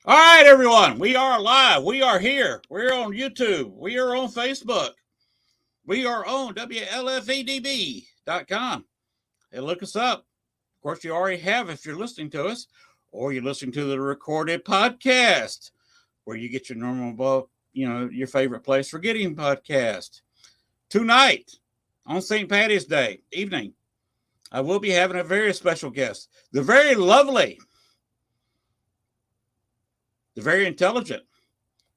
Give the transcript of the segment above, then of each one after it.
All right, everyone. We are live. We are here. We're on YouTube. We are on Facebook. We are on WLFEDB.com. And look us up. Of course, you already have if you're listening to us, or you're listening to the recorded podcast where you get your normal, your favorite place for getting podcast. Tonight, on St. Patty's Day evening, I will be having a very special guest, the very lovely, the very intelligent,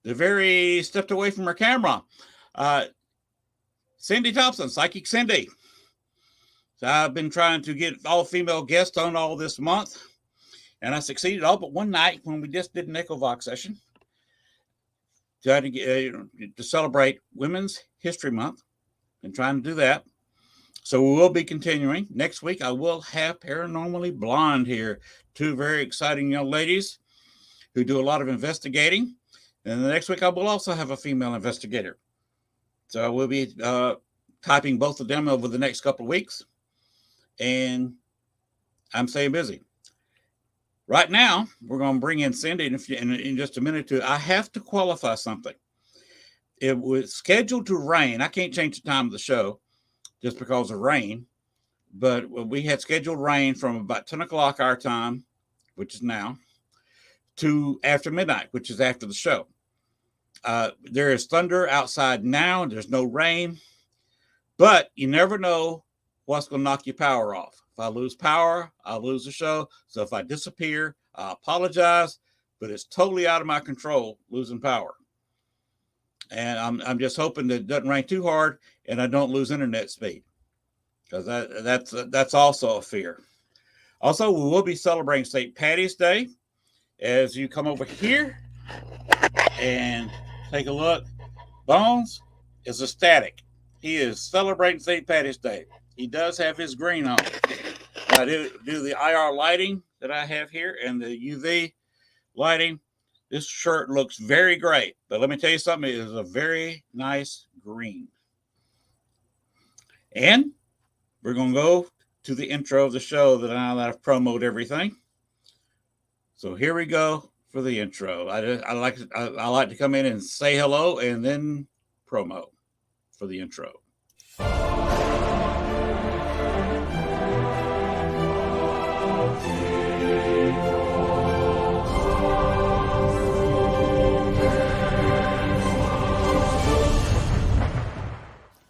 the very stepped away from her camera, Cindy Thompson, Psychic Cindy. So I've been trying to get all female guests on all this month, and I succeeded all but one night when we just did an EchoVox session to celebrate Women's History Month. Been trying to do that. So we will be continuing. Next week, I will have Paranormally Blonde here. Two very exciting young ladies who do a lot of investigating. And the next week, I will also have a female investigator. So I will be typing both of them over the next couple of weeks. And I'm staying busy. Right now, we're going to bring in Cindy in just a minute or two. I have to qualify something. It was scheduled to rain. I can't change the time of the show just because of rain. But we had scheduled rain from about 10 o'clock our time, which is now, to after midnight, which is after the show. There is thunder outside now. There's no rain. But you never know what's going to knock your power off. If I lose power, I'll lose the show. So if I disappear, I apologize. But it's totally out of my control, losing power. And I'm just hoping that it doesn't rain too hard and I don't lose internet speed. Because that's also a fear. Also, we will be celebrating St. Patty's Day. As you come over here and take a look, Bones is ecstatic. He is celebrating St. Patty's Day. He does have his green on. I do the IR lighting that I have here and the UV lighting. This shirt looks very great, but let me tell you something. It is a very nice green. And we're going to go to the intro of the show now that I've promoted everything. So here we go for the intro. I like to come in and say hello and then promo for the intro.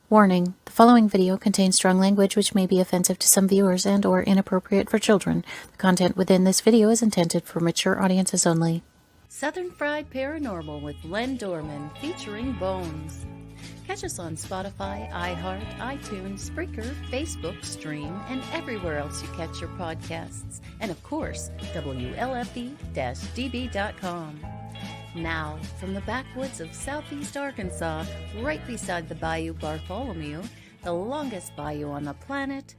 Warning, the following video contains strong language which may be offensive to some viewers and or inappropriate for children. The content within this video is intended for mature audiences only. Southern Fried Paranormal with Len Dorman featuring Bones. Catch us on Spotify, iHeart, iTunes, Spreaker, Facebook, Stream, and everywhere else you catch your podcasts. And of course, WLFE-DB.com. Now, from the backwoods of southeast Arkansas, right beside the Bayou Bartholomew, the longest bayou on the planet,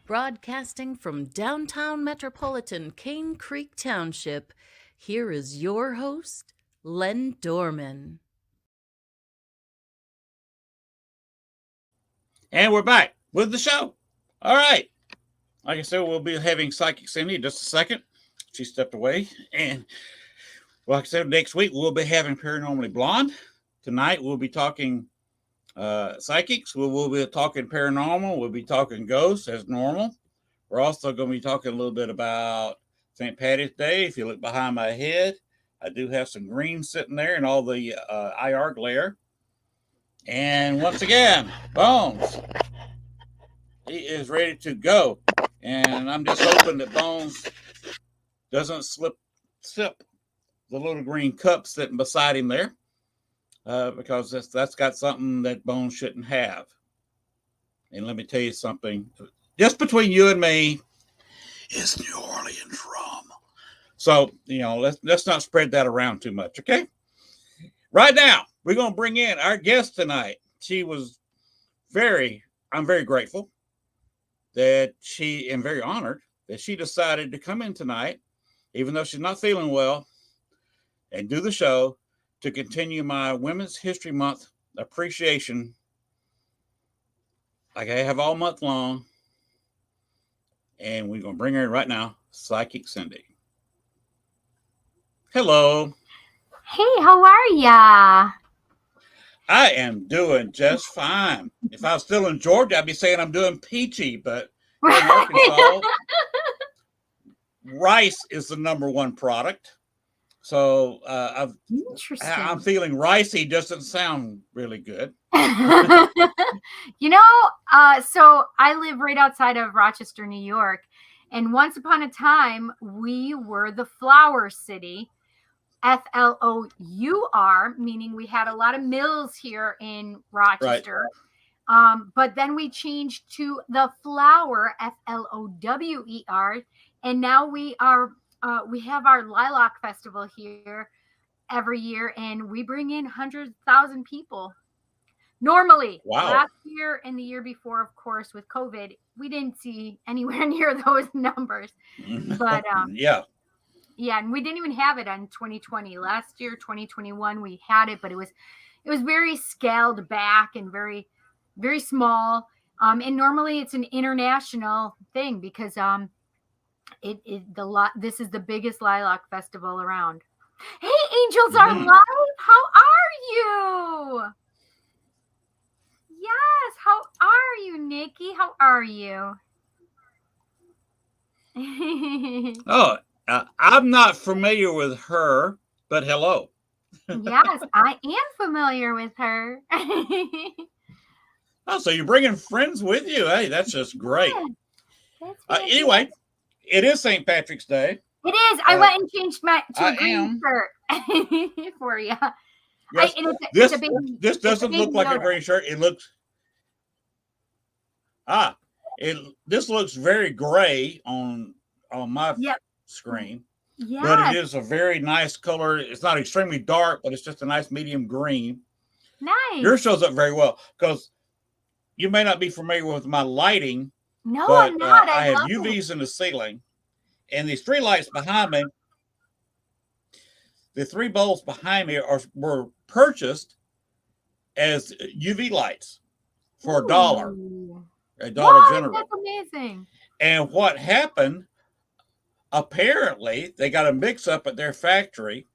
broadcasting from downtown metropolitan Cane Creek Township, here is your host, Len Dorman. And we're back with the show. All right. Like I said, we'll be having Psychic Cindy in just a second. She stepped away. And like I said, next week we'll be having Paranormally Blonde. Tonight we'll be talking psychics. We'll be talking paranormal. We'll be talking ghosts as normal. We're also going to be talking a little bit about St. Patty's Day. If you look behind my head, I do have some green sitting there and all the IR glare. And once again, Bones, he is ready to go. And I'm just hoping that Bones doesn't sip the little green cup sitting beside him there, because that's got something that Bones shouldn't have. And let me tell you something, just between you and me, it's New Orleans rum. So, let's not spread that around too much, okay? Right now, we're going to bring in our guest tonight. I'm very grateful that and very honored that she decided to come in tonight, even though she's not feeling well, and do the show to continue my Women's History Month appreciation like I have all month long. And we're going to bring her in right now, Psychic Cindy. Hello. Hey, how are ya? I am doing just fine. If I was still in Georgia, I'd be saying I'm doing peachy, but here in Arkansas, rice is the #1 product. So I'm Interesting. feeling ricey doesn't sound really good. So I live right outside of Rochester, New York. And once upon a time, we were the flour city, FLOUR, meaning we had a lot of mills here in Right. Rochester. But then we changed to the flower, FLOWER, and now we have our Lilac Festival here every year, and we bring in 100,000 people. Normally, Wow. last year and the year before, of course, with COVID, we didn't see anywhere near those numbers. But Yeah. yeah, and we didn't even have it on 2020. Last year, 2021, we had it, but it was very scaled back and very, very small. And normally it's an international thing because this is the biggest lilac festival around. Hey, angels are Mhm. live. How are you? Yes, how are you, Nikki? How are you? Oh, I'm not familiar with her, but hello. Yes, I am familiar with her. Oh, so you're bringing friends with you. Hey, that's just great. Yeah, that's fantastic. Anyway, it is St. Patrick's Day. It is. I went and changed to I a green am. shirt for you. Yes, It's a baby. this It's a doesn't baby look like a Yoda. green shirt. It looks this looks very gray on my Yep. screen, Yes. but it is a very nice color. It's not extremely dark, but it's just a nice medium green. Nice. Yours shows up very well because you may not be familiar with my lighting, No, but I'm not. I I have love it. UVs in the ceiling, and these three lights behind me. The three bulbs behind me were purchased as UV lights for Ooh. a Dollar What? General. That's amazing. And what happened? Apparently, they got a mix up at their factory,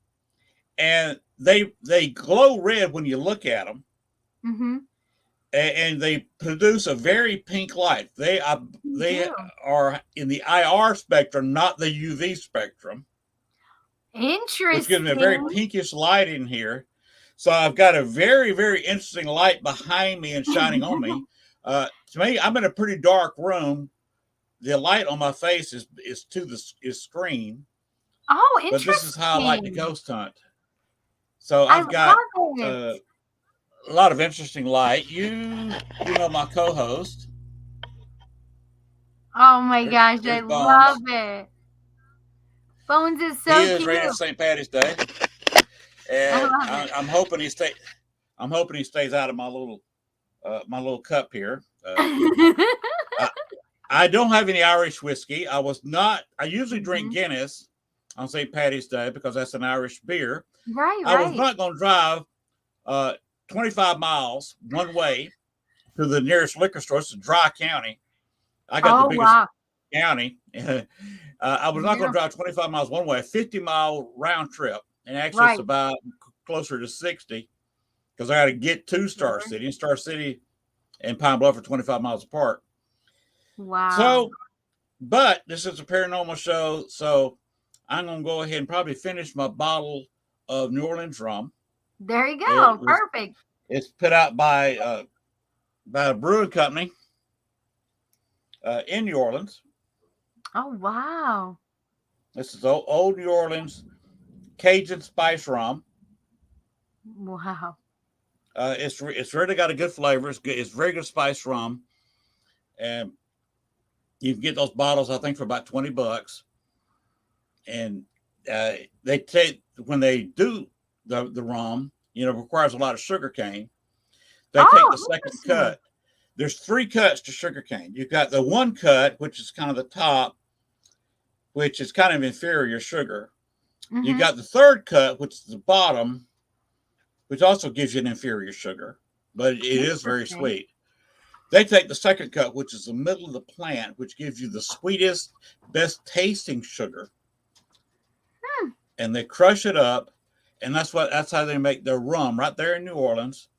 and they glow red when you look at them, Mm-hmm. and they produce a very pink light. They do. are in the IR spectrum, not the UV spectrum, which gives me a very Interesting. pinkish light in here. So I've got a very, very interesting light behind me and shining on me. To me, I'm in a pretty dark room. The light on my face is to the screen, Oh, but interesting. this is how I like to ghost hunt. So I've I got love it. a lot of interesting light. You know my co-host. Oh my gosh, I There's love Bones. it. Bones is He so is cute. ready for St. Patty's Day, I and love it. I'm hoping he stays. I'm hoping he stays out of my little cup here. I don't have any Irish whiskey. I usually drink Mhm. Guinness on St. Patty's Day because that's an Irish beer. Right, I was right. not going to drive 25 miles one way to the nearest liquor store. It's a dry county. I got the Oh, biggest wow. county. I was not going to Yeah. drive 25 miles one way, a 50-mile round trip. And actually, it's Right. about closer to 60 because I got to get to Star Sure. City. And Star City and Pine Bluff are 25 miles apart. Wow. So, but this is a paranormal show. So I'm going to go ahead and probably finish my bottle of New Orleans rum. There you go. Perfect. It's put out by a brewing company in New Orleans. Oh, wow. This is old New Orleans Cajun spice rum. Wow. It's really got a good flavor. It's good. It's very good spice rum, and you can get those bottles I think for about $20. And they take when they do the rum, it requires a lot of sugar cane. They take the second cut. There's 3 cuts to sugarcane. You've got the one cut, which is kind of the top, which is kind of inferior sugar. Mm-hmm. You got the third cut, which is the bottom, which also gives you an inferior sugar, but it is very sweet. They take the second cut, which is the middle of the plant, which gives you the sweetest, best tasting sugar. And they crush it up and that's how they make their rum right there in New Orleans.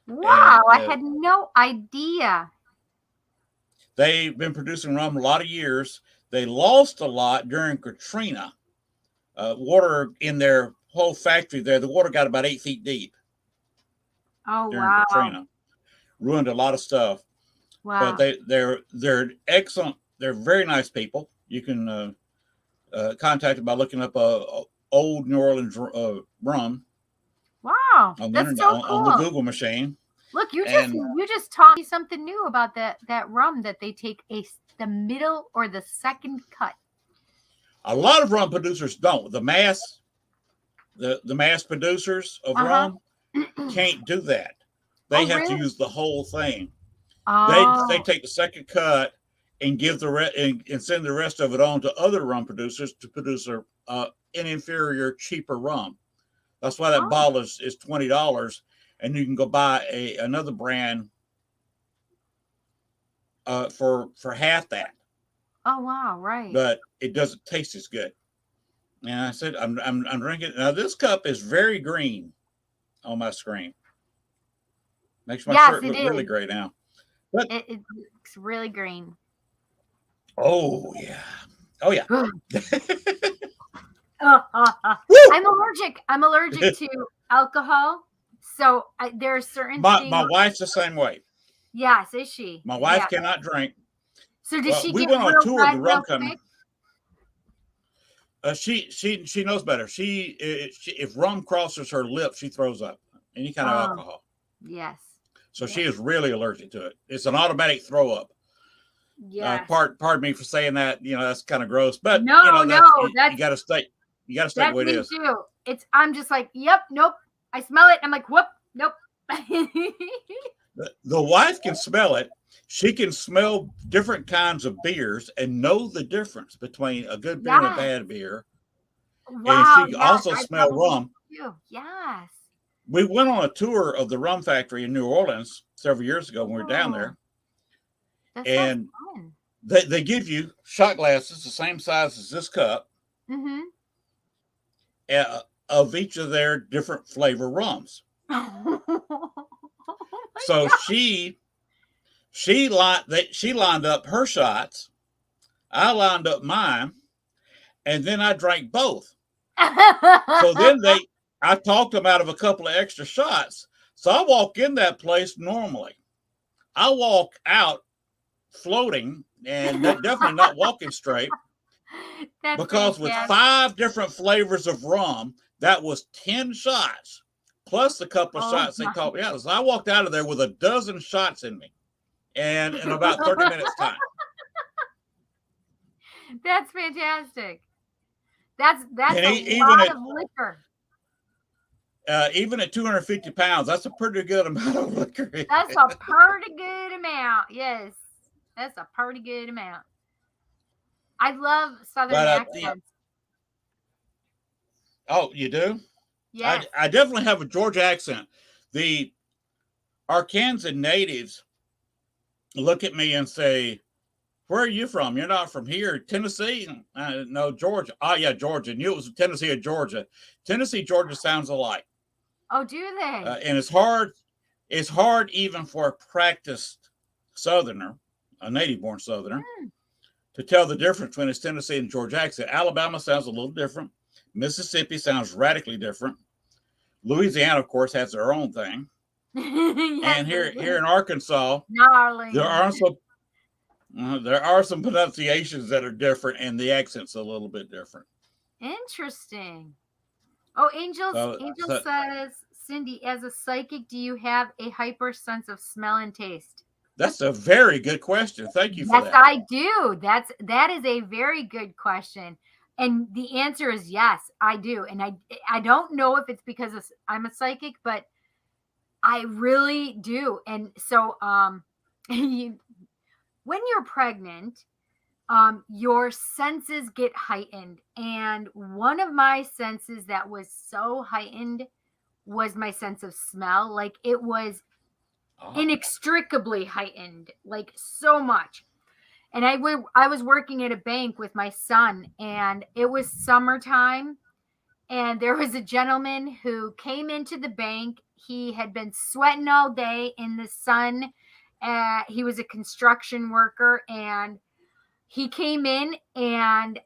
Wow, And I had no idea. they've been producing rum a lot of years. They lost a lot during Katrina. Water in their whole factory there, the water got about 8 feet deep Oh, during wow. Katrina. Ruined a lot of stuff. But Wow. they're excellent. They're very nice people. You can contact them by looking up old New Orleans rum Wow. on the That's internet, so on the cool. Google machine. Look, you And just taught me something new about that rum, that they take the middle or the second cut. a lot of rum producers don't. The mass producers of rum can't do that. They Oh, have to really? use the whole thing. They Oh, take the second cut and give and send the rest of it on to other rum producers to produce an inferior, cheaper rum. That's why that oh, bottle is $20, and you can go buy another brand for half that. oh, wow, right. But it doesn't taste as good. And I said, I'm drinking now. This cup is very green on my screen. Makes my Yes, shirt it look really is. great now. But It looks really green. oh yeah, oh yeah. I'm allergic to alcohol. So there are certain things. My wife's the same way. Yes, is she? My wife Yeah. cannot drink. So does she We get went on a real tour of red the real rum company. quick? She knows better. If rum crosses her lips, she throws up any kind of alcohol. Yes. So she is really allergic to it. It's an automatic throw up. Yes. Pardon me for saying that. That's kind of gross, but No, you that's got to stay. You got to stay the way it me is. too. I'm just like, yep, nope. I smell it. I'm like, whoop, nope. The wife can smell it. She can smell different kinds of beers and know the difference between a good beer and a bad beer. Wow. And she also smell rum. Yes. We went on a tour of the rum factory in New Orleans several years ago when we were down there. That's And so fun. they give you shot glasses the same size as this cup of each of their different flavor rums. So she lined up her shots. I lined up mine, and then I drank both. So then I talked them out of a couple of extra shots. So I walk in that place normally. I walk out floating and definitely not walking straight. Because with 5 different flavors of rum, that was 10 shots plus a couple of shots they taught me out. So I walked out of there with a dozen shots in me, and in about 30 minutes time. That's fantastic. That's a lot of liquor. Even at 250 pounds, that's a pretty good amount of liquor. That's a pretty good amount. Yes, that's a pretty good amount. I love Southern accents. Oh, you do? Yes. I definitely have a Georgia accent. The Arkansas natives look at me and say, "Where are you from? You're not from here, Tennessee?" No, Georgia. Oh, yeah, Georgia. Knew it was Tennessee or Georgia. Tennessee, Georgia sounds alike. Oh, do they? And it's hard. It's hard even for a practiced Southerner, a native-born Southerner, to tell the difference between his Tennessee and Georgia accent. Alabama sounds a little different. Mississippi sounds radically different. Louisiana, of course, has their own thing. Yes, and here in Arkansas, there are some pronunciations that are different, and the accent's a little bit different. Interesting. Oh, Angel says, Cindy, as a psychic, do you have a hyper sense of smell and taste? That's a very good question. Thank you for that. Yes, I do. That is a very good question. And the answer is yes, I do. And I don't know if it's because I'm a psychic, but I really do. And so when you're pregnant, your senses get heightened. And one of my senses that was so heightened was my sense of smell. Like it was inextricably heightened, like so much. And I was working at a bank with my son, and it was summertime, And there was a gentleman who came into the bank. He had been sweating all day in the sun. He was a construction worker, and he came in, and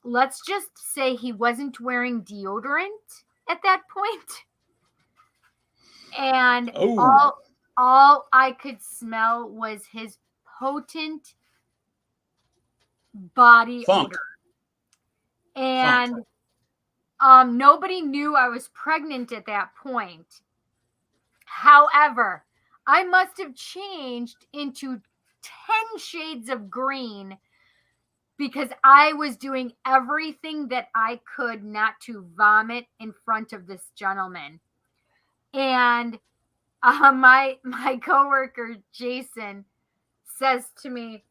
let's just say he wasn't wearing deodorant at that point. And Oh, all I could smell was his potent body funk, odor. funk. And nobody knew I was pregnant at that point. However, I must have changed into 10 shades of green because I was doing everything that I could not to vomit in front of this gentleman. And my coworker Jason says to me,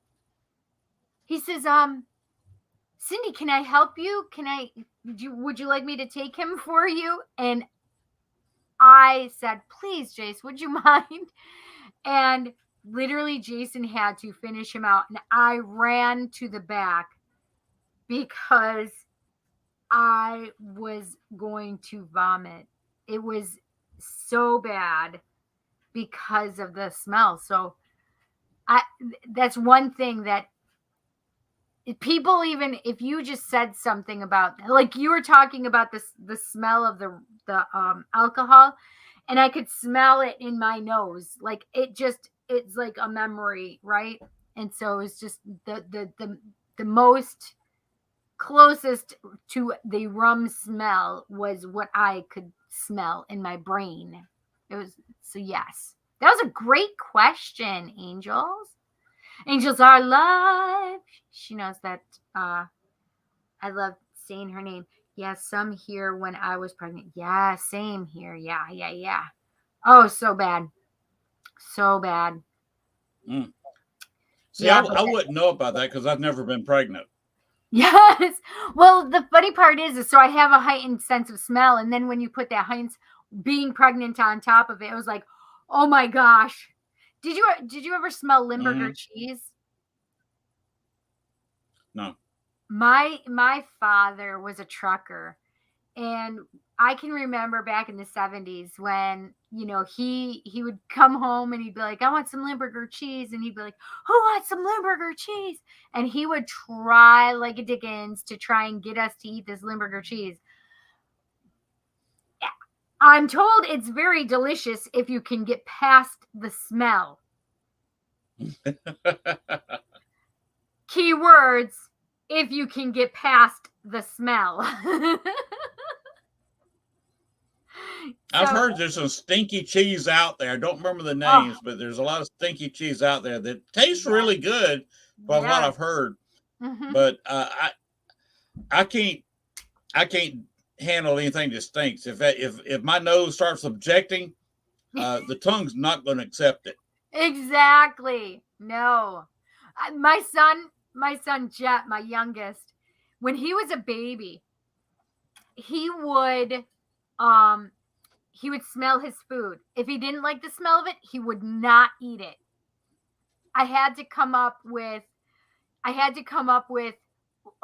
he says, Cindy, can I help you? Would you like me to take him for you? And I said, please, Jace, would you mind? And literally Jason had to finish him out. And I ran to the back because I was going to vomit. It was so bad because of the smell. So that's one thing that people, even if you just said something about, like you were talking about the smell of the alcohol, and I could smell it in my nose. Like it's like a memory, right? And so it's just the most closest to the rum smell was what I could smell in my brain. It was, so yes. That was a great question, Angels. Angels are alive. She knows that I love saying her name. Yeah, some here when I was pregnant. Yeah, same here. Yeah. Oh, so bad. So bad. Mm. See, Yeah, I wouldn't know about that because I've never been pregnant. yes. Well, the funny part is so I have a heightened sense of smell. And then when you put that heightened being pregnant on top of it, it was like, oh my gosh. Did you ever smell Limburger cheese? No. My father was a trucker, and I can remember back in the 70s when, he would come home and he'd be like, I want some Limburger cheese. And he'd be like, who wants some Limburger cheese? And he would try like a Dickens to try and get us to eat this Limburger cheese. I'm told it's very delicious if you can get past the smell. Key words, if you can get past the smell. I've heard there's some stinky cheese out there. I don't remember the names, but there's a lot of stinky cheese out there that tastes really good, from what I've heard. Mm-hmm. But I can't handle anything that stinks. If my nose starts objecting, the tongue's not going to accept it. Exactly. No. My son Jet, my youngest, when he was a baby, he would smell his food. If he didn't like the smell of it, he would not eat it. I had to come up with,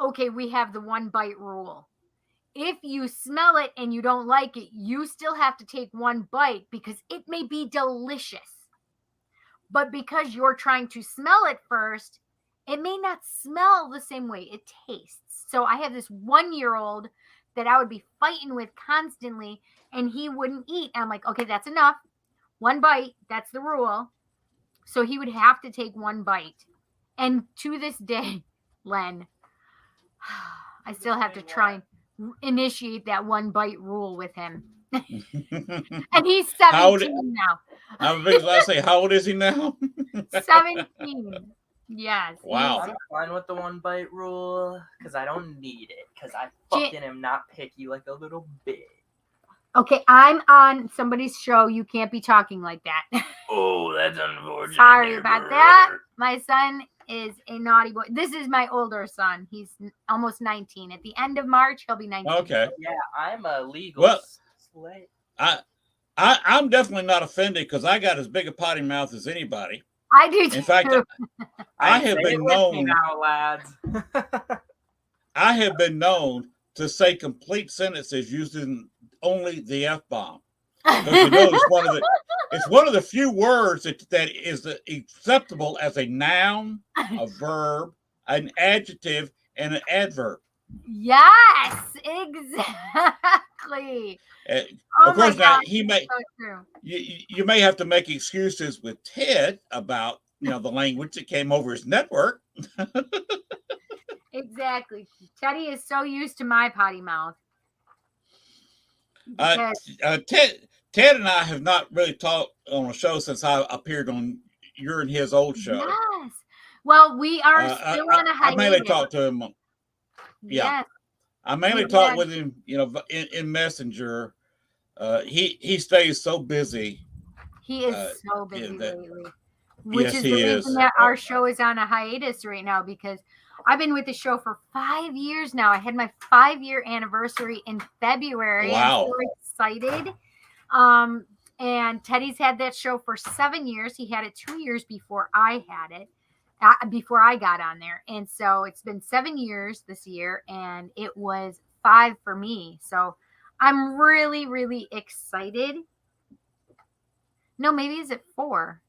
okay, we have the 1 bite rule. If you smell it and you don't like it, you still have to take 1 bite because it may be delicious. But because you're trying to smell it first, it may not smell the same way it tastes. So I have this 1-year-old that I would be fighting with constantly, and he wouldn't eat. And I'm like, okay, that's enough. 1 bite, that's the rule. So he would have to take 1 bite. And to this day, Len, I still have to try and initiate that 1 bite rule with him. And he's 17 now. I was going to say, how old is he now? 17. Yes. Wow. I'm fine with the 1 bite rule because I don't need it because I fucking am not picky like a little bitch. Okay, I'm on somebody's show. You can't be talking like that. Oh, that's unfortunate. Sorry about that. My son is a naughty boy. This is my older son. He's almost 19. At the end of March, he'll be 19. Okay. Yeah, I'm a legal slave. I'm definitely not offended because I got as big a potty mouth as anybody. I do too. In fact, I have been known. Now, lads. I have been known to say complete sentences using only the F-bomb. Because you know it's one of the few words that is acceptable as a noun, a verb, an adjective, and an adverb. Yes, exactly. Oh Of course, my now gosh, he may so true. you may have to make excuses with Ted about the language that came over his network. Exactly. Teddy is so used to my potty mouth. Uh, Ted and I have not really talked on a show since I appeared on your and his old show. Yes. Well, we are still on a I mainly hiatus. talked to him. Yeah, Yes. I mainly talked with him, in Messenger. He stays so busy. He is so busy lately, which yes, is the reason that our show is on a hiatus right now, because I've been with the show for 5 years now. I had my 5-year anniversary in February. Wow. I'm so excited. And Teddy's had that show for 7 years. He had it 2 years before I had it, before I got on there. And so it's been 7 years this year, and it was 5 for me. So I'm really, really excited. No, maybe is it 4?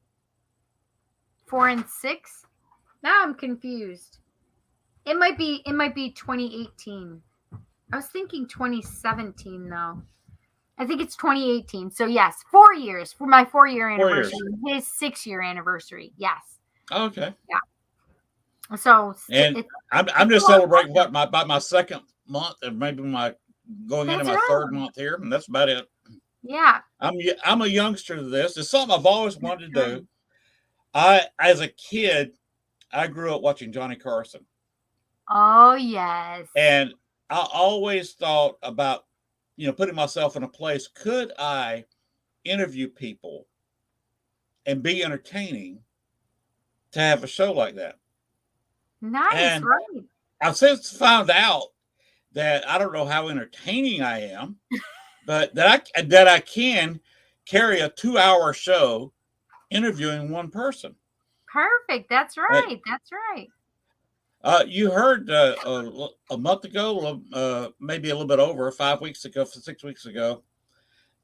4 and 6? Now I'm confused. It might be 2018. I was thinking 2017 though. I think it's 2018. So yes, 4 years for my 4-year anniversary. His 6-year anniversary. Yes. Okay. Yeah. So and I'm just celebrating about my second month, and maybe my going into my third month here, and that's about it. Yeah. I'm a youngster to this. It's something I've always wanted to do. As a kid, I grew up watching Johnny Carson. Oh yes. And I always thought about, putting myself in a place. Could I interview people and be entertaining to have a show like that? Nice, and right? I've since found out that I don't know how entertaining I am, but that I can carry a 2-hour show interviewing one person. Perfect. That's right. That's right. You heard a month ago, maybe a little bit over, 5 weeks ago, 6 weeks ago,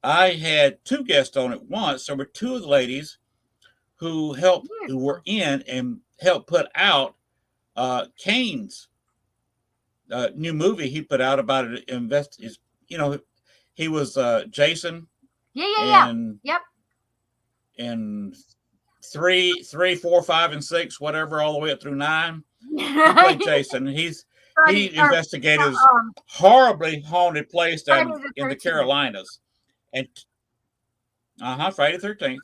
I had 2 guests on at once. There were 2 of the ladies who were in and helped put out Kane's new movie he put out about it. He was Jason. Yeah. Yep. And 3, 4, 5, and 6, whatever, all the way up through 9. He played Jason. He investigated this horribly haunted place down in the Carolinas, and Friday the 13th.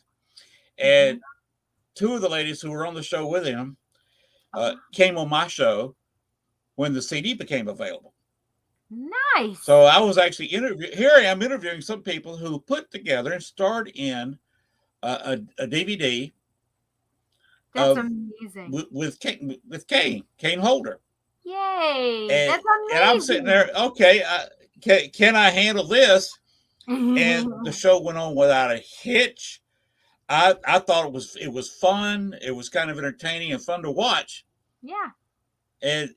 And 2 of the ladies who were on the show with him came on my show when the CD became available. Nice. So I was actually here I am interviewing some people who put together and starred in a DVD. That's amazing. With Kane Holder. Yay! That's amazing. And I'm sitting there, okay, can I handle this? And the show went on without a hitch. I thought it was fun. It was kind of entertaining and fun to watch. Yeah. And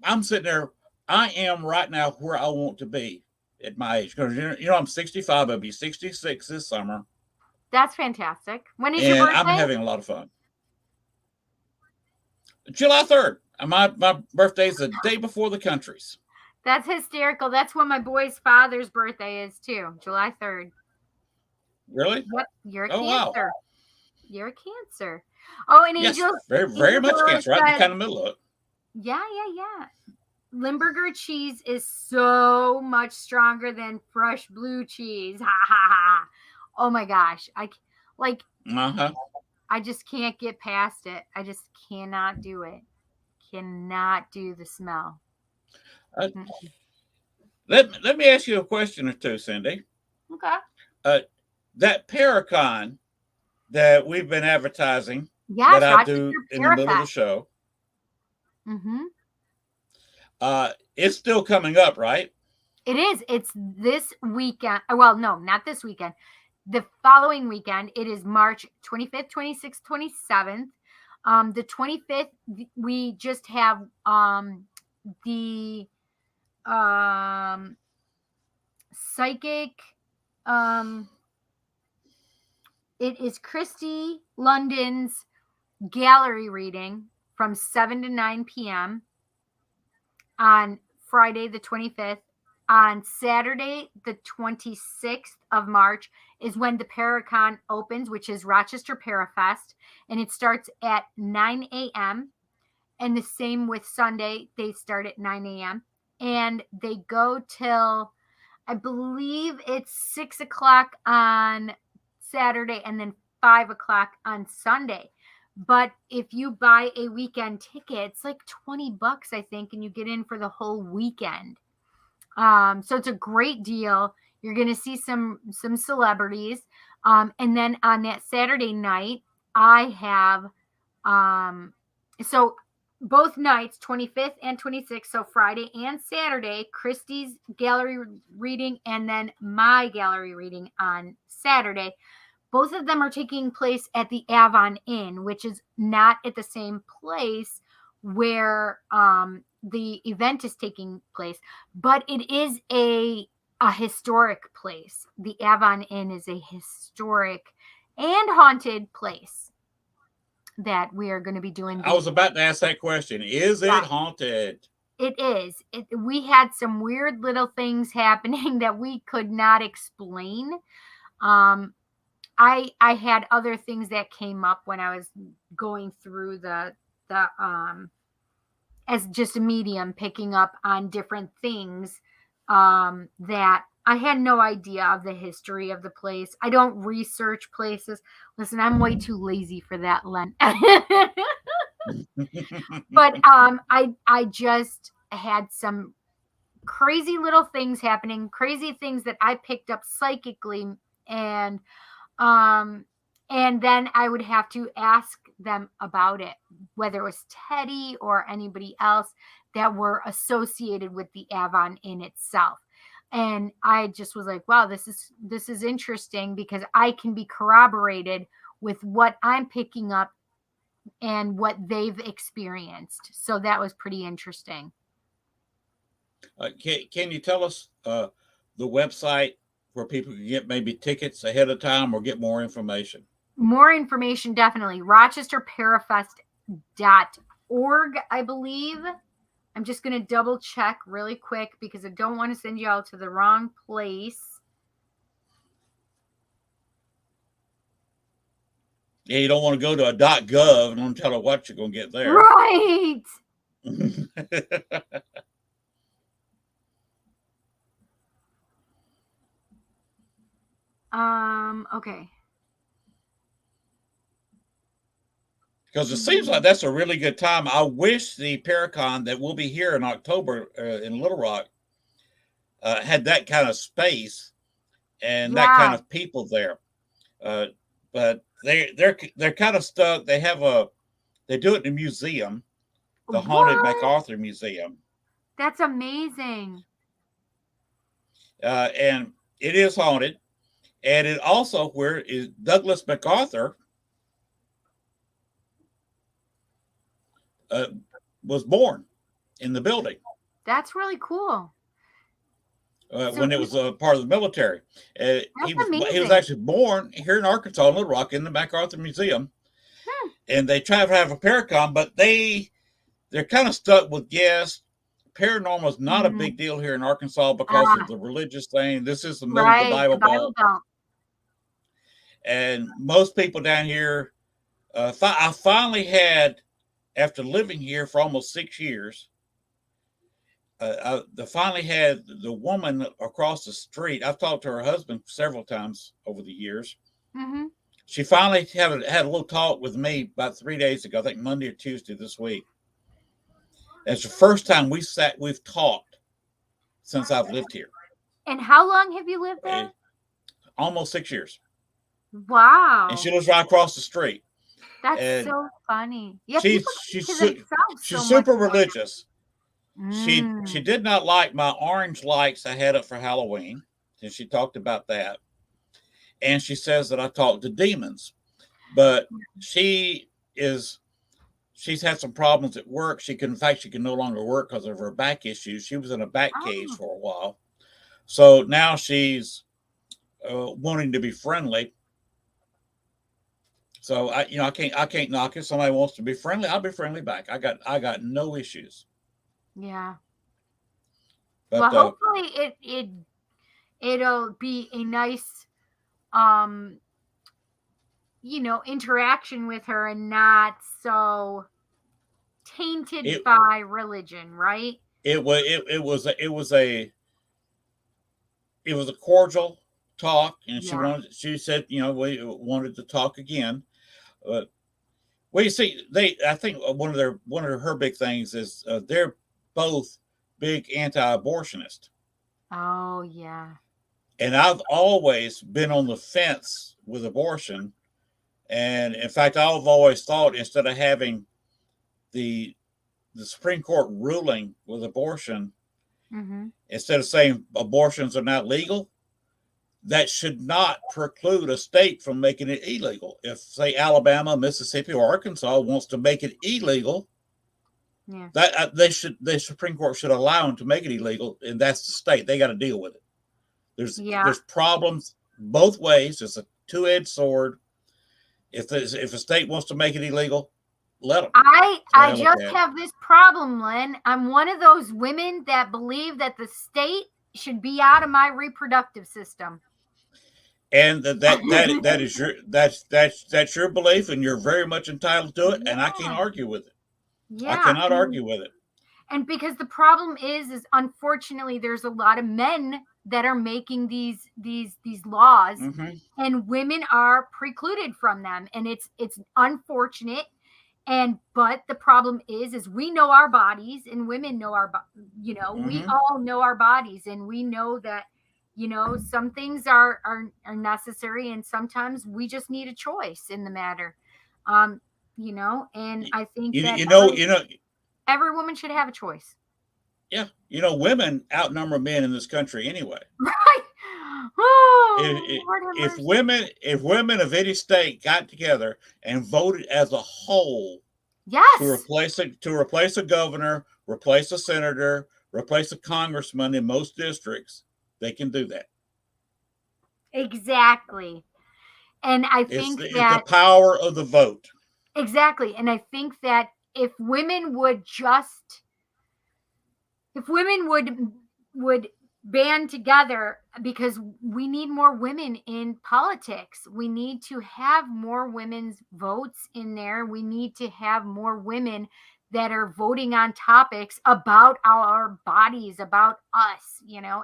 I'm sitting there. I am right now where I want to be at my age, because I'm 65. I'll be 66 this summer. That's fantastic. When is your birthday? I'm having a lot of fun. July 3rd. My birthday is the day before the country's. That's hysterical. That's when my boy's father's birthday is too. July 3rd. Really? Yep. You're a Cancer. Wow. You're a Cancer. Oh, and yes, Angel. Very, very much Cancer. Right in the kind of middle of it. Yeah. Limburger cheese is so much stronger than fresh blue cheese. Ha ha ha. Oh my gosh. I just can't get past it. I just cannot do it. Cannot do the smell. Let me ask you a question or two, Cindy. Okay. That Paracon that we've been advertising, yes, that I do in the middle of the show. Mm-hmm. It's still coming up, right? It is. It's this weekend. Well, no, not this weekend. The following weekend. It is March 25th, 26th, 27th. The 25th, we just have the psychic. It is Christy London's gallery reading from 7 to 9 p.m. on Friday the 25th. On Saturday the 26th of March is when the Paracon opens, which is Rochester Parafest, and it starts at 9 a.m. And the same with Sunday, they start at 9 a.m. and they go till, I believe it's 6 o'clock on Saturday and then 5 o'clock on Sunday. But if you buy a weekend ticket, it's like $20, I think, and you get in for the whole weekend. So it's a great deal. You're going to see some celebrities. And then on that Saturday night, I have, so both nights, 25th and 26th, so Friday and Saturday, Christy's gallery reading and then my gallery reading on Saturday. Both of them are taking place at the Avon Inn, which is not at the same place where the event is taking place, but it is a historic place. The Avon Inn is a historic and haunted place that we are going to be doing. I was about to ask that question. Is it haunted? It is. We had some weird little things happening that we could not explain. I had other things that came up when I was going through the as just a medium, picking up on different things that I had no idea of the history of the place. I don't research places. Listen, I'm way too lazy for that, Len. But I just had some crazy little things happening, crazy things that I picked up psychically, and then I would have to ask them about it, whether it was Teddy or anybody else that were associated with the Avon Inn itself. And I just was like, wow, this is interesting because I can be corroborated with what I'm picking up and what they've experienced. So that was pretty interesting. Can you tell us the website where people can get maybe tickets ahead of time or get more information? More information, definitely. RochesterParafest.org, I believe. I'm just going to double check really quick because I don't want to send you all to the wrong place. Yeah, you don't want to go to a .gov and don't tell her what you're going to get there. Right. Okay. Because it seems like that's a really good time. I wish the Paracon that will be here in October in Little Rock had that kind of space and that kind of people there. But they're kind of stuck. They do it in a museum, the Haunted MacArthur Museum. That's amazing. And it is haunted. And it also where is Douglas MacArthur was born in the building. That's really cool. When it was part of the military. He was actually born here in Arkansas, Little Rock, in the MacArthur Museum. And they try to have a Paracon, but they're kind of stuck with guests. Paranormal is not a big deal here in Arkansas because of the religious thing. This is the middle of the Bible Belt. And most people down here, I finally had, after living here for almost 6 years, I finally had the woman across the street. I've talked to her husband several times over the years. Mm-hmm. She finally had a little talk with me about 3 days ago, I think Monday or Tuesday this week. It's the first time we've talked since I've lived here. And how long have you lived there? Almost 6 years. Wow. And she lives right across the street. That's so funny. Yeah, she's super religious. She did not like my orange lights I had up for Halloween, and she talked about that. And she says that I talk to demons, but she is she's had some problems at work. In fact, she can no longer work because of her back issues. She was in a back cage Oh, for a while. So now she's wanting to be friendly. So I can't knock it. Somebody wants to be friendly, I'll be friendly back. I got no issues. yeah. Well, But hopefully it'll be a nice um interaction with her and not so tainted it by religion, right? it was a cordial talk, and Yeah. she said, we wanted to talk again. But well, you see, I think one of her big things is they're both big anti-abortionists, Oh, yeah. and I've always been on the fence with abortion. And in fact, I've always thought instead of having the Supreme Court ruling with abortion, Mm-hmm. instead of saying abortions are not legal, that should not preclude a state from making it illegal. If, say, Alabama, Mississippi, or Arkansas wants to make it illegal, Yeah. that the Supreme Court should allow them to make it illegal, and that's the state. They got to deal with it. Yeah. There's problems both ways. It's a two-edged sword. If a state wants to make it illegal, let them. I just have this problem, Lynn. I'm one of those women that believe that the state should be out of my reproductive system. And that is that's your belief, and you're very much entitled to it, and I can't argue with it. Yeah. I cannot argue with it. And because the problem is unfortunately there's a lot of men that are making these laws, Mm-hmm. and women are precluded from them, and it's unfortunate. But the problem is we know our bodies, and women know we Mm-hmm. all know our bodies, and we know that some things are necessary, and sometimes we just need a choice in the matter. And I think that every woman should have a choice. Yeah, women outnumber men in this country anyway. Right. Oh, if women of any state got together and voted as a whole, yes, to replace a governor, replace a senator, replace a congressman in most districts, they can do that. Exactly. And I think it's the power of the vote. Exactly. And I think that if women would band together, because we need more women in politics. We need to have more women's votes in there. We need to have more women that are voting on topics about our bodies, about us,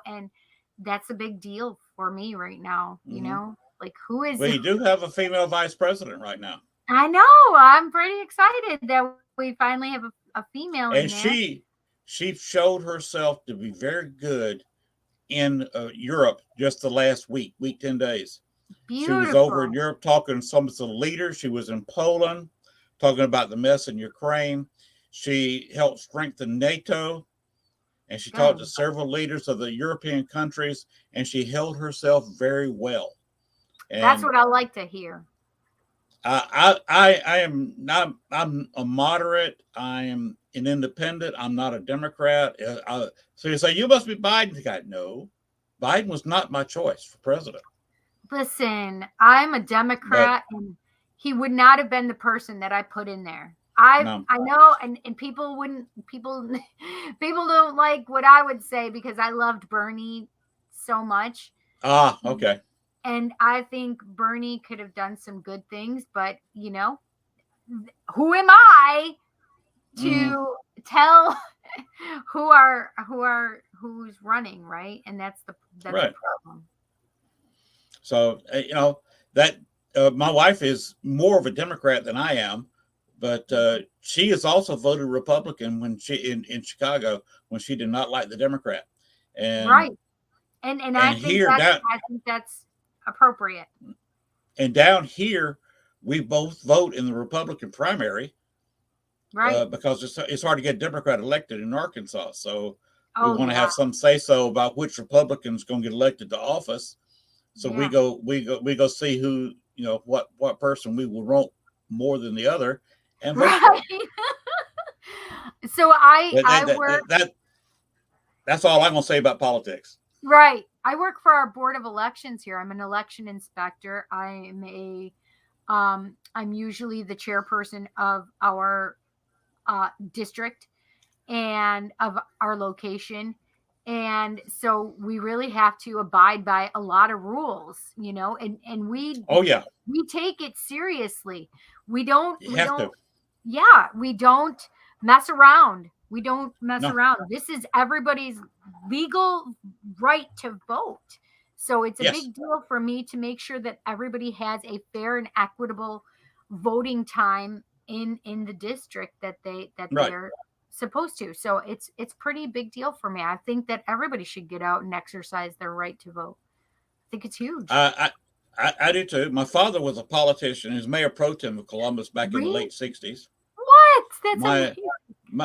and that's a big deal for me right now. Mm-hmm. Like, who is Well, you do have a female vice president right now. I know. I'm pretty excited that we finally have a female in there. And she showed herself to be very good in Europe just the last week, 10 days. Beautiful. She was over in Europe talking to some of the leaders. She was in Poland talking about the mess in Ukraine. She helped strengthen NATO, and she talked to several leaders of the European countries, and she held herself very well. And that's what I like to hear. I'm a moderate. I am an independent. I'm not a Democrat. So you say, you must be Biden's guy. No, Biden was not my choice for president. Listen, I'm a Democrat, and he would not have been the person that I put in there. I know, and people don't like what I would say because I loved Bernie so much. Okay. And I think Bernie could have done some good things, but who am I to tell who's running, right? And that's the problem. So that my wife is more of a Democrat than I am, but she has also voted Republican when she in Chicago when she did not like the Democrat. And right. And I think that's appropriate. And down here, we both vote in the Republican primary, right? Because it's hard to get a Democrat elected in Arkansas. So we want to have some say so about which Republican's going to get elected to office. So we go see who what person we will vote more than the other, and vote for Right. it. So I work That's all I'm going to say about politics. right. I work for our board of elections here. I'm an election inspector. I'm usually the chairperson of our district and of our location. And so we really have to abide by a lot of rules, and Oh yeah, we take it seriously. you We have don't to. Yeah, we don't mess around. We don't mess No, around. This is everybody's legal right to vote. So it's a yes, big deal for me to make sure that everybody has a fair and equitable voting time in the district that right. they're supposed to. So it's pretty big deal for me. I think that everybody should get out and exercise their right to vote. I think it's huge. I do too. My father was a politician. He was mayor pro tem of Columbus back in the Really? late '60s. What? That's My amazing.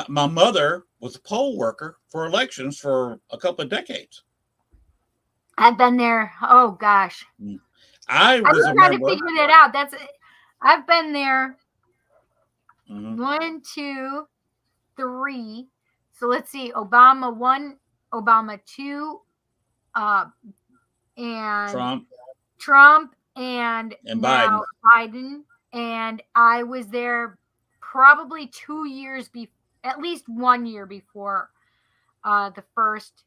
my mother was a poll worker for elections for a couple of decades. I've been there. Oh gosh. I I've was been a trying to member. figure that out. I've been there Mhm. 1, 2, 3. So let's see. Obama 1, Obama 2, and Trump Trump, and and now Biden. Biden. And I was there probably 2 years at least 1 year before the first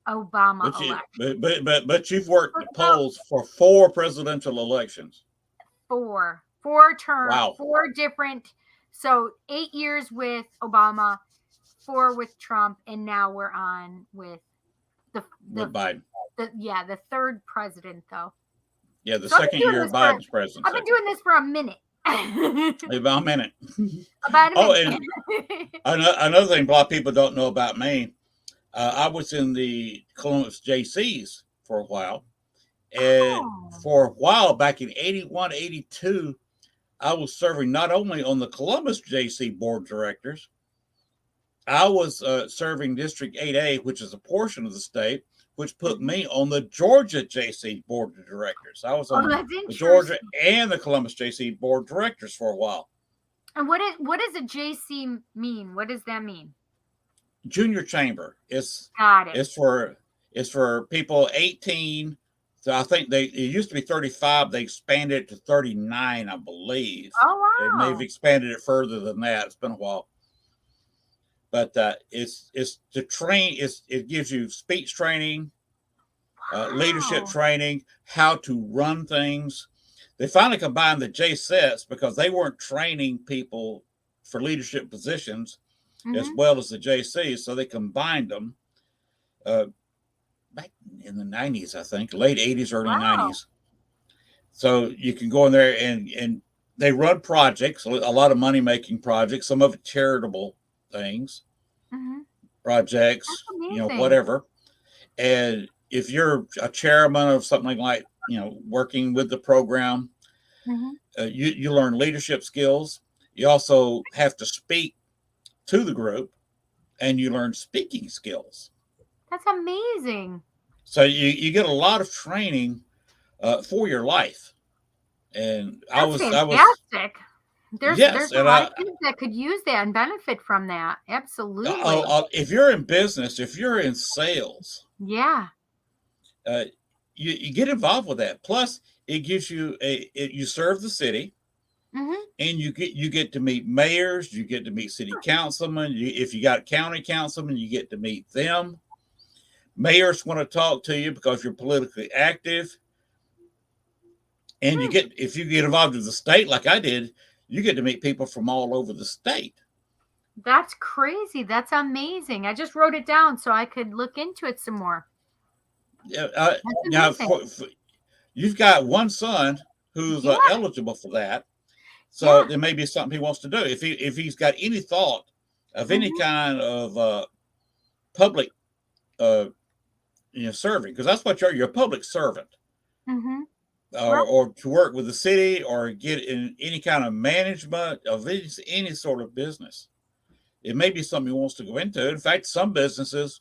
Obama But you election. but you've worked the polls for 4 presidential elections. Four term, Wow. 4 different. So 8 years with Obama, 4 with Trump, and now we're on with With Biden. the third president though. Yeah, the So second year of Biden's I've presidency. been doing this for a minute. About a minute. About a Oh, minute. and another thing a lot of people don't know about me, I was in the Columbus JCs for a while. And for a while, back in 81, 82, I was serving not only on the Columbus JC board of directors, I was serving District 8A, which is a portion of the state, which put me on the Georgia JC board of directors. I was on that's the Georgia interesting. and the Columbus JC board of directors for a while. And what does a JC mean? What does that mean? Junior chamber. Got it. It's for people 18. So I think it used to be 35. They expanded it to 39, I believe. Oh They may wow. have expanded it further than that. It's been a while. But it's to train. It gives you speech training, leadership Wow. training, how to run things. They finally combined the JSETs because they weren't training people for leadership positions as Mhm. well as the JCs, so they combined them back in the '90s, I think, late '80s, early Wow. '90s. So you can go in there and they run projects, a lot of money making projects, some of it charitable things, Mhm. projects, That's amazing. whatever. And if you're a chairman of something like, working with the program, Mhm. you learn leadership skills. You also have to speak to the group, and you learn speaking skills. That's amazing. So you get a lot of training for your life. And I That's was fantastic. There's yes, a and lot of kids that could use that and benefit from that. Absolutely. if you're in business, if you're in sales, Yeah. you get involved with that. Plus, it gives you you serve the city, Mhm. and you get to meet mayors, you get to meet city councilmen. If you got county councilmen, you get to meet them. Mayors want to talk to you because you're politically active, and if you get involved with the state like I did, you get to meet people from all over the state. That's crazy. That's amazing. I just wrote it down so I could look into it some more. That's Now, amazing. you've got one son who's Yeah. eligible for that, so Yeah. there may be something he wants to do. If he's got any thought of any Mhm. kind of public, serving, because that's what you're a public servant, Mhm. Right. or to work with the city, or get in any kind of management of any sort of business. It may be something he wants to go into. In fact, some businesses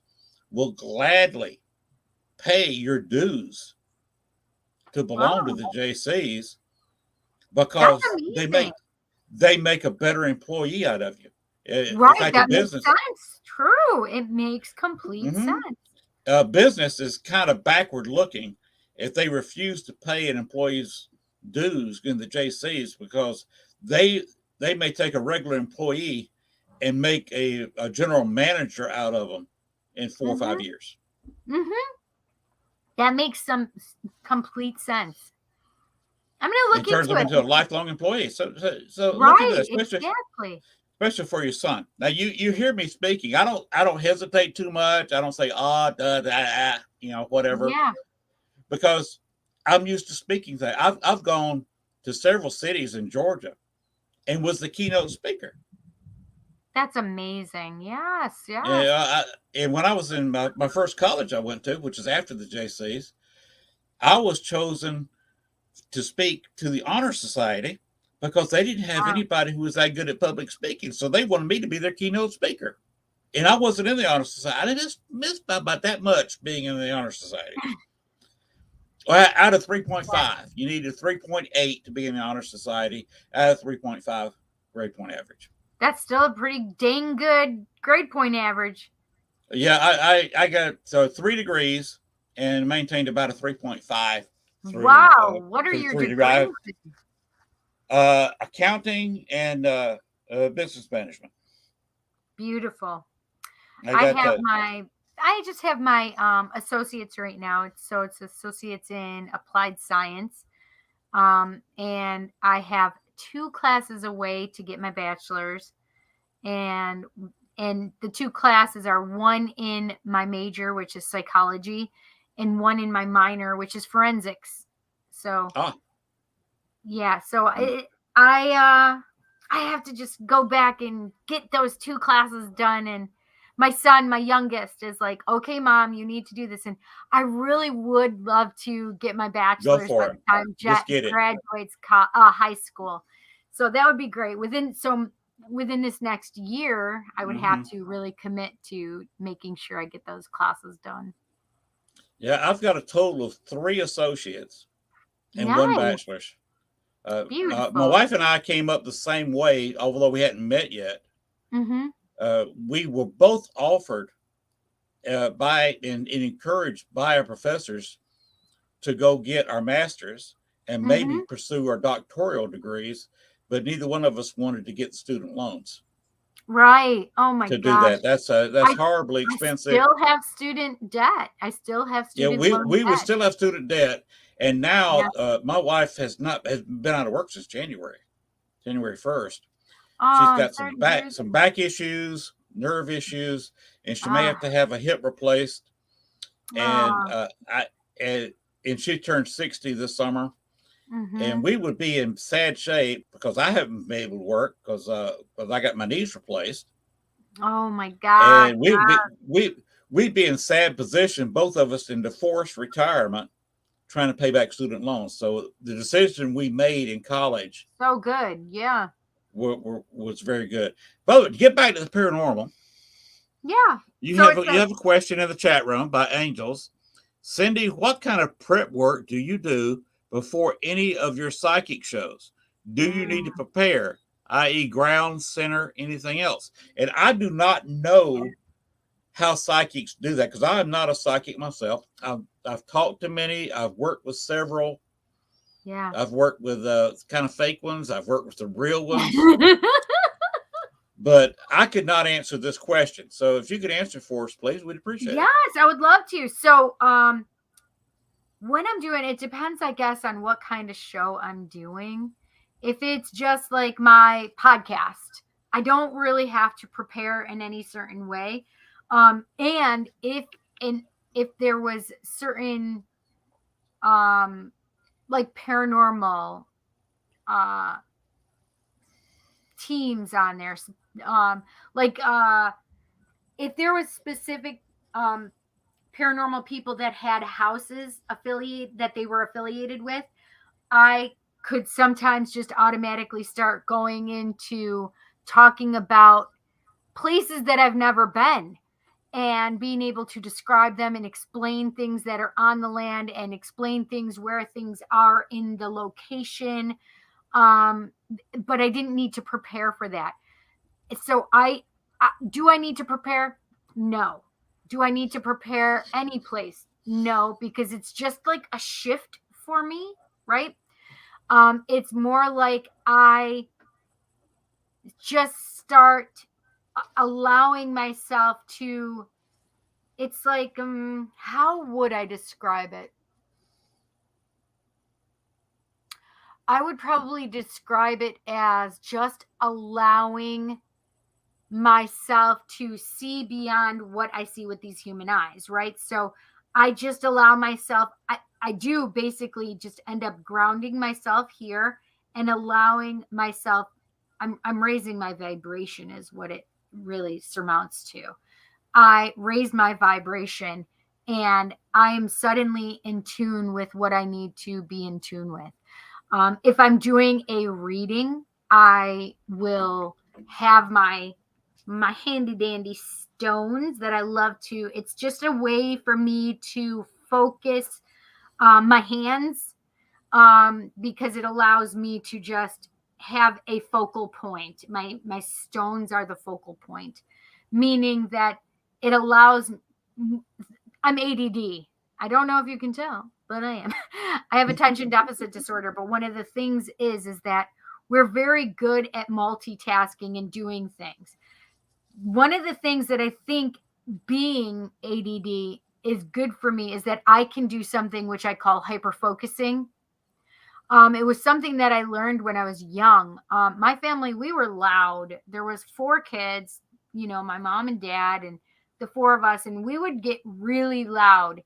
will gladly pay your dues to belong to Wow. the JCs That's because amazing. they make a better employee out of you. In Right. fact, a That makes business, sense. True. It makes complete mhm, sense. business is kind of backward looking if they refuse to pay an employee's dues in the JCs, because they they may take a regular employee and make a general manager out of them in 4 or 5 years. Mm-hmm. That makes some complete sense. I'm gonna And look turns them into into a it. lifelong employee. So look into Right. this, Exactly. especially for your son. Now you hear me speaking. I don't hesitate too much. I don't say duh, whatever, Yeah. because I'm used to speaking that. I've gone to several cities in Georgia and was the keynote speaker. That's amazing. Yes. And, Yes. and when I was in my first college I went to, which is after the JCs, I was chosen to speak to the Honor Society because they didn't have Wow. anybody who was that good at public speaking. So they wanted me to be their keynote speaker. And I wasn't in the Honor Society. I just missed by about that much being in the Honor Society. Well, out of 3.5, you needed 3.8 to be in the Honor Society. Out of 3.5 grade point average. That's still a pretty dang good grade point average. Yeah, I got 3 degrees and maintained about a 3.5 Wow. What are through your 3 degrees. degrees? Accounting and business management. Beautiful. I I got have my I just have my associates right now. It's associates in applied science. And I have 2 classes away to get my bachelor's, and the 2 classes are one in my major, which is psychology, and one in my minor, which is forensics. So ah yeah, so I have to just go back and get those 2 classes done. And my son, my youngest, is like, "Okay, mom, you need to do this." And I really would love to get my go bachelor's by for the it. time Just Jet get it. graduates high school. So that would be great. Within this next year, I would have Hmm. to really commit to making sure I get those classes done. Yeah, I've got a total of 3 associates and one Nice, bachelor's. My beautiful. wife and I came up the same way, although we hadn't met yet. Mm-hmm. We were both offered by and encouraged by our professors to go get our masters and maybe Mm-hmm. pursue our doctoral degrees, but neither one of us wanted to get student loans Right. Oh my to do gosh. that. That's I horribly I expensive. still have student debt. I still have Yeah, student loan we would debt. still have student debt, and Yeah. now my wife has been out of work since January 1st. Oh, She's I'm got sorry to hear some that. back issues, nerve issues, and she may have Ah, to have a hip replaced. And ah, and she turned 60 this summer, and mm-hmm. we would be in sad shape because I haven't been able to work because I got my knees replaced, Oh my God. and we'd be in sad position, both of us in forced retirement, trying to pay back student loans. So the decision we made in college So good. Yeah. was very good. But to get back to the paranormal, Yeah. So it's you like, have a question in the chat room by Angels. Cindy, what kind of prep work do you do before any of your psychic shows? Do you need to mm, prepare, i.e., ground center, anything else? And I do not know how psychics do that because I am not a psychic myself. I've talked to many. I've worked with several. yeah. I've worked with kind of fake ones. I've worked with the real ones. But I could not answer this question. So if you could answer for us, please, we'd appreciate it. Yes, I would love to. So, when I'm doing it depends, I guess, on what kind of show I'm doing. If it's just like my podcast, I don't really have to prepare in any certain way. And if there was certain um like paranormal uh teams on there, like if there was specific um paranormal people that had houses affiliate that they were affiliated with, I could sometimes just automatically start going into talking about places that I've never been and being able to describe them and explain things that are on the land and explain things where things are in the location. But I didn't need to prepare for that. So do I need to prepare? No. Do I need to prepare any place? No, because it's just like a shift for me, right? It's more like I just start allowing myself to, it's like, how would I describe it? I would probably describe it as just allowing myself to see beyond what I see with these human eyes, right? So I just allow myself, I do basically just end up grounding myself here and allowing myself, I'm raising my vibration is what it really surmounts to. I raise my vibration and I am suddenly in tune with what I need to be in tune with. If I'm doing a reading, I will have my handy dandy stones that I love to. It's just a way for me to focus my hands, because it allows me to just have a focal point. My stones are the focal point, meaning that it allows. I'm ADD. I don't know if you can tell, but I am. I have attention deficit disorder. But one of the things is that we're very good at multitasking and doing things. One of the things that I think being ADD is good for me is that I can do something which I call hyper focusing. It was something that I learned when I was young. My family, we were loud. There was 4 kids, my mom and dad and the 4 of us, and we would get really loud.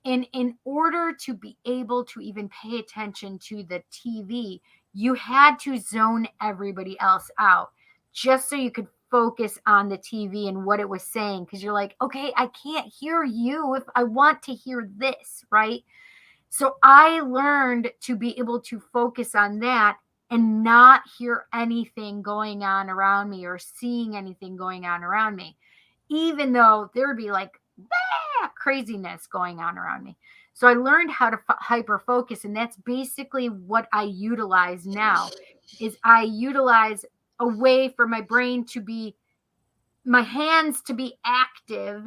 And in order to be able to even pay attention to the TV, you had to zone everybody else out just so you could focus on the TV and what it was saying. Because you're like, okay, I can't hear you if I want to hear this, right? So I learned to be able to focus on that and not hear anything going on around me or seeing anything going on around me, even though there would be like craziness going on around me. So I learned how to hyper focus, and that's basically what I utilize now. Is I utilize a way for my brain to be, my hands to be active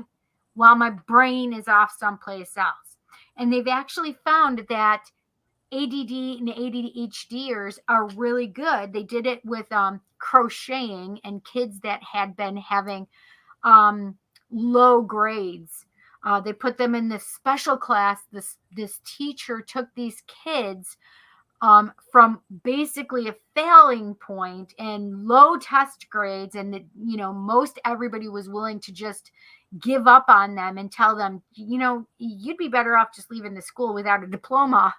while my brain is off someplace else. And they've actually found that ADD and ADHDers are really good. They did it with crocheting and kids that had been having low grades. They put them in this special class. This teacher took these kids from basically a failing point and low test grades, and most everybody was willing to just give up on them and tell them, you'd be better off just leaving the school without a diploma.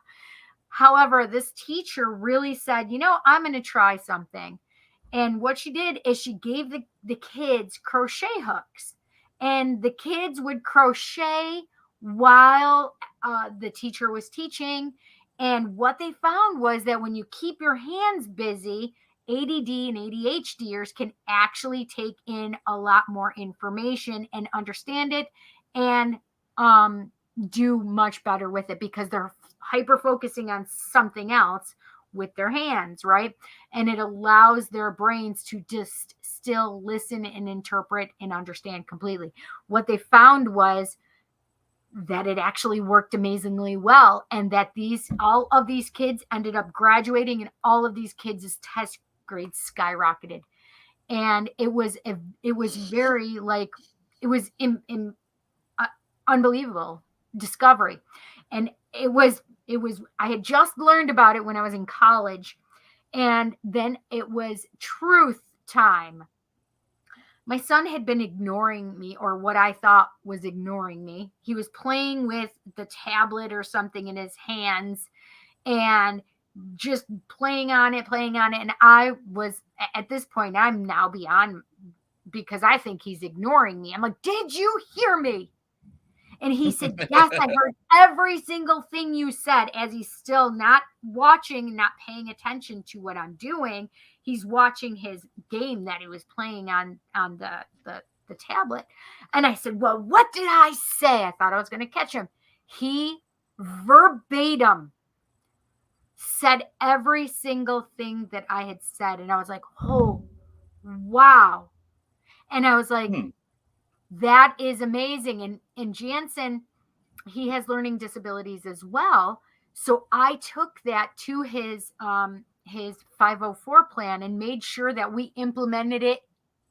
However, this teacher really said, I'm going to try something. And what she did is she gave the kids crochet hooks, and the kids would crochet while the teacher was teaching. And what they found was that when you keep your hands busy, ADD and ADHDers can actually take in a lot more information and understand it and do much better with it because they're hyper focusing on something else with their hands, right? And it allows their brains to just still listen and interpret and understand completely. What they found was that it actually worked amazingly well, and that all of these kids ended up graduating, and all of these kids' test grades skyrocketed. And it was very like, it was unbelievable discovery. And it was I had just learned about it when I was in college, and then it was truth time. My son had been ignoring me, or what I thought was ignoring me. He was playing with the tablet or something in his hands and just playing on it. And I was, at this point, I'm now beyond, because I think he's ignoring me. I'm like, did you hear me? And he said, yes, I heard every single thing you said, as he's still not watching, not paying attention to what I'm doing. He's watching his game that he was playing on the tablet. And I said, well, what did I say? I thought I was going to catch him. He verbatim said every single thing that I had said. And I was like, oh, wow. And I was like, that is amazing. And Jansen, he has learning disabilities as well. So I took that to his 504 plan and made sure that we implemented it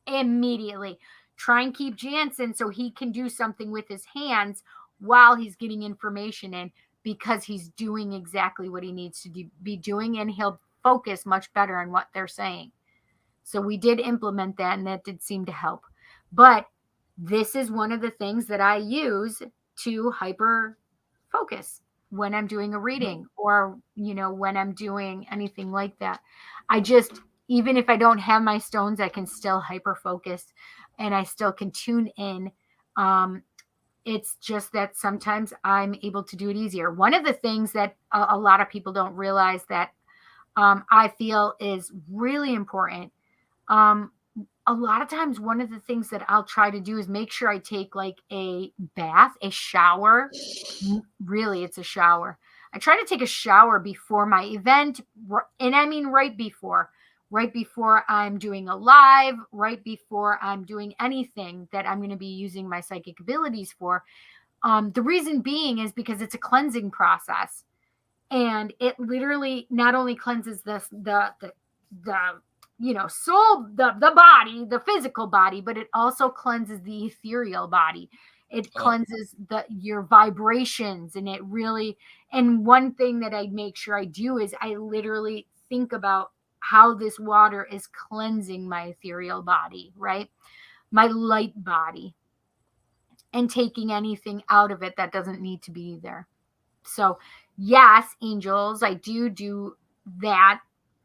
immediately. Try and keep Jansen so he can do something with his hands while he's getting information in, because he's doing exactly what he needs to be doing, and he'll focus much better on what they're saying. So we did implement that, and that did seem to help. But this is one of the things that I use to hyper focus when I'm doing a reading, or, when I'm doing anything like that. I just, even if I don't have my stones, I can still hyper focus and I still can tune in. It's just that sometimes I'm able to do it easier. One of the things that a lot of people don't realize that I feel is really important. A lot of times, one of the things that I'll try to do is make sure I take like a bath, a shower. Really, it's a shower. I try to take a shower before my event. And I mean, right before I'm doing a live, right before I'm doing anything that I'm going to be using my psychic abilities for. The reason being is because it's a cleansing process, and it literally not only cleanses the soul, the body, the physical body, but it also cleanses the ethereal body. It cleanses your vibrations, and and one thing that I make sure I do is I literally think about how this water is cleansing my ethereal body, right? My light body, and taking anything out of it that doesn't need to be there. So yes, angels, I do that.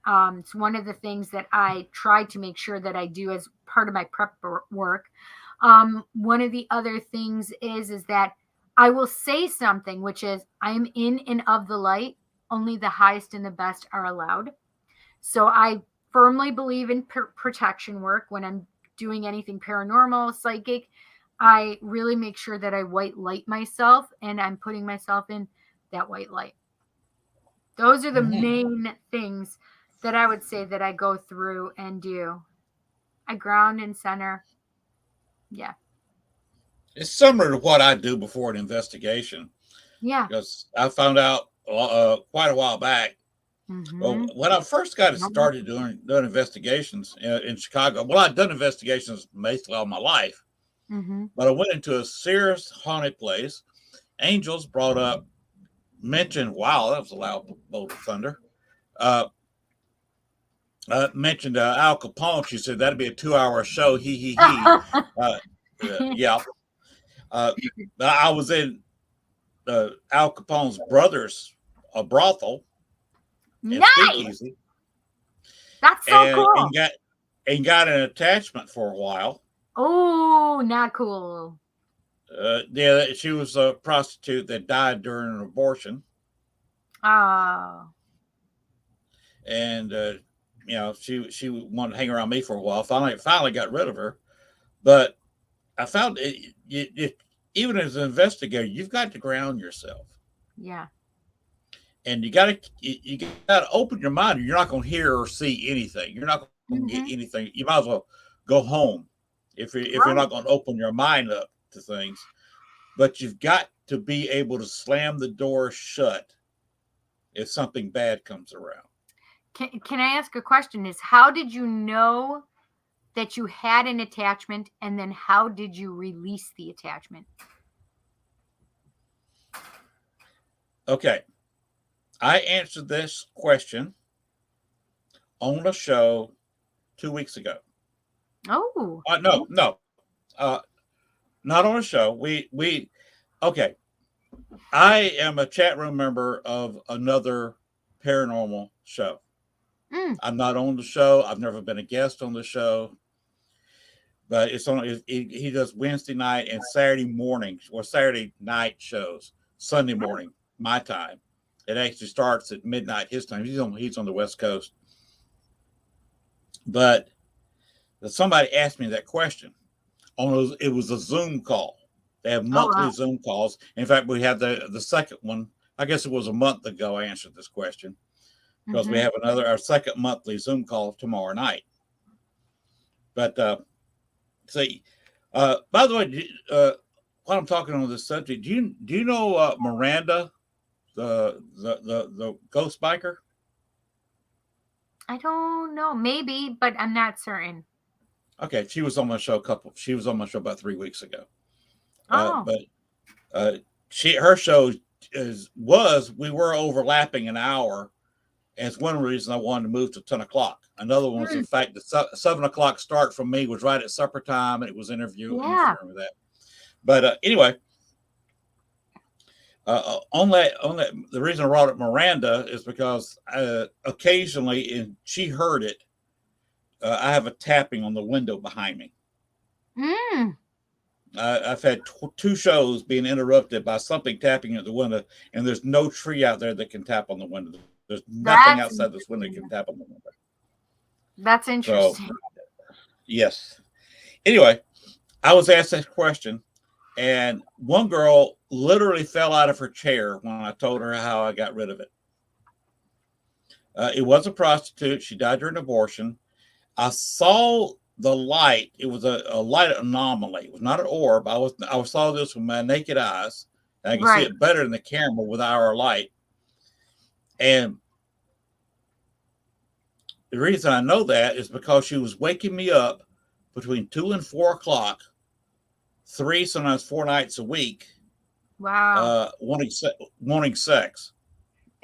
It's one of the things that I try to make sure that I do as part of my prep work. One of the other things is that I will say something, which is, I am in and of the light. Only the highest and the best are allowed. So I firmly believe in protection work. When I'm doing anything paranormal, psychic, I really make sure that I white light myself, and I'm putting myself in that white light. Those are the main things that I would say that I go through and do. I ground and center. Yeah. It's similar to what I do before an investigation. Yeah. Because I found out quite a while back. Well, when I first got started doing investigations in Chicago, well, I'd done investigations basically all my life. But I went into a serious haunted place. Angels mentioned, wow, that was a loud bolt of thunder. Mentioned Al Capone. She said that'd be a 2-hour show. He. Yeah. I was in Al Capone's brother's brothel. Nice. Speakeasy. That's so cool. And got an attachment for a while. Oh, not cool. Yeah, she was a prostitute that died during an abortion. Oh. And she wanted to hang around me for a while. Finally got rid of her. But I found even as an investigator, you've got to ground yourself. Yeah. And you got to open your mind. You're not going to hear or see anything. You're not going to get anything. You might as well go home if you're not going to open your mind up to things. But you've got to be able to slam the door shut if something bad comes around. Can I ask a question? Is how did you know that you had an attachment, and then how did you release the attachment? Okay. I answered this question on a show 2 weeks ago. Oh. No. Not on a show. Okay. I am a chat room member of another paranormal show. I'm not on the show. I've never been a guest on the show. But it's on. He does Wednesday night and Saturday morning or Saturday night shows. Sunday morning, my time. It actually starts at midnight his time. He's on the West Coast. But somebody asked me that question. It was a Zoom call. They have monthly Zoom calls. In fact, we had the second one. I guess it was a month ago I answered this question. because we have our second monthly Zoom call tomorrow night. But see, by the way, while I'm talking on this subject, do you know Miranda, the ghost biker? I don't know, maybe, but I'm not certain. Okay, she was on my show about 3 weeks ago. Oh, But her show we were overlapping an hour. And it's one reason I wanted to move to 10 o'clock. Another one was the fact that 7 o'clock start from me was right at supper time, and it was interviewing with that. But anyway, on that, the reason I brought up Miranda is because occasionally, and she heard it, I have a tapping on the window behind me. I've had 2 shows being interrupted by something tapping at the window, and there's no tree out there that can tap on the window. There's nothing outside this window that can tap on the window. That's interesting. So, yes. Anyway, I was asked that question, and one girl literally fell out of her chair when I told her how I got rid of it. It was a prostitute. She died during abortion. I saw the light. It was a light anomaly. It was not an orb. I saw this with my naked eyes. And I can see it better in the camera with our light. And the reason I know that is because she was waking me up between 2 and 4 o'clock, 3, sometimes 4 nights a week. Wow. Wanting sex.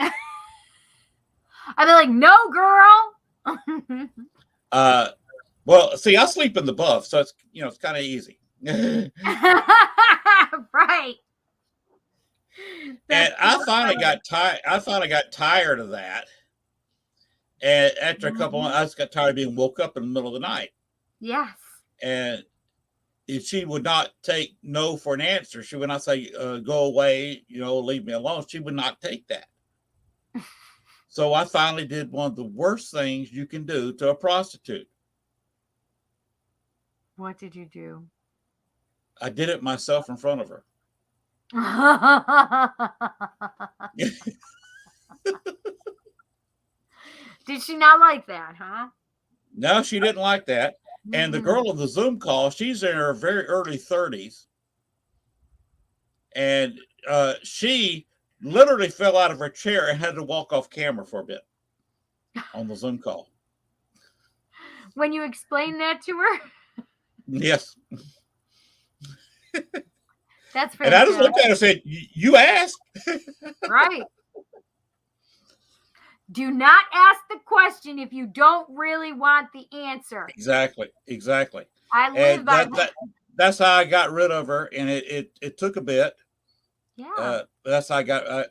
I'd be like, no, girl. Well, see, I sleep in the buff, so it's kind of easy. Right. And I finally got tired of that. And after a couple months, I just got tired of being woke up in the middle of the night. Yes. And if she would not take no for an answer, she would not say, go away, leave me alone. She would not take that. So I finally did one of the worst things you can do to a prostitute. What did you do? I did it myself in front of her. Did she not like that, huh? No, she didn't like that. And the girl on the Zoom call, she's in her very early 30s. And she literally fell out of her chair and had to walk off camera for a bit on the Zoom call. When you explained that to her? Yes. That's fantastic. And I just looked at her and said, you asked. Right. Do not ask the question if you don't really want the answer. Exactly. I live by that. That's how I got rid of her, and it took a bit. Yeah. That's how I got.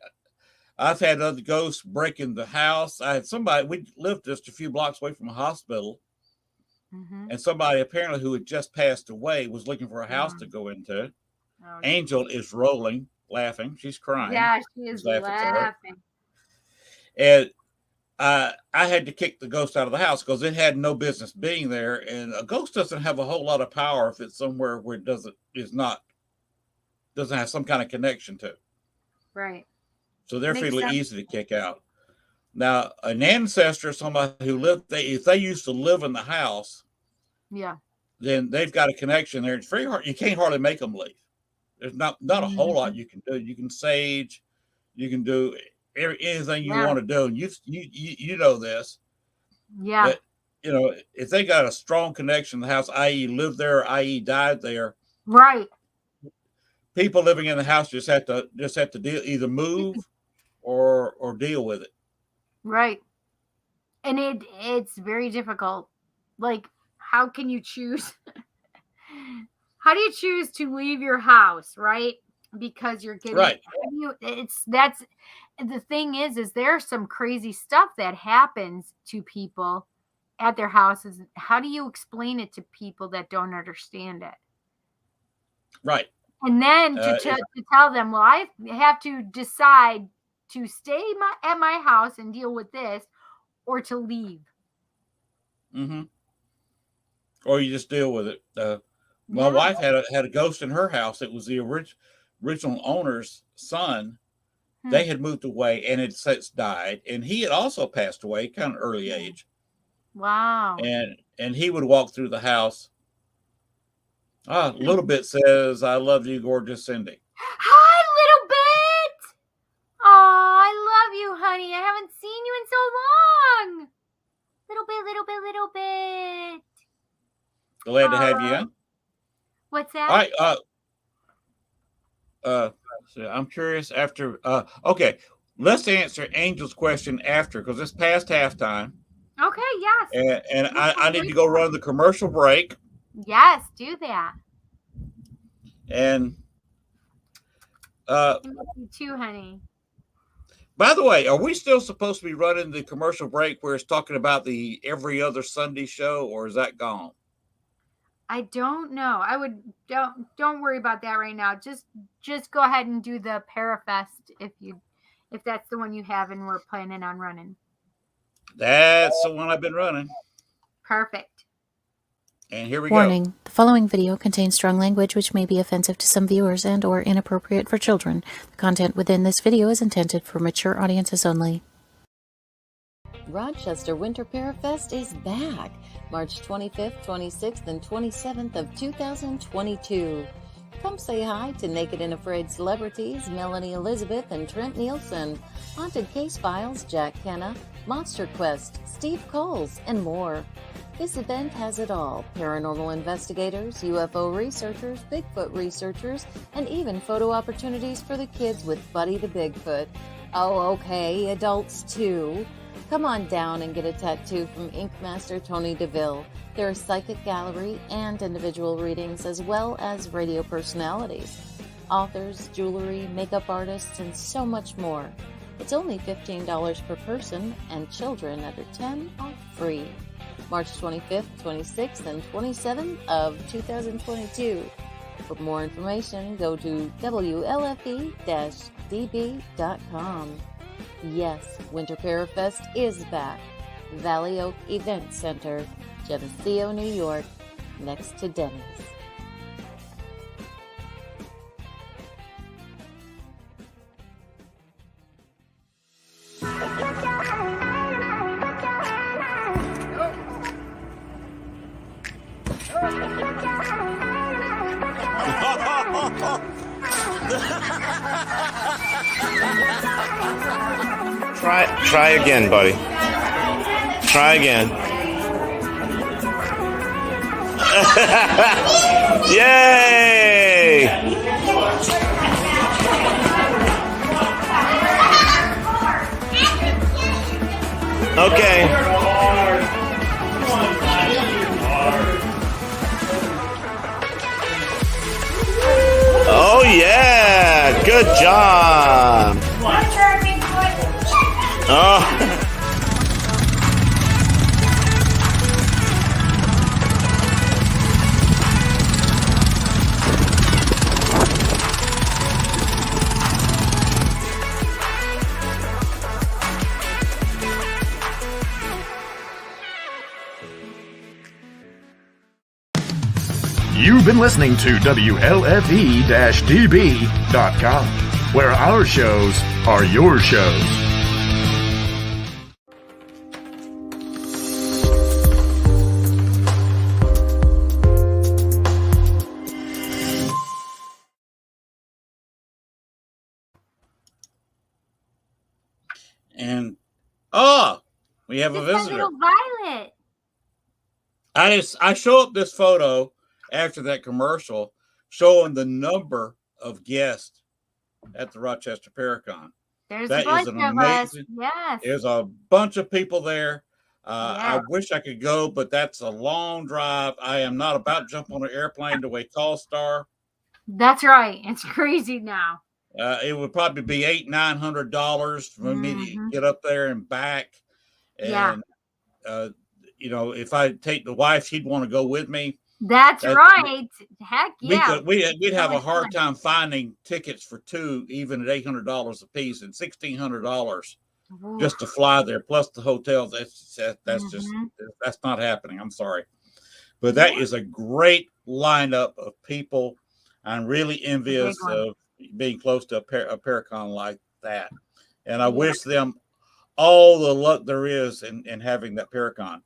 I've had other ghosts break in the house. I had somebody. We lived just a few blocks away from a hospital, and somebody apparently who had just passed away was looking for a house to go into. Oh, Angel is rolling, laughing. She's crying. Yeah, she is laughing. And I had to kick the ghost out of the house because it had no business being there. And a ghost doesn't have a whole lot of power if it's somewhere where it doesn't have some kind of connection to. Right. So they're fairly easy to kick out. Now, an ancestor, somebody who lived, if they used to live in the house, then they've got a connection there. It's very hard. You can't hardly make them leave. There's not a whole lot you can do. You can sage, you can do anything you want to do. And you know this. Yeah. But, if they got a strong connection to the house, i.e. lived there, i.e. died there. Right. People living in the house just have to deal, either move or deal with it. Right. And it's very difficult. Like, how can you choose? How do you choose to leave your house, right? Because you're getting that's the thing is there's some crazy stuff that happens to people at their houses. How do you explain it to people that don't understand it? Right. And then to tell them, well, I have to decide to stay at my house and deal with this, or to leave. Or you just deal with it. My wife had a ghost in her house. It was the original owner's son, They had moved away and had since died, and he had also passed away, kind of early age. Wow. And he would walk through the house. A little bit says, "I love you, gorgeous Cindy." Hi, little bit. Oh, I love you, honey. I haven't seen you in so long. Little bit. Glad to have you in. What's that? All right. So I'm curious after. Okay, let's answer Angel's question after, because it's past halftime. Okay, yes. And I need to go run the commercial break. Yes, do that. And You too, honey. by the way, are we still supposed to be running the commercial break where it's talking about the every other Sunday show, or is that gone? I don't know. I would don't worry about that right now. Just go ahead and do the Parafest if that's the one you have and we're planning on running. That's the one I've been running. Perfect. And here we go. Warning, the following video contains strong language which may be offensive to some viewers and or inappropriate for children. The content within this video is intended for mature audiences only. Rochester Winter Parafest is back, March 25th, 26th, and 27th of 2022. Come say hi to Naked and Afraid celebrities Melanie Elizabeth and Trent Nielsen, Haunted Case Files Jack Kenna, Monster Quest Steve Coles, and more. This event has it all: paranormal investigators, UFO researchers, Bigfoot researchers, and even photo opportunities for the kids with Buddy the Bigfoot. Oh, okay, adults too. Come on down and get a tattoo from Ink Master Tony DeVille. There are psychic gallery and individual readings, as well as radio personalities, authors, jewelry, makeup artists, and so much more. It's only $15 per person, and children under 10 are free. March 25th, 26th, and 27th of 2022. For more information, go to WLFE-DB.com. Yes, Winter Parafest is back. Valley Oak Event Center, Geneseo, New York, next to Denny's. Try again, buddy. Try again. Yay! Okay. Oh yeah! Good job. Oh. You've been listening to WLFE-DB.com, where our shows are your shows. And we have a It's my visitor. little Violet. I show up this photo after that commercial showing the number of guests at the Rochester Paracon. There's That a bunch is an of us. amazing. Yes. There's a bunch of people there. I Yeah. wish I could go, but that's a long drive. I am not about to jump on an airplane to a call star. That's right. It's crazy now. It would probably be $800-900 for me to get up there and back. And Yeah. If I take the wife, she'd want to go with me. That's right. Heck yeah. We'd have a much hard fun. time finding tickets for two, even at $800 a piece, and $1,600 just to fly there, plus the hotel. That's just that's not happening. I'm sorry, but that is a great lineup of people. I'm really envious one. of being close to a Paracon like that. And I wish them all the luck there is in having that Paracon.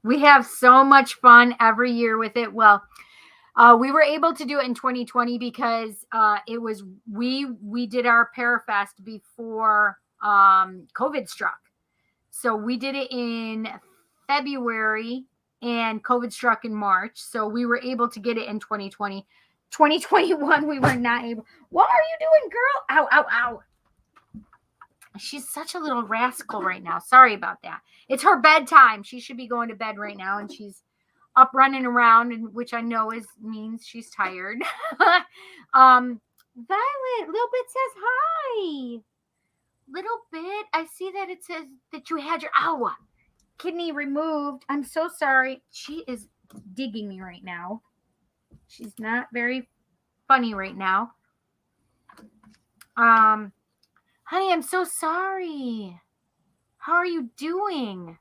We have so much fun every year with it. Well, we were able to do it in 2020 because it was we did our Parafest before COVID struck. So we did it in February and COVID struck in March. So we were able to get it in 2020. 2021, we were not able. What are you doing, girl? Ow, ow, ow. She's such a little rascal right now. Sorry about that. It's her bedtime. She should be going to bed right now, and she's up running around, and which I know means she's tired. Violet, little bit says hi. Little bit. I see that it says that you had your kidney removed. I'm so sorry. She is digging me right now. She's not very funny right now. Honey, I'm so sorry. How are you doing?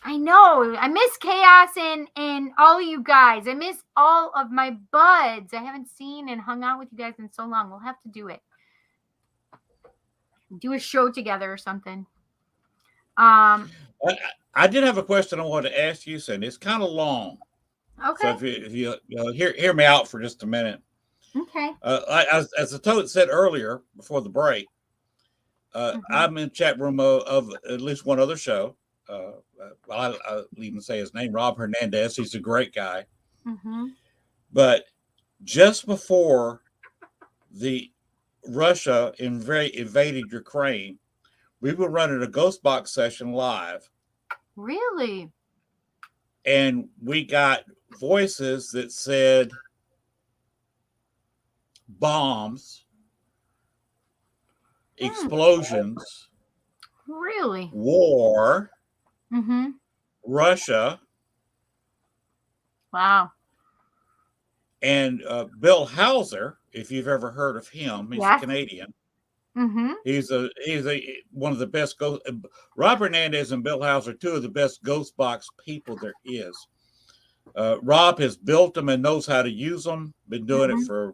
I know. I miss Chaos and all of you guys. I miss all of my buds. I haven't seen and hung out with you guys in so long. We'll have to do it. Do a show together or something. I did have a question I wanted to ask you, Cindy. It's kind of long. Okay. So if you hear me out for just a minute. Okay. As the Toad said earlier before the break, I'm in the chat room of at least one other show. I'll even say his name, Rob Hernandez. He's a great guy. But just before the Russia invaded Ukraine, we were running a Ghost Box session live. Really? And we got voices that said bombs, explosions, really, war, Russia. Wow. And Bill Hauser, if you've ever heard of him, he's a Canadian. He's one of the best ghost. Rob Hernandez and Bill Hauser, two of the best Ghost Box people there is. Rob has built them and knows how to use them. Been doing it for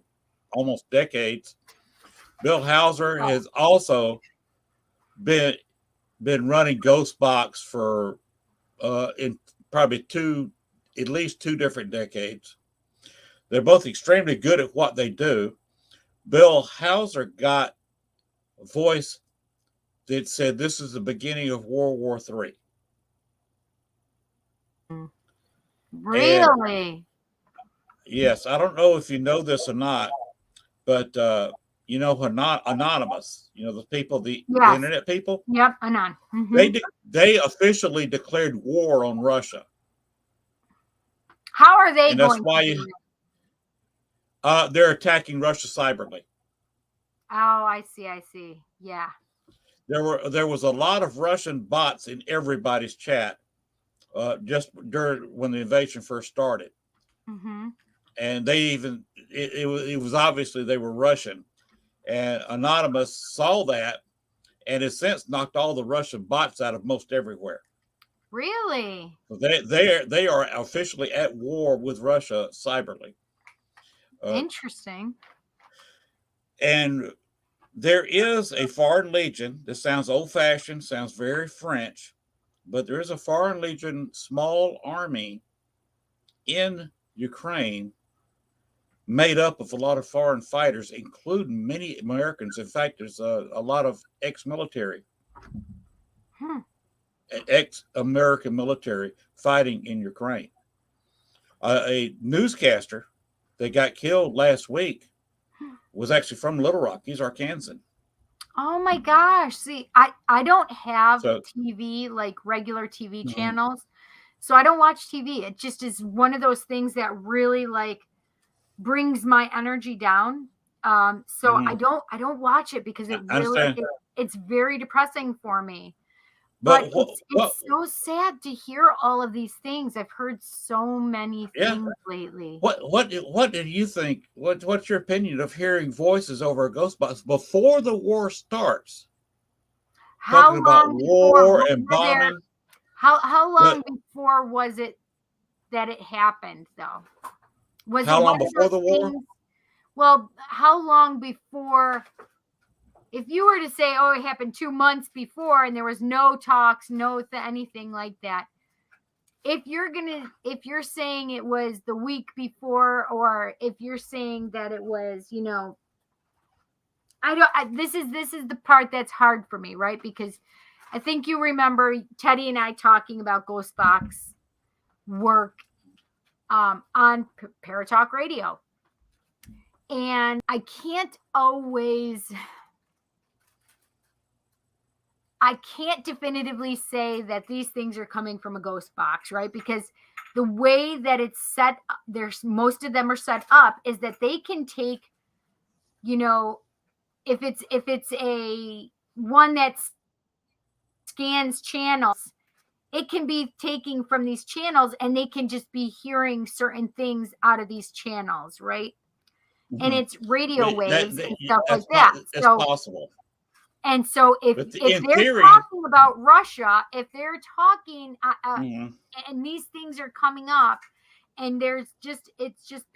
almost decades. Bill Hauser has also been running Ghost Box for in probably at least two different decades. They're both extremely good at what they do. Bill Hauser got a voice that said this is the beginning of World War III. Really? And yes, I don't know if you know this or not, but Anonymous, the people, the internet people. Yep, Anon. They officially declared war on Russia. How are they and going that's why to do it? They're attacking Russia cyberly. Oh, I see. Yeah. There was a lot of Russian bots in everybody's chat just during when the invasion first started. And they even it was obviously they were Russian, and Anonymous saw that and has since knocked all the Russian bots out of most everywhere. Really? They are officially at war with Russia cyberly. Interesting. And there is a foreign legion. This sounds old-fashioned, sounds very French, but there is a foreign legion, small army in Ukraine made up of a lot of foreign fighters, including many Americans. In fact, there's a lot of ex-military, ex-American military fighting in Ukraine. A newscaster that got killed last week was actually from Little Rock. He's Arkansan. Oh my gosh. See, I don't have TV, like regular TV channels. So I don't watch TV. It just is one of those things that really like brings my energy down. So I don't watch it because it really it's very depressing for me. But it's so sad to hear all of these things. I've heard so many things lately. What did you think? What's your opinion of hearing voices over a ghost box before the war starts? Talking about war and bombing. How long before was it that it happened, though? How long before the war? Well, how long before if you were to say, oh, it happened 2 months before and there was no talks, anything like that. If you're saying it was the week before, or if you're saying that it was, this is the part that's hard for me, right? Because I think you remember Teddy and I talking about Ghost Box work on Paratalk Radio. And I can't definitively say that these things are coming from a ghost box, right? Because the way that it's set, most of them are set up is that they can take, if it's a one that scans channels, it can be taking from these channels and they can just be hearing certain things out of these channels, right? Mm-hmm. And it's radio waves and stuff like that. It's possible. And so if they're talking about Russia, if they're talking and these things are coming up and it's just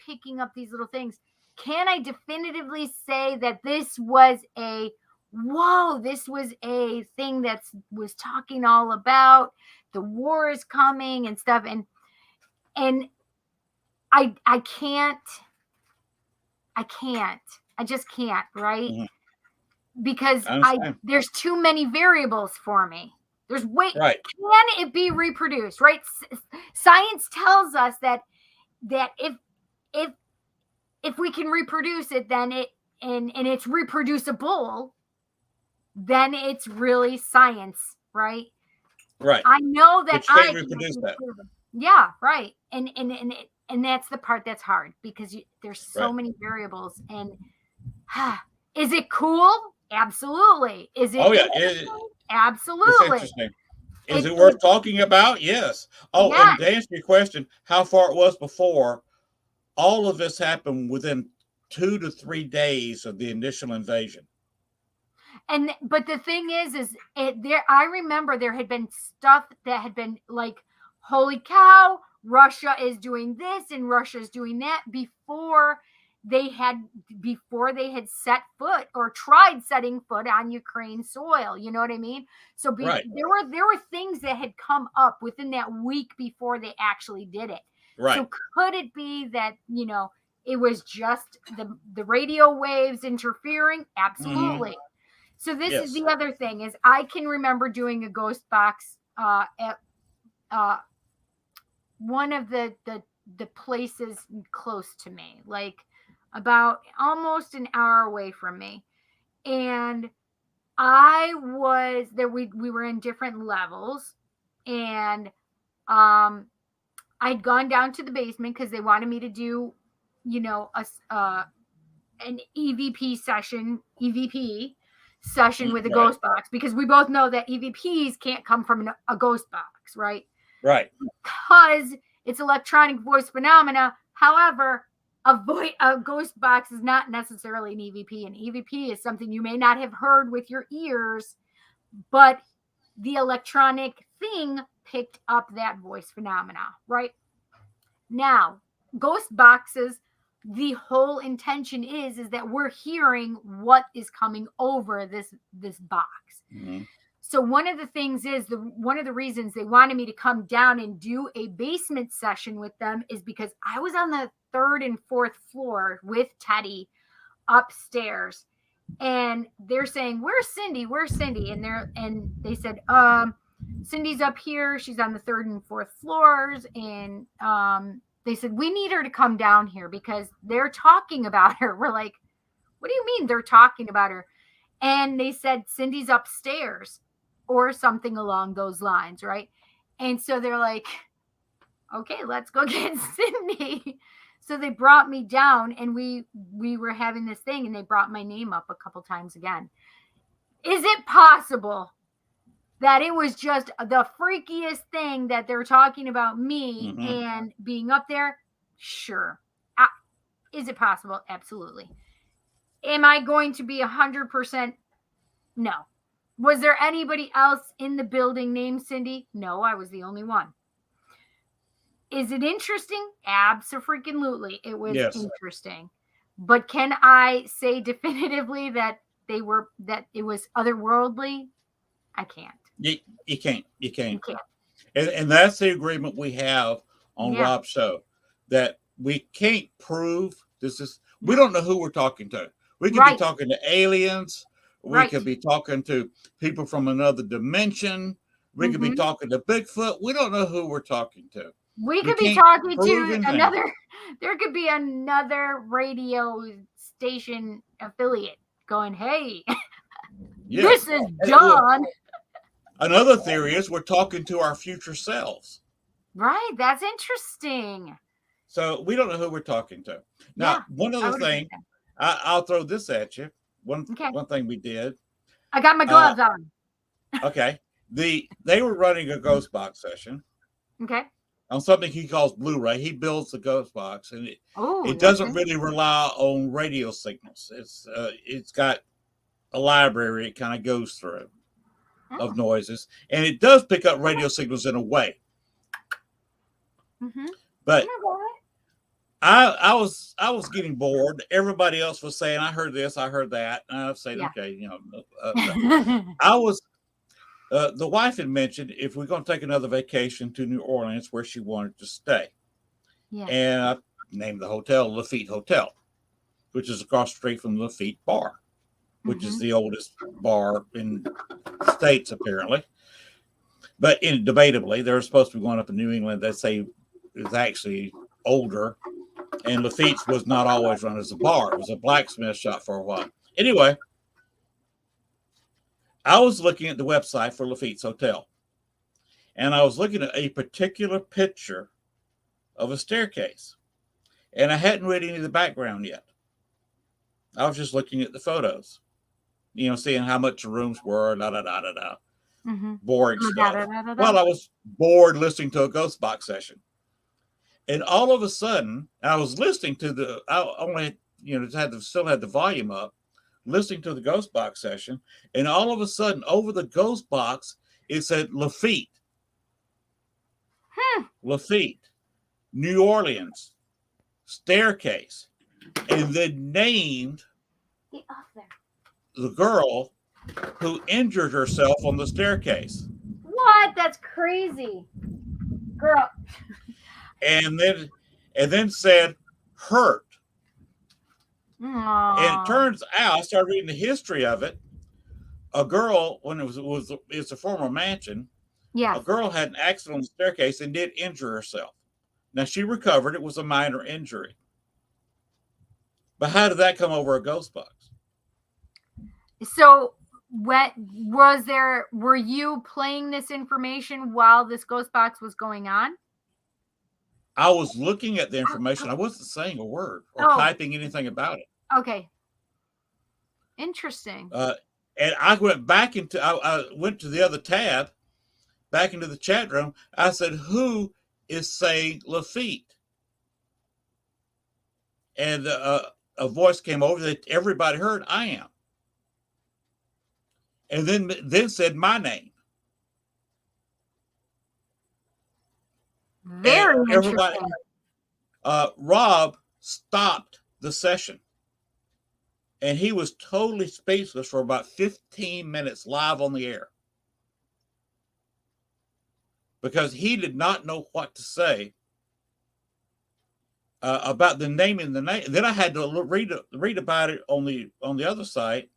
picking up these little things, can I definitively say that this was a thing that was talking all about the war is coming and stuff, and I just can't, right? Mm-hmm. Because there's too many variables for me. There's right. Can it be reproduced? Right? Science tells us that if we can reproduce it, then and it's reproducible, then it's really science, right? Right. I know that I can reproduce that. Yeah, right. And that's the part that's hard, because there's so many variables. And is it cool? Absolutely. Is it? Oh yeah, absolutely. It's interesting. Is it worth talking about? Yes. Oh, yes. And to answer your question, how far it was before, all of this happened within 2 to 3 days of the initial invasion. But the thing is I remember there had been stuff that had been like, holy cow, Russia is doing this and Russia is doing that before they had set foot or tried setting foot on Ukraine soil. You know what I mean? So there were things that had come up within that week before they actually did it. Right. So could it be that, it was just the radio waves interfering? Absolutely. Mm-hmm. So this is the other thing, is I can remember doing a ghost box at one of the places close to me, like about almost an hour away from me. And I was there. We were in different levels, and I'd gone down to the basement because they wanted me to do, an EVP session with a ghost box, because we both know that EVPs can't come from a ghost box, right? Right. Because it's electronic voice phenomena. However, a ghost box is not necessarily an EVP. An EVP is something you may not have heard with your ears, but the electronic thing picked up that voice phenomena, right? Now, ghost boxes, the whole intention is that we're hearing what is coming over this box. Mm-hmm. So one of the things is one of the reasons they wanted me to come down and do a basement session with them is because I was on the 3rd and 4th floor with Teddy upstairs, and they're saying, "Where's Cindy? Where's Cindy?" And they said, "Cindy's up here. She's on the 3rd and 4th floors." And they said, "We need her to come down here because they're talking about her." We're like, "What do you mean they're talking about her?" And they said, "Cindy's upstairs," or something along those lines, right? And so they're like, "Okay, let's go get Cindy." So they brought me down, and we were having this thing, and they brought my name up a couple times again. Is it possible that it was just the freakiest thing that they're talking about me and being up there? Sure. Is it possible? Absolutely. Am I going to be 100%? No. Was there anybody else in the building named Cindy? No, I was the only one. Is it interesting? Abso-freaking-lutely. It was interesting. But can I say definitively that that it was otherworldly, I can't. You can't. You can't. You can't. And that's the agreement we have on Yeah. Rob's show, that we can't prove this is. We don't know who we're talking to. We could Right. be talking to aliens. We Right. could be talking to people from another dimension. We could be Mhm. talking to Bigfoot. We don't know who we're talking to. We could be can't talking prove to anything. another. There could be another radio station affiliate going, "Hey, Yeah. this is And well, John." another theory is we're talking to our future selves. Right. That's interesting. So we don't know who we're talking to. Now, Yeah, one I other would agree thing, with that. I'll throw this at you. Okay. One thing we did. I got my gloves on. Okay. They were running a ghost box session Okay. on something he calls Blu-ray. He builds the ghost box, and Oh, it doesn't really rely on radio signals. It's got a library it kind of goes through of noises, and it does pick up radio signals in a way. Mm-hmm. But I was getting bored. Everybody else was saying, "I heard this, I heard that," and I was saying, Yeah. "Okay, I was." The wife had mentioned if we're going to take another vacation to New Orleans, where she wanted to stay, Yeah. and I named the hotel Lafitte Hotel, which is across the street from the Lafitte Bar, which is the oldest bar in the States, apparently. But debatably, they're supposed to be going up in New England. They say it's actually older, and Lafitte's was not always run as a bar. It was a blacksmith shop for a while. Anyway, I was looking at the website for Lafitte's Hotel, and I was looking at a particular picture of a staircase, and I hadn't read any of the background yet. I was just looking at the photos, seeing how much the rooms were, boring stuff. Well, I was bored listening to a ghost box session, and all of a sudden, I was listening to I only still had the volume up, listening to the ghost box session, and all of a sudden, over the ghost box, it said Lafitte, Lafitte, New Orleans, staircase, and then named the girl who injured herself on the staircase. What? That's crazy, girl. And then said hurt. Aww. And it turns out, I started reading the history of it. A girl, when it's a former mansion, Yeah. a girl had an accident on the staircase and did injure herself. Now she recovered; it was a minor injury. But how did that come over a ghost box? So, were you playing this information while this ghost box was going on? I was looking at the information. I wasn't saying a word or typing anything about it. Okay. Interesting. And I went back I went to the other tab, back into the chat room. I said, "Who is saying Lafitte?" And a voice came over that everybody heard, "I am." And then said my name. Very everybody, interesting. Rob stopped the session, and he was totally speechless for about 15 minutes live on the air, because he did not know what to say about the naming the name. Then I had to read about it on the other site,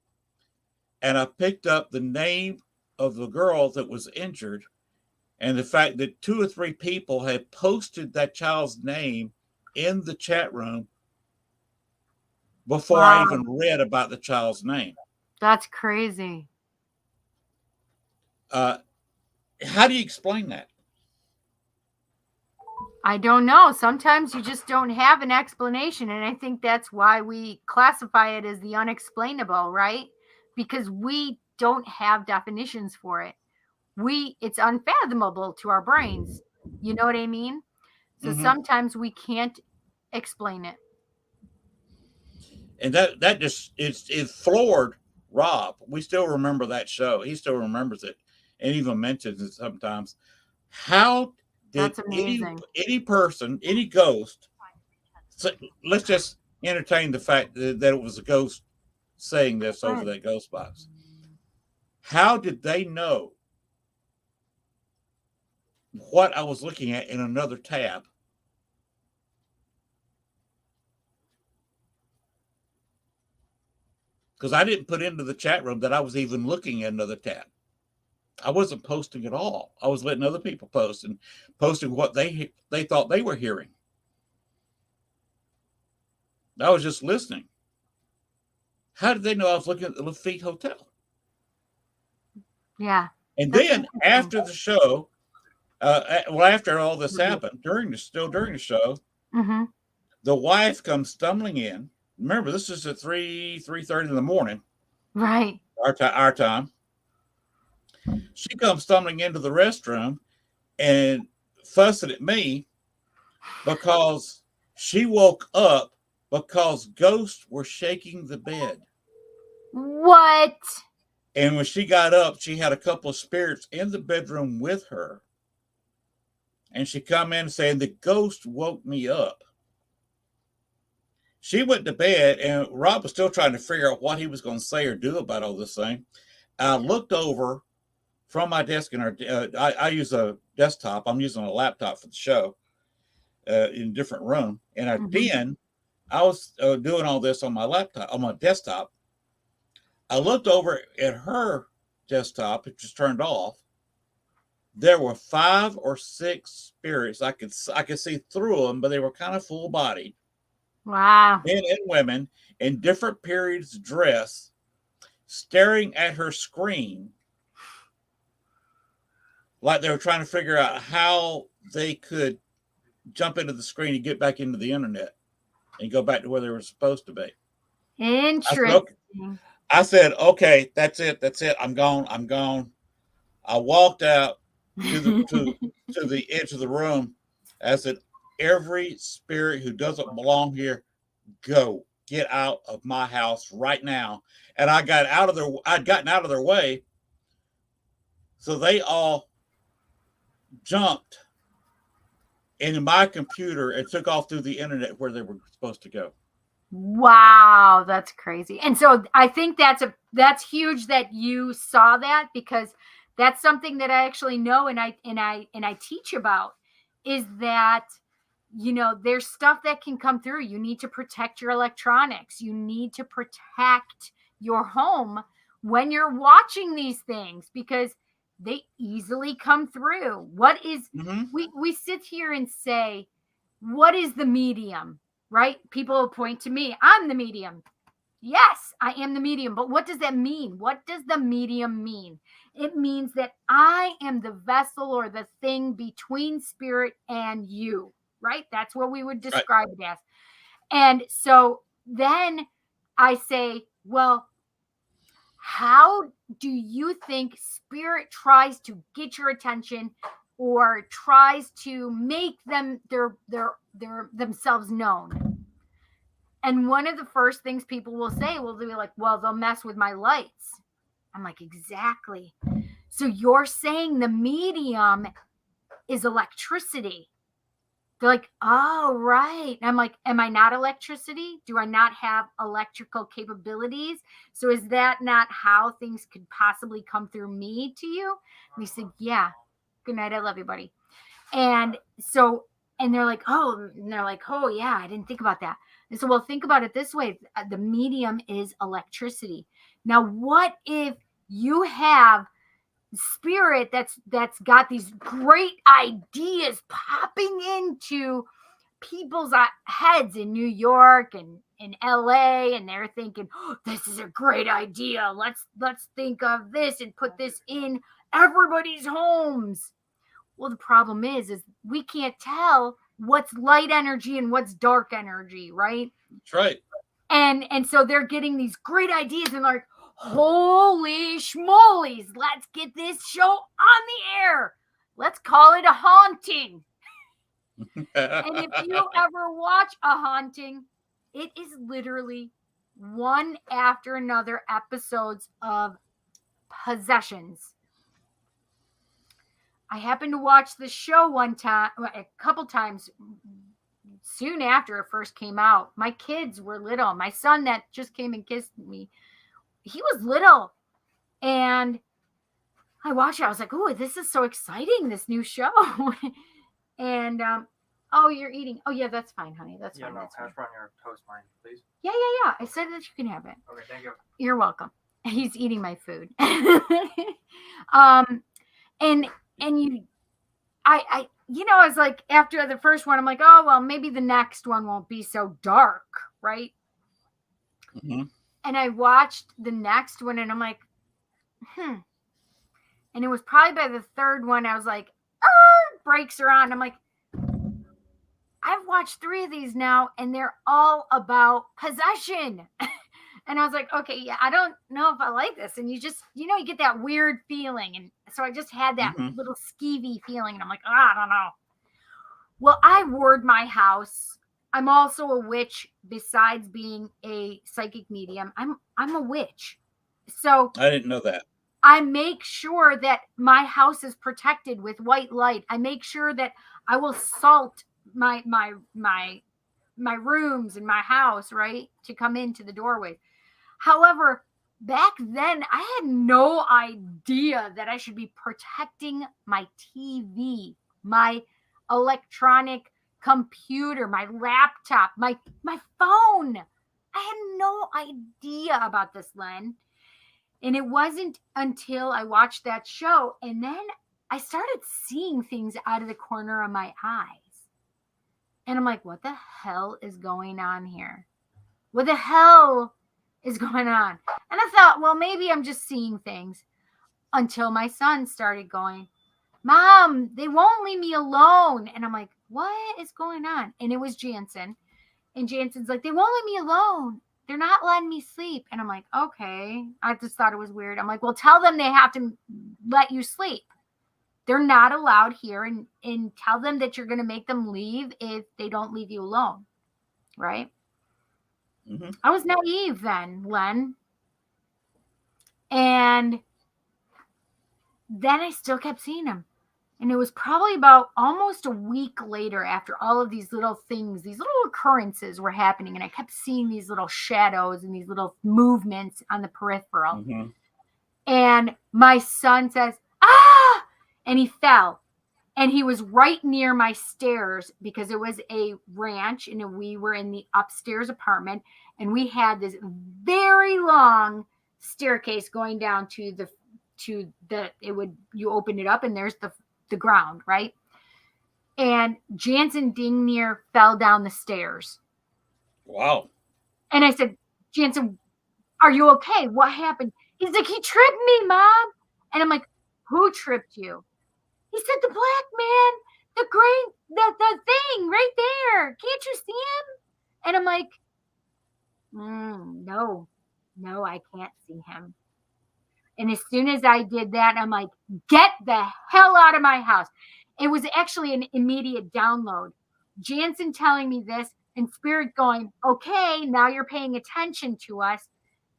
and I picked up the name of the girl that was injured, and the fact that 2 or 3 people had posted that child's name in the chat room before I even read about the child's name. That's crazy. How do you explain that? I don't know. Sometimes you just don't have an explanation. And I think that's why we classify it as the unexplainable, right? Because we don't have definitions for it. It's unfathomable to our brains. You know what I mean? So sometimes we can't explain it. And that just it floored Rob. We still remember that show. He still remembers it and even mentions it sometimes. How did any person, any ghost, so let's just entertain the fact that it was a ghost saying this over that ghost box. How did they know what I was looking at in another tab? Because I didn't put into the chat room that I was even looking at another tab. I wasn't posting at all. I was letting other people post and posting what they thought they were hearing. I was just listening. How did they know I was looking at the Lafitte Hotel? Yeah. And then after the show, after all this happened, during the show, the wife comes stumbling in. Remember, this is at 3:30 in the morning. Right. Our time. She comes stumbling into the restroom and fussing at me because she woke up because ghosts were shaking the bed. What? And when she got up, she had a couple of spirits in the bedroom with her. And she come in saying, the ghost woke me up. She went to bed, and Rob was still trying to figure out what he was going to say or do about all this thing. I looked over from my desk, and I use a desktop. I'm using a laptop for the show in a different room. And then I was doing all this on my laptop, on my desktop. I looked over at her desktop, which was turned off. There were 5 or 6 spirits. I could see through them, but they were kind of full bodied. Wow. Men and women in different periods of dress, staring at her screen like they were trying to figure out how they could jump into the screen and get back into the internet and go back to where they were supposed to be. Interesting. I said, okay, that's it. I'm gone. I walked out to the edge of the room. I said, every spirit who doesn't belong here, get out of my house right now. And I'd gotten out of their way. So they all jumped into my computer and took off through the internet where they were supposed to go. Wow, that's crazy. And so I think that's huge that you saw that, because that's something that I actually know and I teach about, is that, you know, there's stuff that can come through. You need to protect your electronics. You need to protect your home when you're watching these things, because they easily come through. What is we sit here and say, what is the medium? Right? People will point to me. I'm the medium. Yes, I am the medium. But what does that mean? What does the medium mean? It means that I am the vessel or the thing between spirit and you, right? That's what we would describe it as. And so then I say, well, how do you think spirit tries to get your attention or tries to make them themselves known? And one of the first things people will say, will be like, well, they'll mess with my lights. I'm like, exactly. So you're saying the medium is electricity. They're like, oh, right. And I'm like, am I not electricity? Do I not have electrical capabilities? So is that not how things could possibly come through me to you? And he said, yeah. Good night. I love you, buddy. And so, and they're like, oh, yeah, I didn't think about that. And so, well, think about it this way. The medium is electricity. Now, what if you have spirit that's got these great ideas popping into people's heads in New York and in LA, and they're thinking, oh, this is a great idea. Let's think of this and put this in everybody's homes. Well, the problem is we can't tell what's light energy and what's dark energy, right? That's right. And so they're getting these great ideas and like, holy schmolies, let's get this show on the air. Let's call it a haunting. And if you ever watch a haunting, it is literally one after another episodes of possessions. I happened to watch the show one time, a couple times, soon after it first came out. My kids were little. My son that just came and kissed me, he was little. And I watched it. I was like, oh, this is so exciting, this new show. And oh, you're eating. Oh, yeah, that's fine, honey. That's fine. No, that's hash fine. brown your toast mine, please. Yeah. I said that you can have it. Okay, thank you. You're welcome. He's eating my food. And you, I was like, after the first one, I'm like, oh, well, maybe the next one won't be so dark, right? Mm-hmm. And I watched the next one, and I'm like, And it was probably by the third one, I was like, brakes are on. I'm like, I've watched 3 of these now, and they're all about possession. And I was like, okay, yeah, I don't know if I like this. And you just, you get that weird feeling. And so I just had that little skeevy feeling. And I'm like, I don't know. Well, I ward my house. I'm also a witch. Besides being a psychic medium, I'm a witch. So I didn't know that. I make sure that my house is protected with white light. I make sure that I will salt my rooms in my house, right, to come into the doorway. However, back then I had no idea that I should be protecting my TV, my electronic computer, my laptop, my phone. I had no idea about this, Len. And it wasn't until I watched that show, and then I started seeing things out of the corner of my eyes. And I'm like, what the hell is going on here? What the hell is going on? And I thought, well, maybe I'm just seeing things, until my son started going, Mom, they won't leave me alone. And I'm like, what is going on? And it was Jansen. And Jansen's like, they won't leave me alone. They're not letting me sleep. And I'm like, okay. I just thought it was weird. I'm like, well, tell them they have to let you sleep. They're not allowed here. And tell them that you're going to make them leave if they don't leave you alone. Right? Mm-hmm. I was naive then, Len. And then I still kept seeing him. And it was probably about almost a week later, after all of these little things, these little occurrences were happening. And I kept seeing these little shadows and these little movements on the peripheral. Mm-hmm. And my son says, ah! And he fell. And he was right near my stairs, because it was a ranch and we were in the upstairs apartment. And we had this very long staircase going down you open it up and there's the ground, right? And Jansen ding near fell down the stairs. Wow. And I said, Jansen, are you okay? What happened? He's like, he tripped me, Mom. And I'm like, who tripped you? He said, the black man, the thing right there. Can't you see him? And I'm like, no, I can't see him. And as soon as I did that, I'm like, get the hell out of my house. It was actually an immediate download. Jansen telling me this and Spirit going, okay, now you're paying attention to us.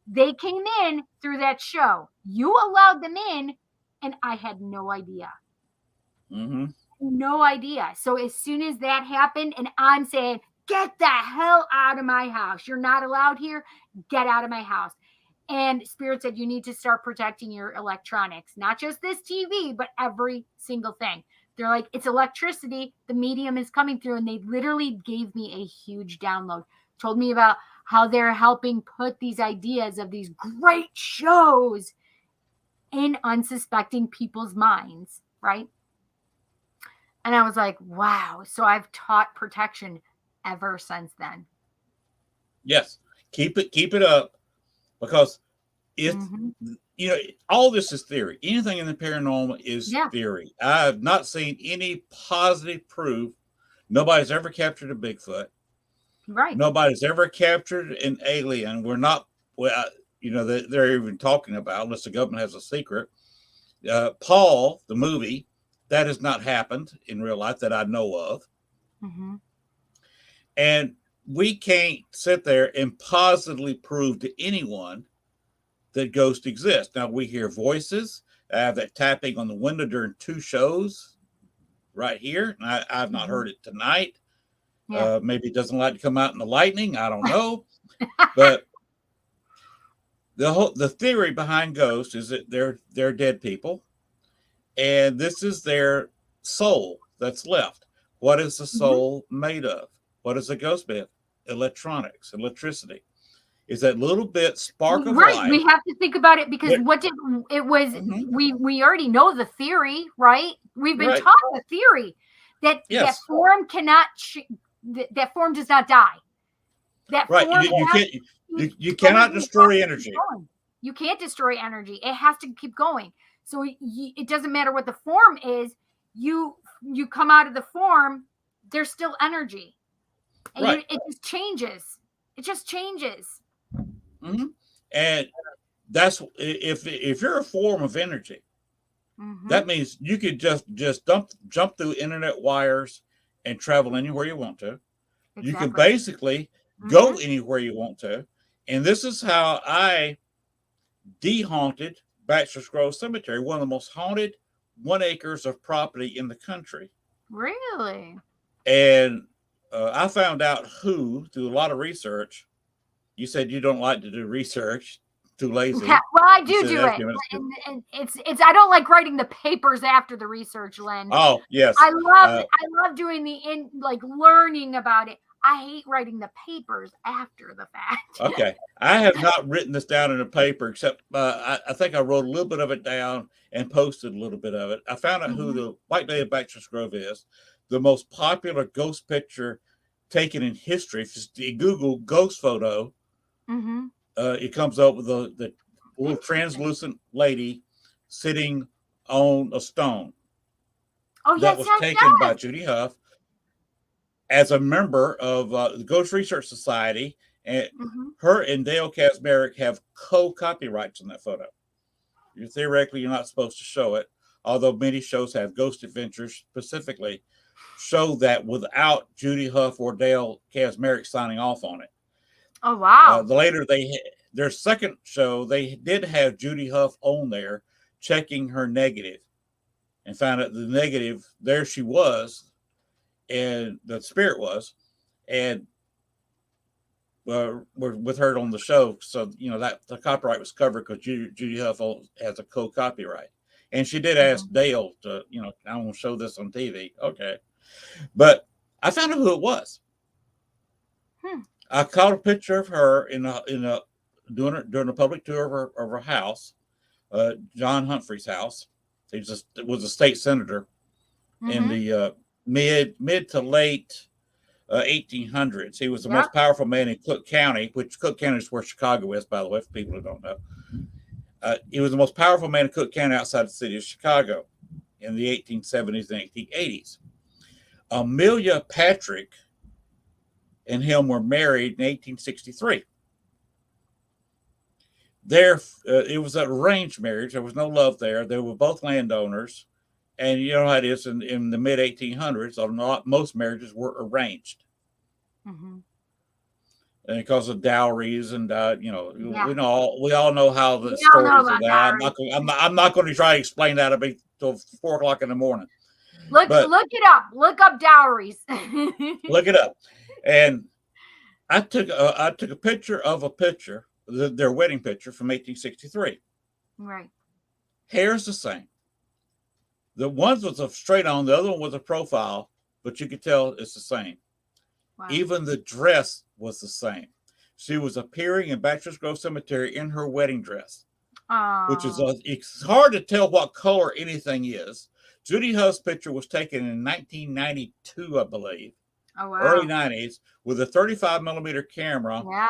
They came in through that show. You allowed them in, and I had no idea. Mm-hmm. No idea. So as soon as that happened, and I'm saying, get the hell out of my house. You're not allowed here. Get out of my house. And Spirit said, you need to start protecting your electronics, not just this TV, but every single thing. They're like, it's electricity. The medium is coming through. And they literally gave me a huge download, told me about how they're helping put these ideas of these great shows in unsuspecting people's minds, right? And I was like, wow. So I've taught protection ever since then. Yes. Keep it up. Because it's, all this is theory. Anything in the paranormal is theory. I've not seen any positive proof. Nobody's ever captured a Bigfoot. Right. Nobody's ever captured an alien. We're not, they're even talking about, unless the government has a secret. Paul, the movie, that has not happened in real life that I know of. Mm-hmm. And we can't sit there and positively prove to anyone that ghosts exist. Now, we hear voices. I have that tapping on the window during 2 shows right here. And I've not heard it tonight. Yeah. Maybe it doesn't like to come out in the lightning. I don't know. But the theory behind ghosts is that they're dead people, and this is their soul that's left. What is the soul made of? What is a ghost made of? Electronics, electricity. Is that little bit spark of Right. life. We have to think about it because Mhm. we already know the theory, right? We've been Right. taught the theory that Yes. form cannot that form does not die. That Right. form You cannot destroy energy. You can't destroy energy. It has to keep going. So it doesn't matter what the form is. You come out of the form, there's still energy, and Right. it just changes. It just changes. Mm-hmm. And that's if you're a form of energy, that means you could just jump through internet wires and travel anywhere you want to. Exactly. You can basically go anywhere you want to. And this is how I de-haunted Bachelor's Grove Cemetery, one of the most haunted 1 acres of property in the country. Really? And I found out through a lot of research. You said you don't like to do research, too lazy. Yeah, well, I do it, and it's. I don't like writing the papers after the research, Len. Oh yes, I love doing learning about it. I hate writing the papers after the fact. Okay, I have not written this down in a paper except I think I wrote a little bit of it down and posted a little bit of it. I found out who the White Lady of Bachelor's Grove is. The most popular ghost picture taken in history. If you Google ghost photo, it comes up with the little translucent lady sitting on a stone. Oh, that was taken by Judy Huff as a member of the Ghost Research Society, and her and Dale Kaczmarek have co-copyrights on that photo. Theoretically, you're not supposed to show it, although many shows have. Ghost Adventures specifically show that without Judy Huff or Dale Kaczmarek signing off on it. Oh wow! Later, their second show, they did have Judy Huff on there checking her negative, and found out the negative there she was, and the spirit was, and we're with her on the show, so that the copyright was covered because Judy Huff has a co-copyright, and she did ask Dale to, I want to show this on TV, okay, but I found out who it was. I caught a picture of her during a public tour of her house, John Humphrey's house. He was a state senator in the mid to late 1800s. He was the most powerful man in Cook County, which Cook County is where Chicago is, by the way, for people who don't know. He was the most powerful man in Cook County outside the city of Chicago in the 1870s and 1880s. Amelia Patrick and him were married in 1863. It was an arranged marriage. There was no love there. They were both landowners. And you know how it is in the mid 1800s, most marriages were arranged. And because of dowries and we all know how the stories of that. I'm not going to try to explain that until 4 o'clock in the morning. Look it up. Look up dowries. Look it up. And I took a picture of their wedding picture from 1863. Right. Hair's the same. The one was a straight on, the other one was a profile, but you could tell it's the same. Wow. Even the dress was the same. She was appearing in Bachelor's Grove Cemetery in her wedding dress, which is it's hard to tell what color anything is. Judy Huff's picture was taken in 1992, I believe. Oh, wow. Early 90s with a 35 millimeter camera. Yeah.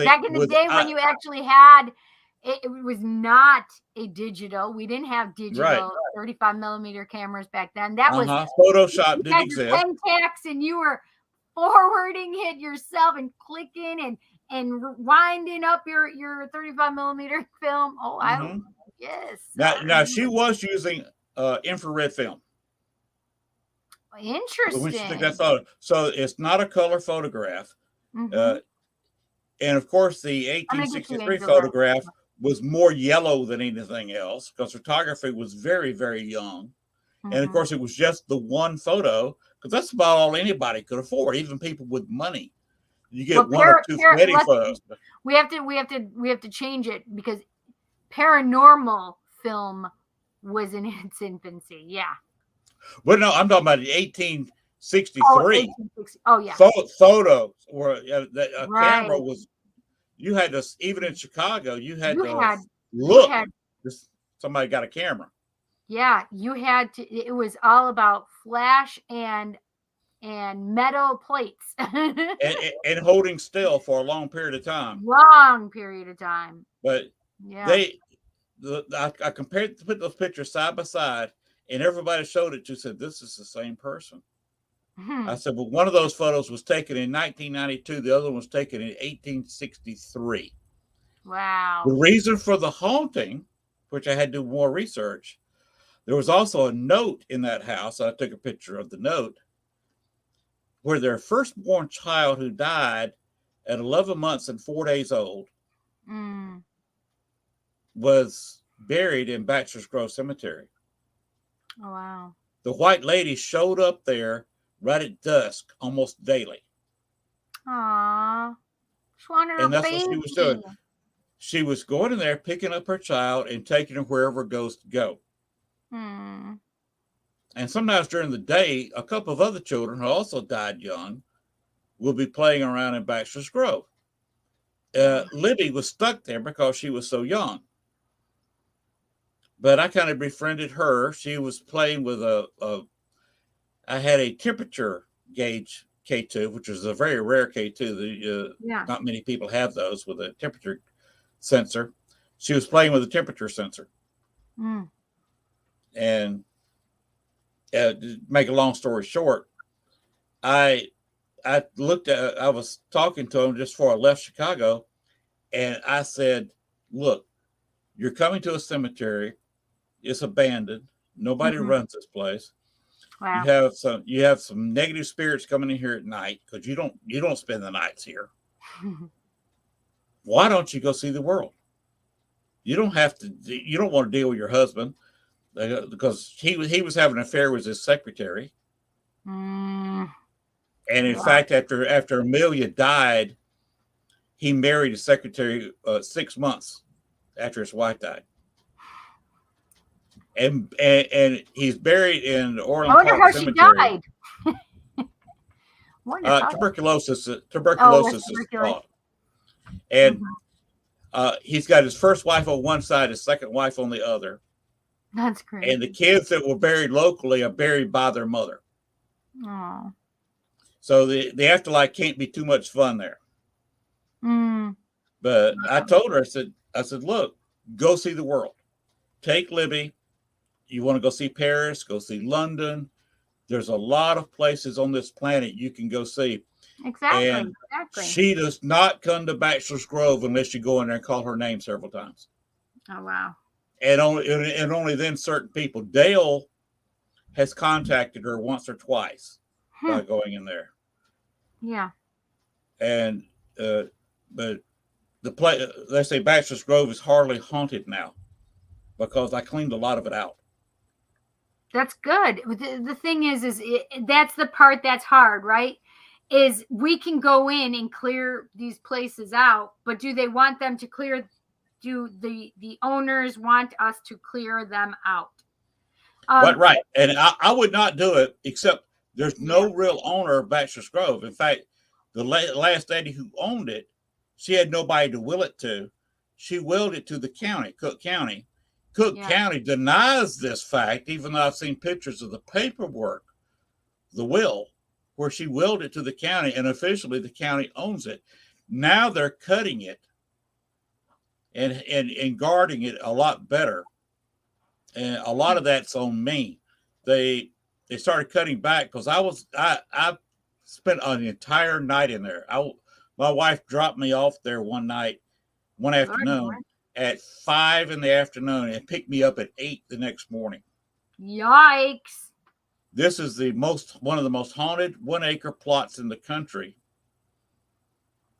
Back in the day when you actually had, it was not a digital. We didn't have digital 35 millimeter cameras back then. That was Photoshop didn't exist. Pentax, and you were forwarding it yourself and clicking and winding up your 35 millimeter film. Oh, yes. Now she was using infrared film. Interesting. When she took that photo, so it's not a color photograph, and of course the 1863 photograph was more yellow than anything else because photography was very, very young, and of course it was just the one photo because that's about all anybody could afford, even people with money. You get Well, one or two wedding photos. We have to change it because paranormal film was in its infancy. Yeah. Well, no, I'm talking about the 1863 1860. Oh yeah. photos where a Right. camera was. You had to, even in Chicago, you had You to had- look. you had- Somebody got a camera. Yeah, you had to. It was all about flash and metal plates. and holding still for a long period of time. Long period of time. But Yeah. I compared, put those pictures side by side, and everybody showed it to, said, this is the same person. I said, well, one of those photos was taken in 1992. The other one was taken in 1863. Wow. The reason for the haunting, which I had to do more research, there was also a note in that house. I took a picture of the note where their firstborn child, who died at 11 months and 4 days old, was buried in Bachelor's Grove Cemetery. Oh, wow. The white lady showed up there right at dusk almost daily. Aww. She wanted And her that's baby. what she was doing. She was going in there, picking up her child and taking her wherever it goes to go. And sometimes during the day, a couple of other children who also died young will be playing around in Bachelor's Grove. Libby was stuck there because she was so young. But I kind of befriended her. She was playing with I had a temperature gauge K2, which is a very rare K2. Not many people have those with a temperature sensor. She was playing with a temperature sensor. And to make a long story short, I was talking to him just before I left Chicago, and I said, look, you're coming to a cemetery. It's abandoned. Nobody runs this place. Wow. You have some negative spirits coming in here at night because you don't spend the nights here. Why don't you go see the world? You don't want to deal with your husband because he was having an affair with his secretary. And in fact, after Amelia died, he married his secretary 6 months after his wife died. And he's buried in Orland I wonder Park how Cemetery. she died. Tuberculosis is caught. And he's got his first wife on one side, his second wife on the other. That's crazy. And the kids that were buried locally are buried by their mother. Oh. So the afterlife can't be too much fun there. But I told her, I said, look, go see the world. Take Libby. You want to go see Paris, go see London. There's a lot of places on this planet you can go see. Exactly. And she does not come to Bachelor's Grove unless you go in there and call her name several times. Oh, wow. And only then certain people. Dale has contacted her once or twice by going in there. Yeah. And but the place, they say Bachelor's Grove is hardly haunted now because I cleaned a lot of it out. That's good. The thing is that's the part that's hard, right? Is we can go in and clear these places out, but do they want them to clear? Do the owners want us to clear them out? Right. And I would not do it, except there's no real owner of Bachelor's Grove. In fact, the last lady who owned it, she had nobody to will it to. She willed it to the county, Cook County. Cook County denies this fact, even though I've seen pictures of the paperwork, the will, where she willed it to the county, and officially the county owns it. Now they're cutting it and guarding it a lot better. And a lot of that's on me. They started cutting back because I spent an entire night in there. My wife dropped me off there one afternoon at 5 p.m. and picked me up at 8 the next morning. Yikes. This is one of the most haunted 1 acre plots in the country.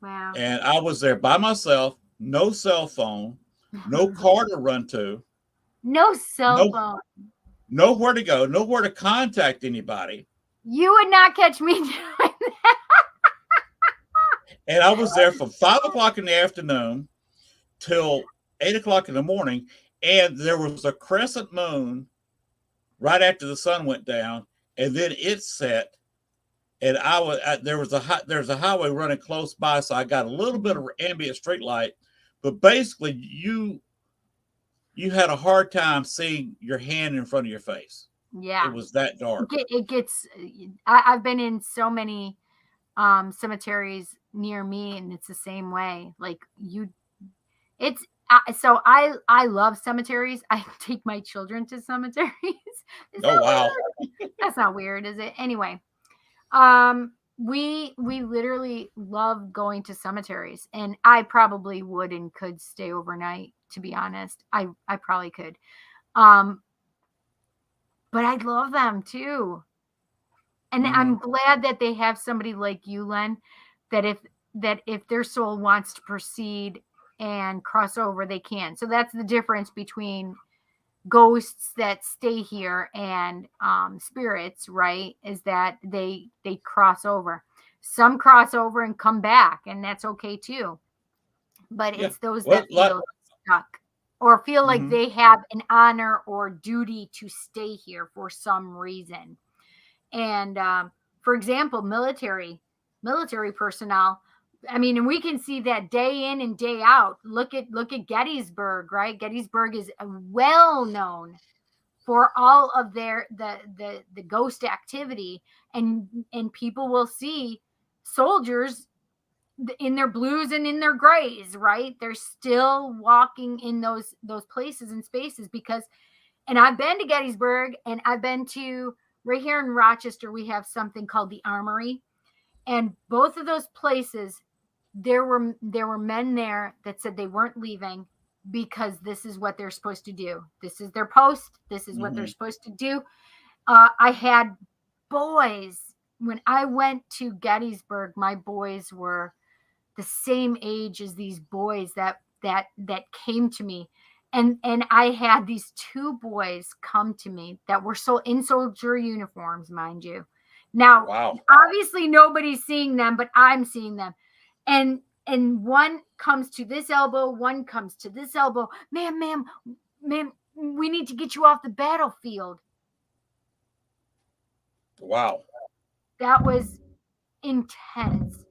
Wow. And I was there by myself, no cell phone, no car to run to. No cell phone. Nowhere to go, nowhere to contact anybody. You would not catch me doing that. And I was there from 5 o'clock in the afternoon till 8 o'clock in the morning. And there was a crescent moon right after the sun went down, and then it set. And there's a highway running close by, so I got a little bit of ambient street light. But basically, you had a hard time seeing your hand in front of your face. Yeah. It was that dark. It gets. I've been in so many cemeteries near me, and it's the same way. Like it's so I love cemeteries. I take my children to cemeteries. Oh wow. That's not weird, is it? Anyway, we literally love going to cemeteries, and I probably would and could stay overnight, to be honest. I probably could. But I love them too. And I'm glad that they have somebody like you, Len, that if their soul wants to proceed and cross over, they can. So that's the difference between ghosts that stay here and spirits, right? Is that they cross over. Some cross over and come back, and that's okay too. But it's those that feel stuck or feel like they have an honor or duty to stay here for some reason. And for example, military personnel. I mean, and we can see that day in and day out. Look at Gettysburg, right? Gettysburg is well known for all of their the ghost activity, and people will see soldiers in their blues and in their grays, right? They're still walking in those places and spaces because, and I've been to Gettysburg, and I've been to right here in Rochester. We have something called the Armory, and both of those places, there were men there that said they weren't leaving because this is what they're supposed to do. This is their post. This is what they're supposed to do. I had boys when I went to Gettysburg. My boys were the same age as these boys that came to me. And I had these two boys come to me that were in soldier uniforms, mind you. Now, obviously nobody's seeing them, but I'm seeing them. And one comes to this elbow, one comes to this elbow. Ma'am, we need to get you off the battlefield. Wow. That was intense.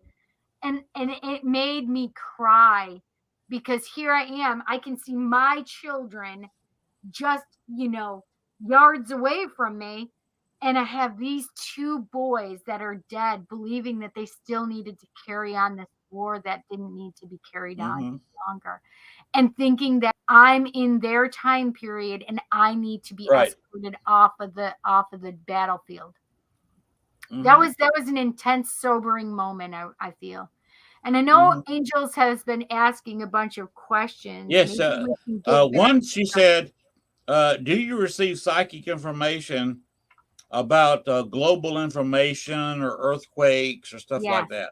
And it made me cry because here I am. I can see my children just, yards away from me. And I have these two boys that are dead, believing that they still needed to carry on this war that didn't need to be carried on longer. And thinking that I'm in their time period and I need to be escorted off of the battlefield. That was an intense, sobering moment, I feel. And I know Angels has been asking a bunch of questions. Yes. One, she said, do you receive psychic information about global information or earthquakes or stuff like that?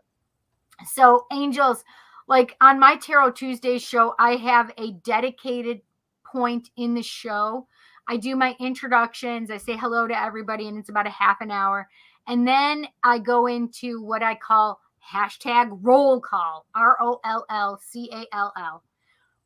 So, Angels, like on my Tarot Tuesday show, I have a dedicated point in the show. I do my introductions. I say hello to everybody, and it's about a half an hour. And then I go into what I call #roll call, ROLLCALL.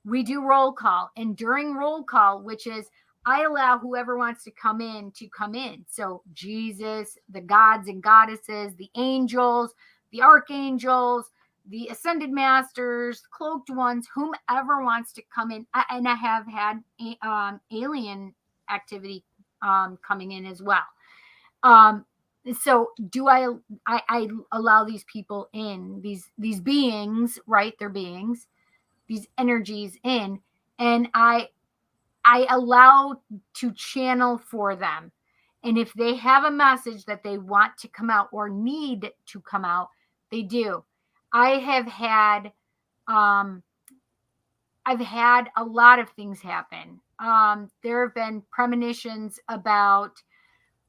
We do roll call. And during roll call, which is I allow whoever wants to come in to come in. So Jesus, the gods and goddesses, the angels, the archangels, the ascended masters, cloaked ones, whomever wants to come in. And I have had alien activity coming in as well. So do I allow these people in, these beings, right? They're beings, these energies in, and I allow to channel for them. And if they have a message that they want to come out or need to come out, they do. I have had I've had a lot of things happen. There have been premonitions about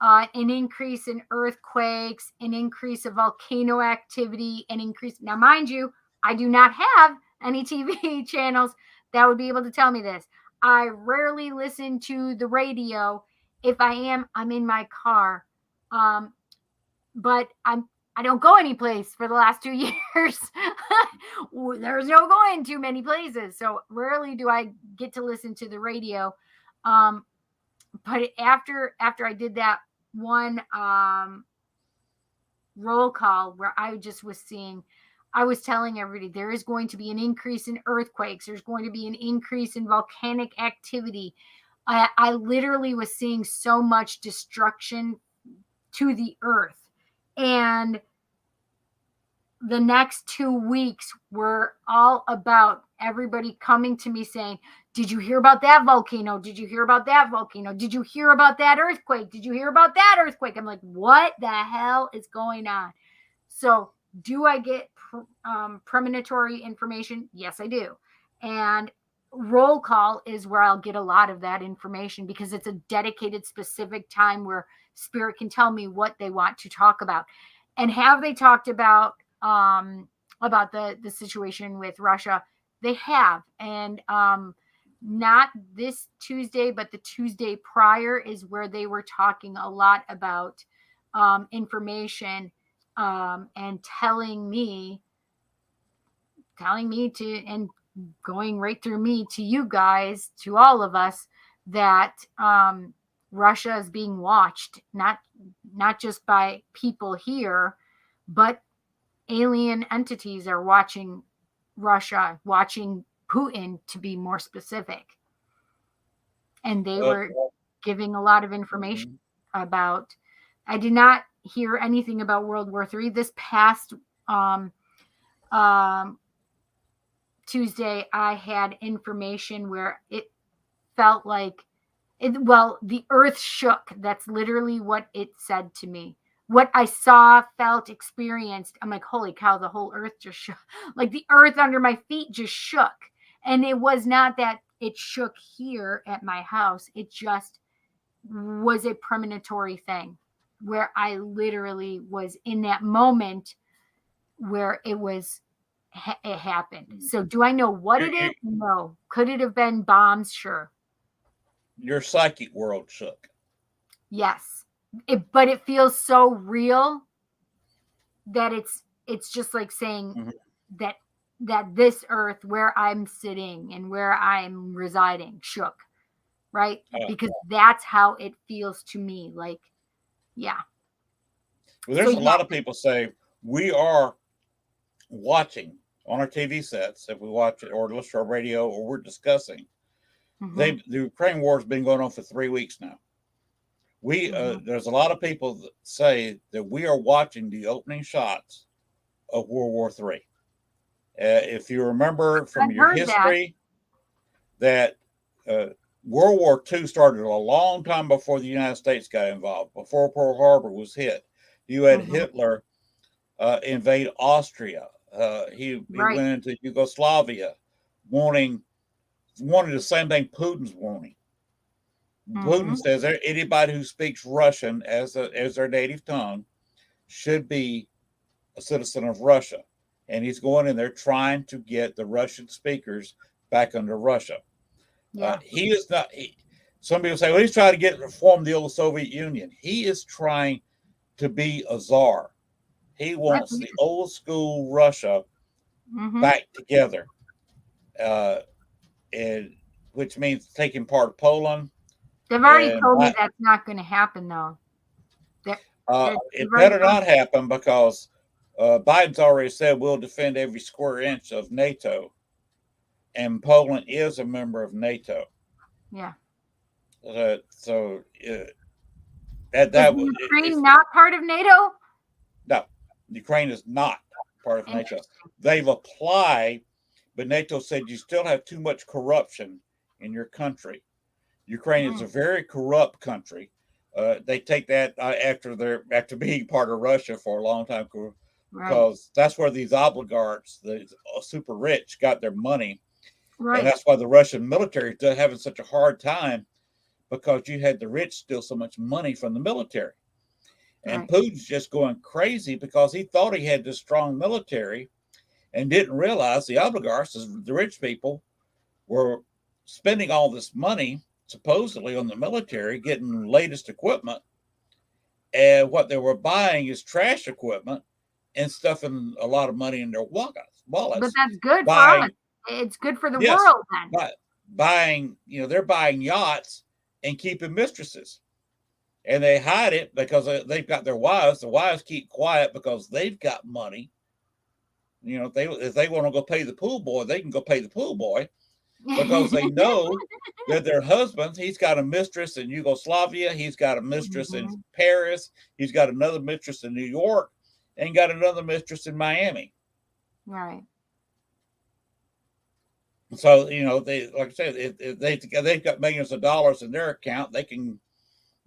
an increase in earthquakes, an increase of volcano activity, an increase. Now, mind you, I do not have any TV channels that would be able to tell me this. I rarely listen to the radio. If I am, I'm in my car. but I don't go any place for the last 2 years. There's no going too many places. So rarely do I get to listen to the radio. But after I did that one roll call where I just was seeing, I was telling everybody there is going to be an increase in earthquakes. There's going to be an increase in volcanic activity. I literally was seeing so much destruction to the earth. And the next 2 weeks were all about everybody coming to me saying, did you hear about that volcano? Did you hear about that volcano? Did you hear about that earthquake? Did you hear about that earthquake? I'm like, what the hell is going on? So do I get premonitory information? Yes, I do. And roll call is where I'll get a lot of that information because it's a dedicated specific time where spirit can tell me what they want to talk about. And have they talked about the situation with Russia? They have. And not this Tuesday, but the Tuesday prior is where they were talking a lot about information and telling me to, and going right through me to you guys, to all of us, that Russia is being watched, not just by people here, but alien entities are watching Russia, watching Putin, to be more specific. And they were giving a lot of information about, I did not hear anything about World War III. This past Tuesday, I had information where it felt like the earth shook. That's literally what it said to me. What I saw, felt, experienced. I'm like, holy cow, the whole earth just shook. Like the earth under my feet just shook. And it was not that it shook here at my house. It just was a premonitory thing where I literally was in that moment where it happened. So do I know what it is? No. Could it have been bombs? Sure. Your psychic world shook. Yes. But it feels so real that it's just like saying that this earth where I'm sitting and where I'm residing shook, right? Because that's how it feels to me. Like, yeah. Well, there's a lot of people say we are watching on our TV sets, if we watch it or listen to our radio or we're discussing. The Ukraine war has been going on for 3 weeks now. There's a lot of people that say that we are watching the opening shots of World War III. If you remember from your history, that World War II started a long time before the United States got involved, before Pearl Harbor was hit. You had Hitler invade Austria. He went into Yugoslavia, wanting the same thing Putin's wanting. Putin says anybody who speaks Russian as their native tongue should be a citizen of Russia. And he's going in there trying to get the Russian speakers back under Russia. Yeah. He is not. Some people say, well, he's trying to reform the old Soviet Union. He is trying to be a czar. He wants the old school Russia back together, and which means taking part of Poland. They've already told me that's not going to happen, though. It better not happen because Biden's already said we'll defend every square inch of NATO, and Poland is a member of NATO. Yeah. So is Ukraine not part of NATO? No, Ukraine is not part of NATO. They've applied, but NATO said you still have too much corruption in your country. Ukraine is a very corrupt country. They take that after being part of Russia for a long time, because that's where these oligarchs, the super rich, got their money. Right. And that's why the Russian military is having such a hard time, because you had the rich steal so much money from the military. And Putin's just going crazy because he thought he had this strong military and didn't realize the oligarchs, the rich people, were spending all this money supposedly on the military, getting latest equipment, And what they were buying is trash equipment and stuffing a lot of money in their wallets. But that's good for us. Buying, It's good for the yes, world then. but buying, they're buying yachts and keeping mistresses. And they hide it because they've got their wives. The wives keep quiet because they've got money. If they want to go pay the pool boy, they can go pay the pool boy because they know that their husband, he's got a mistress in Yugoslavia, he's got a mistress in Paris, he's got another mistress in New York, and got another mistress in Miami. Right. So, they, like I said, if they've got millions of dollars in their account, they can,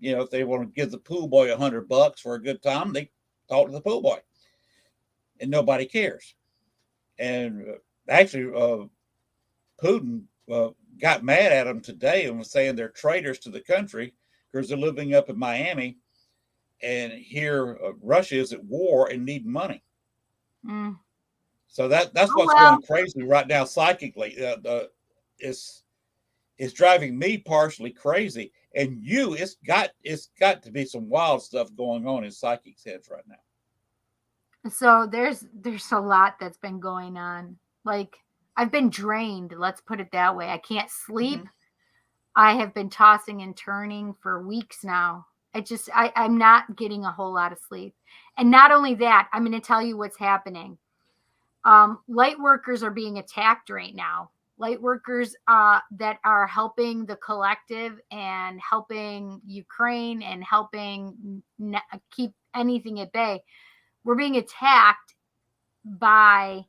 if they want to give the pool boy $100 for a good time, they talk to the pool boy, and nobody cares. And actually, Putin got mad at them today and was saying they're traitors to the country because they're living up in Miami, and here Russia is at war and need money. Mm. So that's what's going crazy right now psychically. It's driving me partially crazy, and it's got to be some wild stuff going on in psychics' heads right now. So there's a lot that's been going on. Like, I've been drained, let's put it that way. I can't sleep. Mm-hmm. I have been tossing and turning for weeks now. I'm not getting a whole lot of sleep. And not only that, I'm going to tell you what's happening. Light workers are being attacked right now. Light workers that are helping the collective and helping Ukraine and helping keep anything at bay. We're being attacked by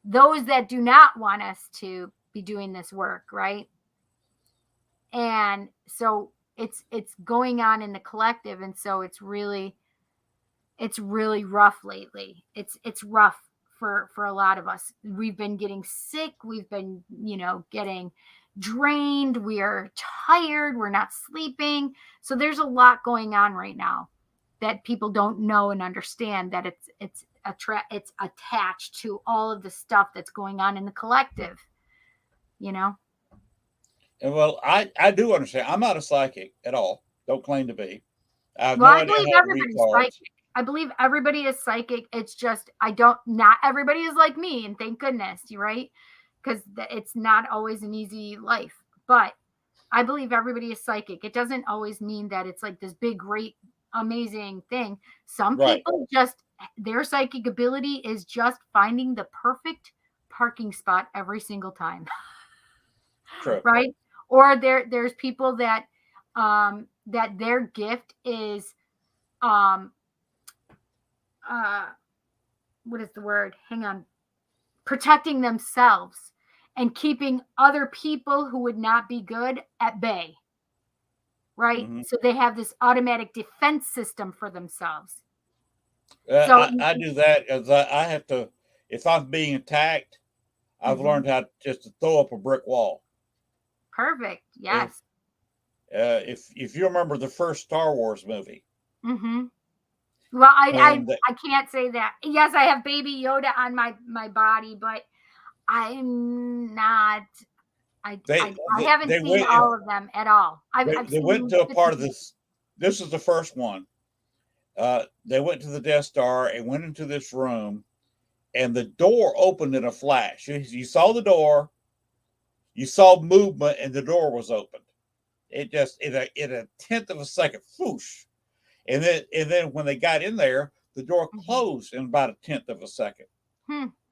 those that do not want us to be doing this work, right? And so it's going on in the collective, and so it's really rough lately. It's rough for a lot of us. We've been getting sick. We've been, getting drained. We are tired. We're not sleeping. So there's a lot going on right now that people don't know and understand, that it's attached to all of the stuff that's going on in the collective, And well, I do understand. I'm not a psychic at all. Don't claim to be. I believe everybody's psychic. I believe everybody is psychic. It's just, not everybody is like me, and thank goodness, right? Because it's not always an easy life. But I believe everybody is psychic. It doesn't always mean that it's like this big, great, amazing thing. Some people their psychic ability is just finding the perfect parking spot every single time. True. Right? Or there's people that that their gift is what is the word? Hang on. Protecting themselves and keeping other people who would not be good at bay. Right? Mm-hmm. So they have this automatic defense system for themselves. So I do that as I have to, if I'm being attacked, I've learned how just to throw up a brick wall. Perfect. Yes. If you remember the first Star Wars movie. Mm-hmm. Well, I can't say that. Yes, I have Baby Yoda on my body, but I'm not. I haven't seen all of them at all. They went to a part of this. This is the first one. They went to the Death Star and went into this room, and the door opened in a flash. You saw the door, you saw movement, and the door was opened. It just in a tenth of a second, whoosh, and then when they got in there, the door closed in about a tenth of a second.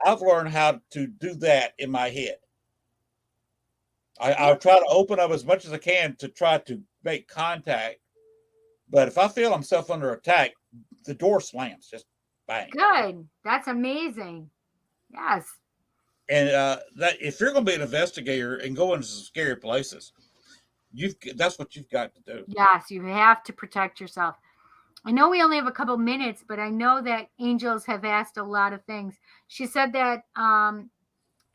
I've learned how to do that in my head. I'll try to open up as much as I can to try to make contact. But if I feel myself under attack, the door slams, just bang. Good. That's amazing. Yes. And that if you're going to be an investigator and go into some scary places, that's what you've got to do. Yes, you have to protect yourself. I know we only have a couple minutes, but I know that angels have asked a lot of things. She said that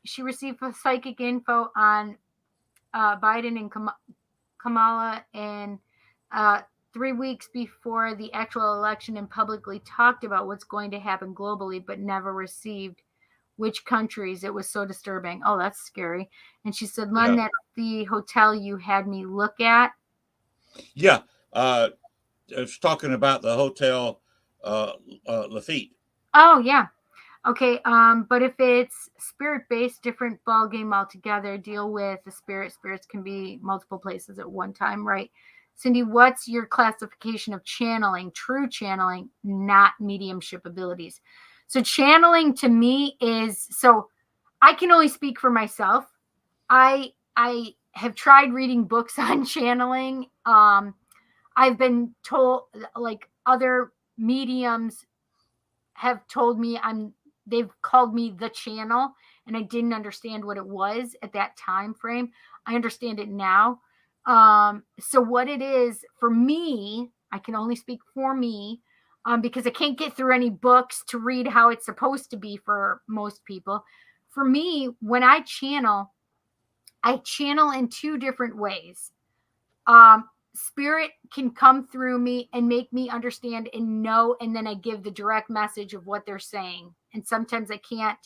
she received psychic info on Biden and Kamala and 3 weeks before the actual election, and publicly talked about what's going to happen globally, but never received which countries. It was so disturbing. Oh, that's scary. And she said, Len, that's the hotel you had me look at. Yeah. it's talking about the Hotel Lafitte. Oh yeah. Okay. But if it's spirit based, different ball game altogether. Deal with the spirit. Spirits can be multiple places at one time, right? Cindy, what's your classification of channeling? True channeling, not mediumship abilities. So channeling to me is, so I can only speak for myself. I have tried reading books on channeling. I've been told, like, other mediums have told me they've called me the channel, and I didn't understand what it was at that time frame. I understand it now. So what it is for me, I can only speak for me, because I can't get through any books to read how it's supposed to be for most people. For me, when I channel in two different ways. Spirit can come through me and make me understand and know, and then I give the direct message of what they're saying. And sometimes I can't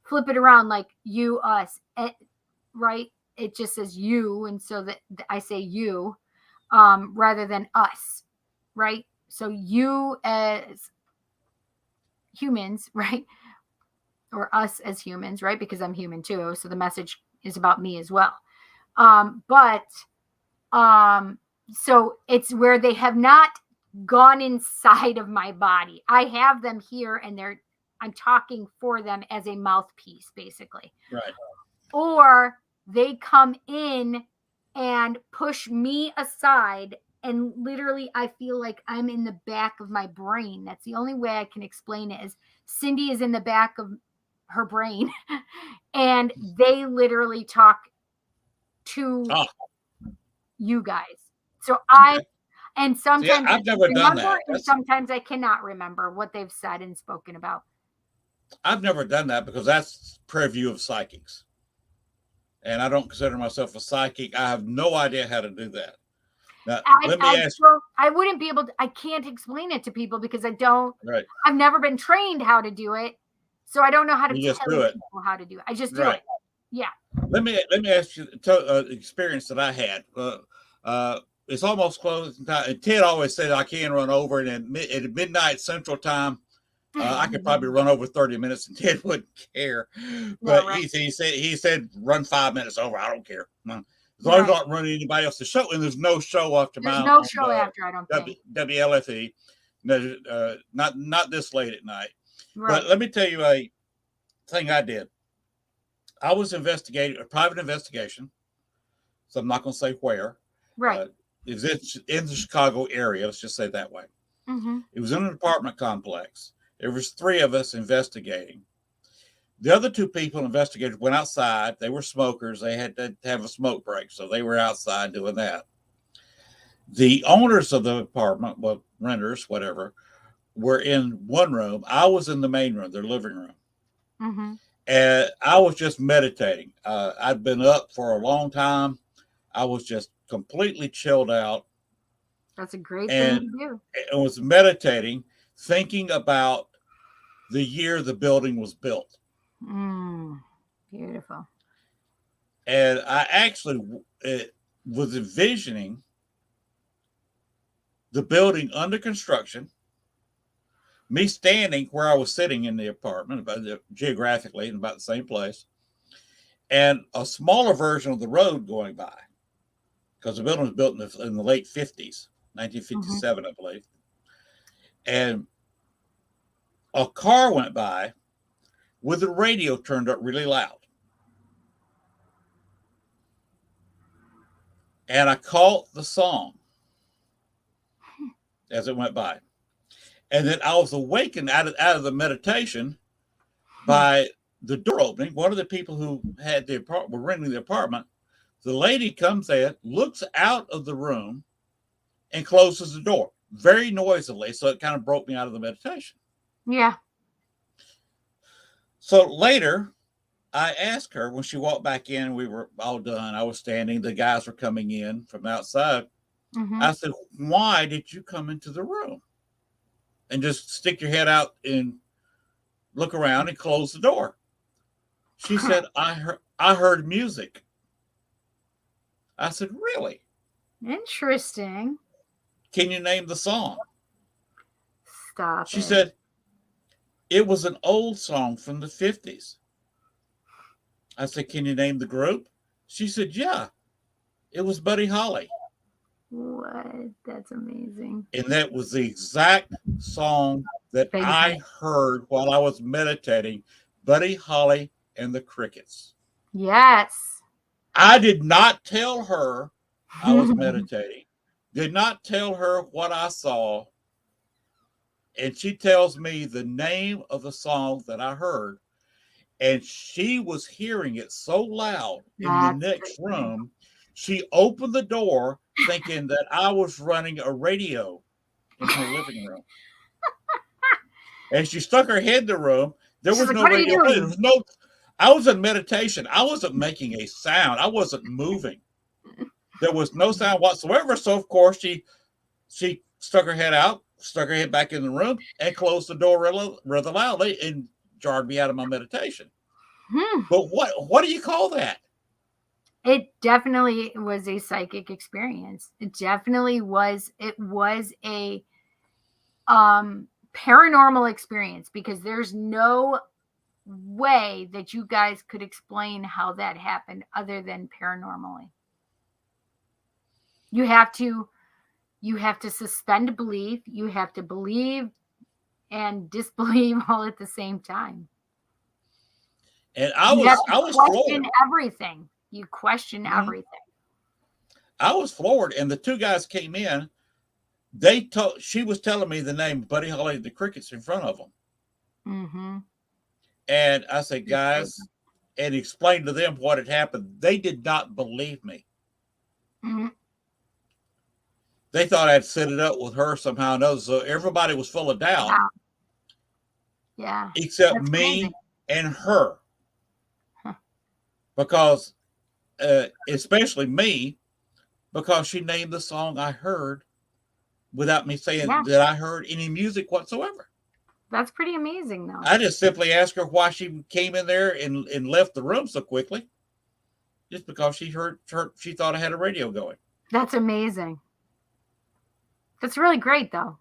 flip it around like you, us, right? It just says you, and so that I say you, rather than us, right? So you as humans, right? Or us as humans, right? Because I'm human too. So the message is about me as well. So it's where they have not gone inside of my body. I have them here, and I'm talking for them as a mouthpiece, basically. Right. Or they come in and push me aside, and literally I feel like I'm in the back of my brain. That's the only way I can explain it, is Cindy is in the back of her brain and they literally talk to you guys. So and sometimes I've never done that. And sometimes I cannot remember what they've said and spoken about. I've never done that because that's purview of psychics. And I don't consider myself a psychic. I have no idea how to do that. Now, let me ask you. I wouldn't be able to, I can't explain it to people because I don't, Right. I've never been trained how to do it. So I don't know how to tell people how to do it. I just do it. Yeah. Let me ask you the experience that I had. It's almost closing time. And Ted always said I can run over, and at midnight Central Time, I could probably run over 30 minutes, and Ted wouldn't care. But he said run 5 minutes over. I don't care. As long as I don't run anybody else's show, and there's no show after mine. There's no show after, I don't think. WLFE. No, not this late at night. Right. But let me tell you a thing I did. I was investigating a private investigation, so I'm not going to say where. Right. It was in the Chicago area. Let's just say it that way. Mm-hmm. It was in an apartment complex. There was 3 of us investigating. The other 2 people investigators went outside. They were smokers. They had to have a smoke break, so they were outside doing that. The owners of the apartment, well, renters, whatever, were in one room. I was in the main room, their living room. Mm-hmm. And I was just meditating. I'd been up for a long time. I was just completely chilled out. That's a great thing to do. I was meditating, thinking about the year the building was built. Beautiful. And I actually was envisioning the building under construction, me standing where I was sitting in the apartment, geographically in about the same place, and a smaller version of the road going by, because the building was built in the late 50s, 1957, I believe. And a car went by with the radio turned up really loud. And I caught the song as it went by. And then I was awakened out of the meditation by the door opening. One of the people who had the apartment, were renting the apartment, the lady comes in, looks out of the room, and closes the door very noisily. So it kind of broke me out of the meditation. Yeah. So later, I asked her when she walked back in, we were all done. I was standing. The guys were coming in from outside. Mm-hmm. I said, why did you come into the room? And just stick your head out and look around and close the door. She said, I heard music. I said, really? Interesting. can you name the song? Stop She it. said, it was an old song from the 50s. I said, can you name the group? She said, yeah, it was Buddy Holly. What? That's amazing. And that was the exact song that Thank I you. heard while I was meditating, Buddy Holly and the Crickets. Yes. I did not tell her I was meditating, did not tell her what I saw. And she tells me the name of the song that I heard. And she was hearing it so loud in the That's next good. room, she opened the door thinking that I was running a radio in her living room. And she stuck her head in the room. There She's was like, no "What are you radio. There doing?" was no. I was in meditation. I wasn't making a sound. I wasn't moving. There was no sound whatsoever. So of course she stuck her head out, stuck her head back in the room, and closed the door rather loudly and jarred me out of my meditation. But what do you call that? It definitely was a psychic experience. It definitely was. It was a paranormal experience, because there's no way that you guys could explain how that happened other than paranormally. You have to suspend belief. You have to believe and disbelieve all at the same time. And I You have to was question floored. everything. You question everything. I was floored. And the two guys came in. She was telling me the name Buddy Holly and the Crickets in front of them. Mm-hmm. And I said, guys, and explained to them what had happened. They did not believe me. Mm-hmm. They thought I'd set it up with her somehow or another. So everybody was full of doubt. Yeah. Except That's me crazy. and her. Huh. Because, especially me, because she named the song I heard without me saying that I heard any music whatsoever. That's pretty amazing, though. I just simply asked her why she came in there and left the room so quickly. Just because she thought I had a radio going. That's amazing. That's really great, though.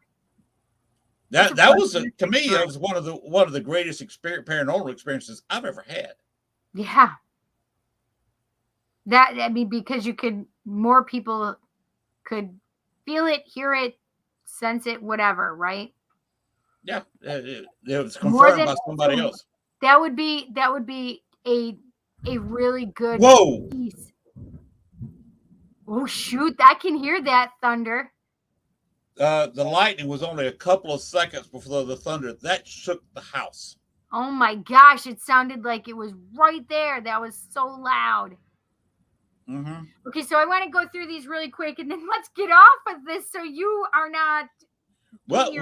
That was to me, that was one of the greatest paranormal experiences I've ever had. Yeah. Because more people could feel it, hear it, sense it, whatever, right? Yeah, it was confirmed by somebody else. That would be a really good piece. Oh shoot! I can hear that thunder. The lightning was only a couple of seconds before the thunder. That shook the house. Oh my gosh! It sounded like it was right there. That was so loud. Mm-hmm. Okay, so I want to go through these really quick, and then let's get off of this so you are not. Well, we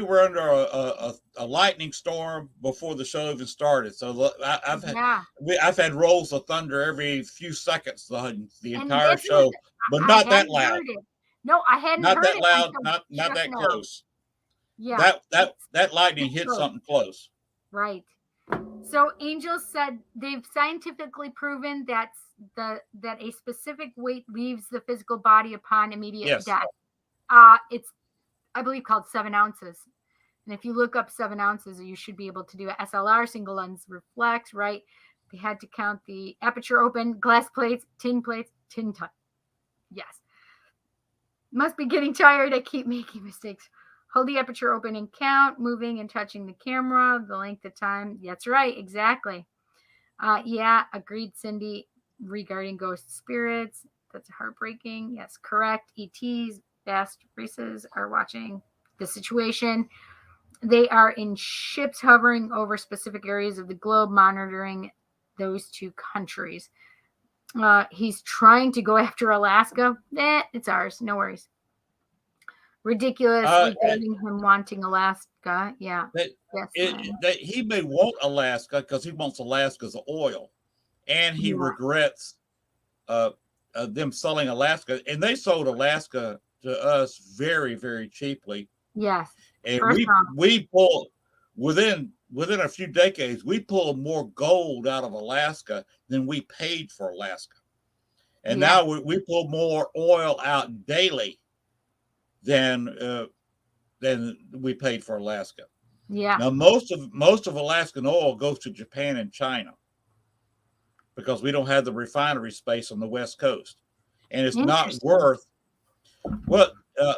were under a lightning storm before the show even started. So I've had rolls of thunder every few seconds the entire show, but not that loud. No, I hadn't heard it. Not that loud, not that close. Yeah. That lightning hit something close. Right. So Angel said they've scientifically proven that a specific weight leaves the physical body upon immediate death. It's, I believe, called 7 ounces. And if you look up 7 ounces, you should be able to do a SLR, single lens reflex, right? They had to count the aperture open, glass plates, tin type. Yes. Must be getting tired. I keep making mistakes. Hold the aperture open and count, moving and touching the camera, the length of time. That's right, exactly. Yeah, agreed, Cindy, regarding ghost spirits. That's heartbreaking. Yes, correct. ETs, vast races are watching the situation. They are in ships hovering over specific areas of the globe, monitoring those two countries. He's trying to go after Alaska. It's ours. No worries. Ridiculous regarding him wanting Alaska. Yeah. He may want Alaska because he wants Alaska's oil, and he regrets them selling Alaska. And they sold Alaska to us very, very cheaply. Yes. And we pulled within a few decades, we pulled more gold out of Alaska than we paid for Alaska. And Yeah. now we pull more oil out daily than we paid for Alaska. Yeah. Now most of Alaskan oil goes to Japan and China because we don't have the refinery space on the West Coast, and it's not Interesting. worth. Well,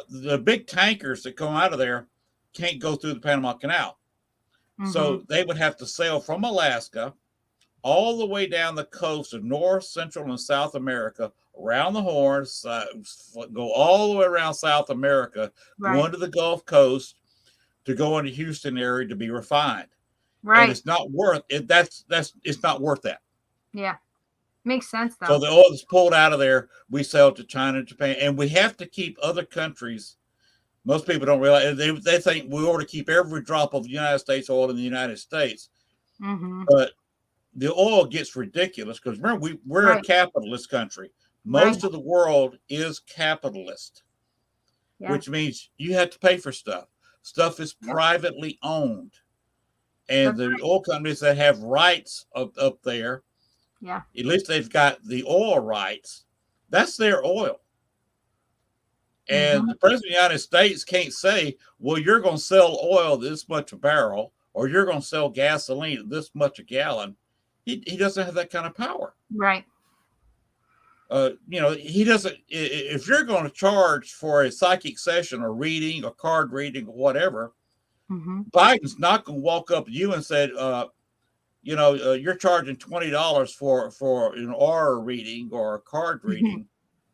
the big tankers that come out of there can't go through the Panama Canal, so they would have to sail from Alaska all the way down the coast of North, Central, and South America, around the Horn, go all the way around South America, Right. go into the Gulf Coast to go into Houston area to be refined. Right. And it's not worth it. It's not worth that. Yeah. Makes sense though. So the oil is pulled out of there. We sell it to China and Japan, and we have to keep other countries. Most people don't realize they think we ought to keep every drop of United States oil in the United States, but the oil gets ridiculous because remember we're a capitalist country. Most of the world is capitalist, which means you have to pay for stuff. Stuff is privately owned, and the oil companies that have rights up there. Yeah. At least they've got the oil rights. That's their oil. And the president of the United States can't say, well, you're going to sell oil this much a barrel, or you're going to sell gasoline this much a gallon. He doesn't have that kind of power. Right. He doesn't. If you're going to charge for a psychic session or reading or card reading or whatever, Biden's not going to walk up to you and say, you're charging $20 for an aura reading or a card reading.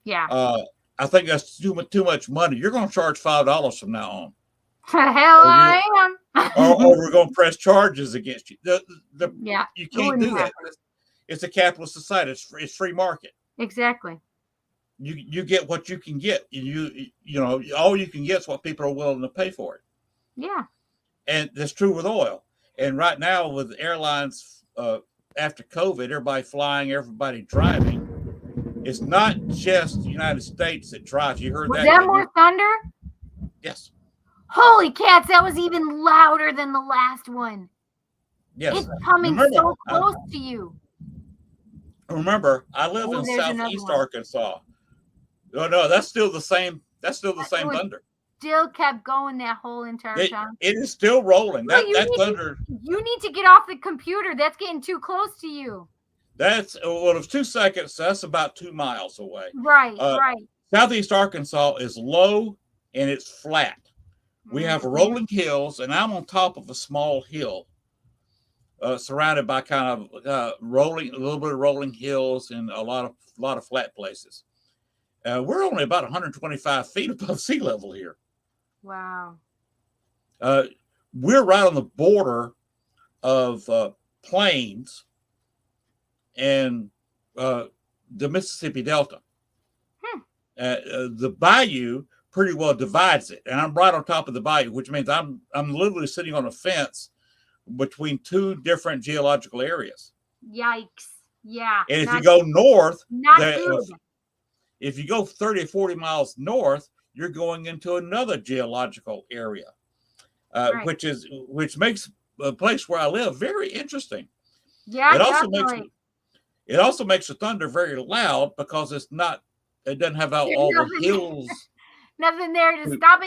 Yeah. I think that's too much money. You're going to charge $5 from now on. Hell, I am. or we're going to press charges against you. You can't do that. It's a capitalist society. It's free market. Exactly. You get what you can get. All you can get is what people are willing to pay for it. Yeah. And that's true with oil. And right now with airlines, after COVID, everybody flying, everybody driving. It's not just the United States that drives. You heard that? Was that more thunder? Yes. Holy cats, that was even louder than the last one. Yes. It's coming so close to you. Remember, I live in southeast Arkansas. No, that's still the same. That's still the same thunder. Still kept going that whole entire time. It is still rolling. That thunder. You need to get off the computer. That's getting too close to you. It's 2 seconds. So that's about 2 miles away. Right, right. Southeast Arkansas is low and it's flat. We have rolling hills, and I'm on top of a small hill, surrounded by kind of a little bit of rolling hills and a lot of flat places. We're only about 125 feet above sea level here. Wow. We're right on the border of plains and the Mississippi Delta. The bayou pretty well divides it, and I'm right on top of the bayou, which means I'm literally sitting on a fence between two different geological areas. Yikes! Yeah. And if you go north, good. If you go 30 or 40 miles north, you're going into another geological area, which makes a place where I live very interesting. Yeah, it also makes the thunder very loud because it doesn't have all the hills. Nothing there to stop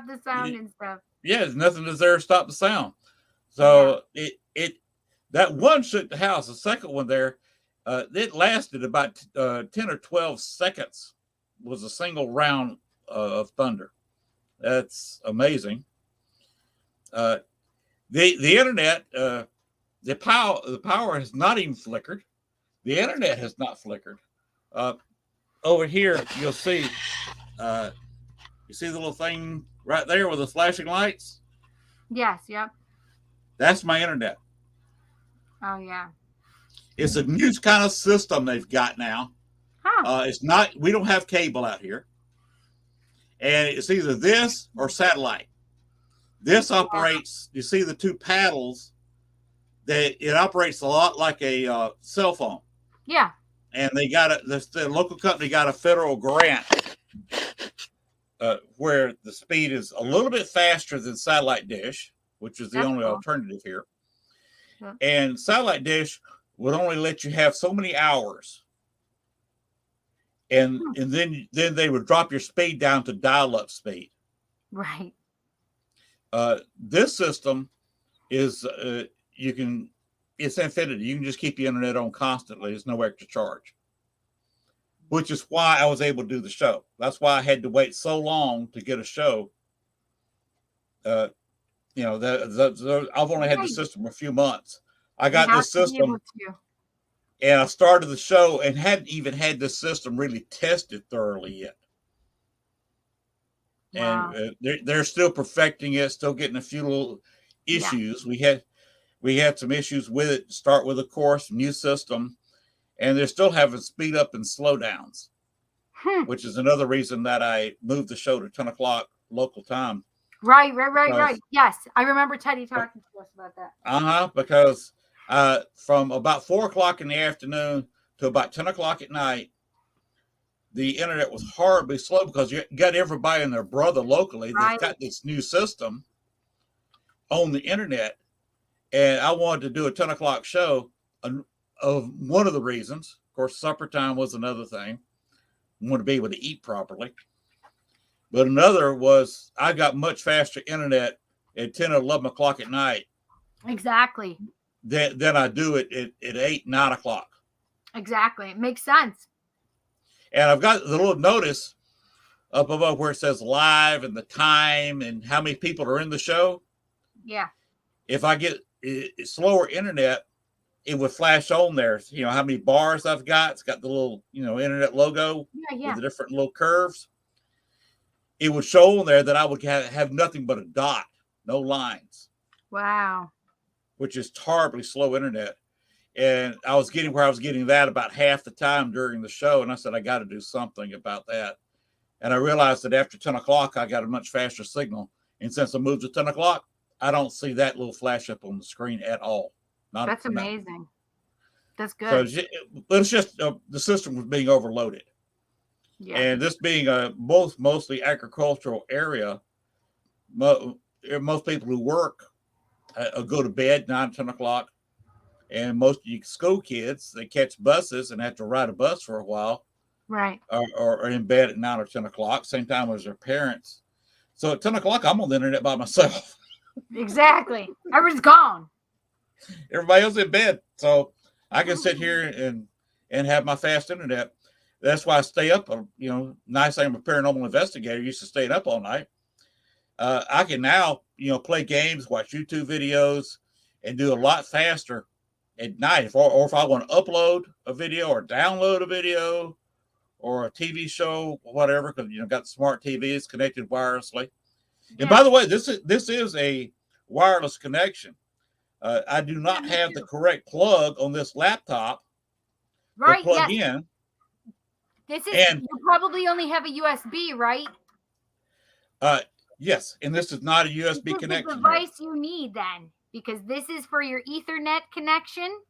the sound and stuff. Yeah, there's nothing that's there to stop the sound. So that one shook the house. The second one there, it lasted about 10 or 12 seconds. Was a single round of thunder. That's amazing. The internet, the power has not even flickered. The internet has not flickered. Over here, you'll see. You see the little thing right there with the flashing lights? Yes. Yep. That's my internet. Oh yeah. It's a new kind of system they've got now. Huh. It's not. We don't have cable out here, and it's either this or satellite. This operates. You see the two paddles. It operates a lot like a cell phone. Yeah. And they got the local company got a federal grant where the speed is a little bit faster than satellite dish, which is the only alternative here. Yeah. And satellite dish would only let you have so many hours and then they would drop your speed down to dial-up speed. Right. This system is it's infinity. You can just keep the internet on constantly. There's no extra charge, which is why I was able to do the show. That's why I had to wait so long to get a show. I've only had the system a few months. I got this system, and I started the show and hadn't even had this system really tested thoroughly yet. Wow. And they're still perfecting it, still getting a few little issues. Yeah. We had some issues with it. Start with, of course, new system, and they're still having speed up and slow downs, which is another reason that I moved the show to 10 o'clock local time. Right. Yes, I remember Teddy talking to us about that. Because from about 4 o'clock in the afternoon to about 10 o'clock at night, the internet was horribly slow because you got everybody and their brother locally that's got this new system on the internet. And I wanted to do a 10 o'clock show of one of the reasons. Of course, supper time was another thing. I wanted to be able to eat properly. But another was I got much faster internet at 10 or 11 o'clock at night. Exactly. Than I do it at 8, 9 o'clock. Exactly. It makes sense. And I've got the little notice up above where it says live and the time and how many people are in the show. Yeah. If I get slower internet, it would flash on there. How many bars I've got. It's got the little, internet logo with the different little curves. It would show on there that I would have nothing but a dot, no lines. Wow. Which is horribly slow internet. And I was getting where I was getting that about half the time during the show. And I said, I got to do something about that. And I realized that after 10 o'clock, I got a much faster signal. And since I moved to 10 o'clock, I don't see that little flash up on the screen at all. That's amazing. That's good. So it's just the system was being overloaded. Yeah. And this being a mostly agricultural area, most people who work go to bed 9, 10 o'clock. And most of you school kids, they catch buses and have to ride a bus for a while. Right. Or are in bed at 9 or 10 o'clock, same time as their parents. So at 10 o'clock, I'm on the internet by myself. Exactly. Everyone's gone. Everybody else in bed. So I can sit here and have my fast internet. That's why I stay up. Nice thing I'm a paranormal investigator. Used to staying up all night. I can now, play games, watch YouTube videos, and do a lot faster at night. Or if I want to upload a video or download a video or a TV show, whatever, because got smart TVs connected wirelessly. Yeah. And by the way, this is a wireless connection. I do not have the correct plug on this laptop. Right. To plug in. You probably only have a USB, right? Yes, and this is not a USB connection. The device you need then, because this is for your Ethernet connection.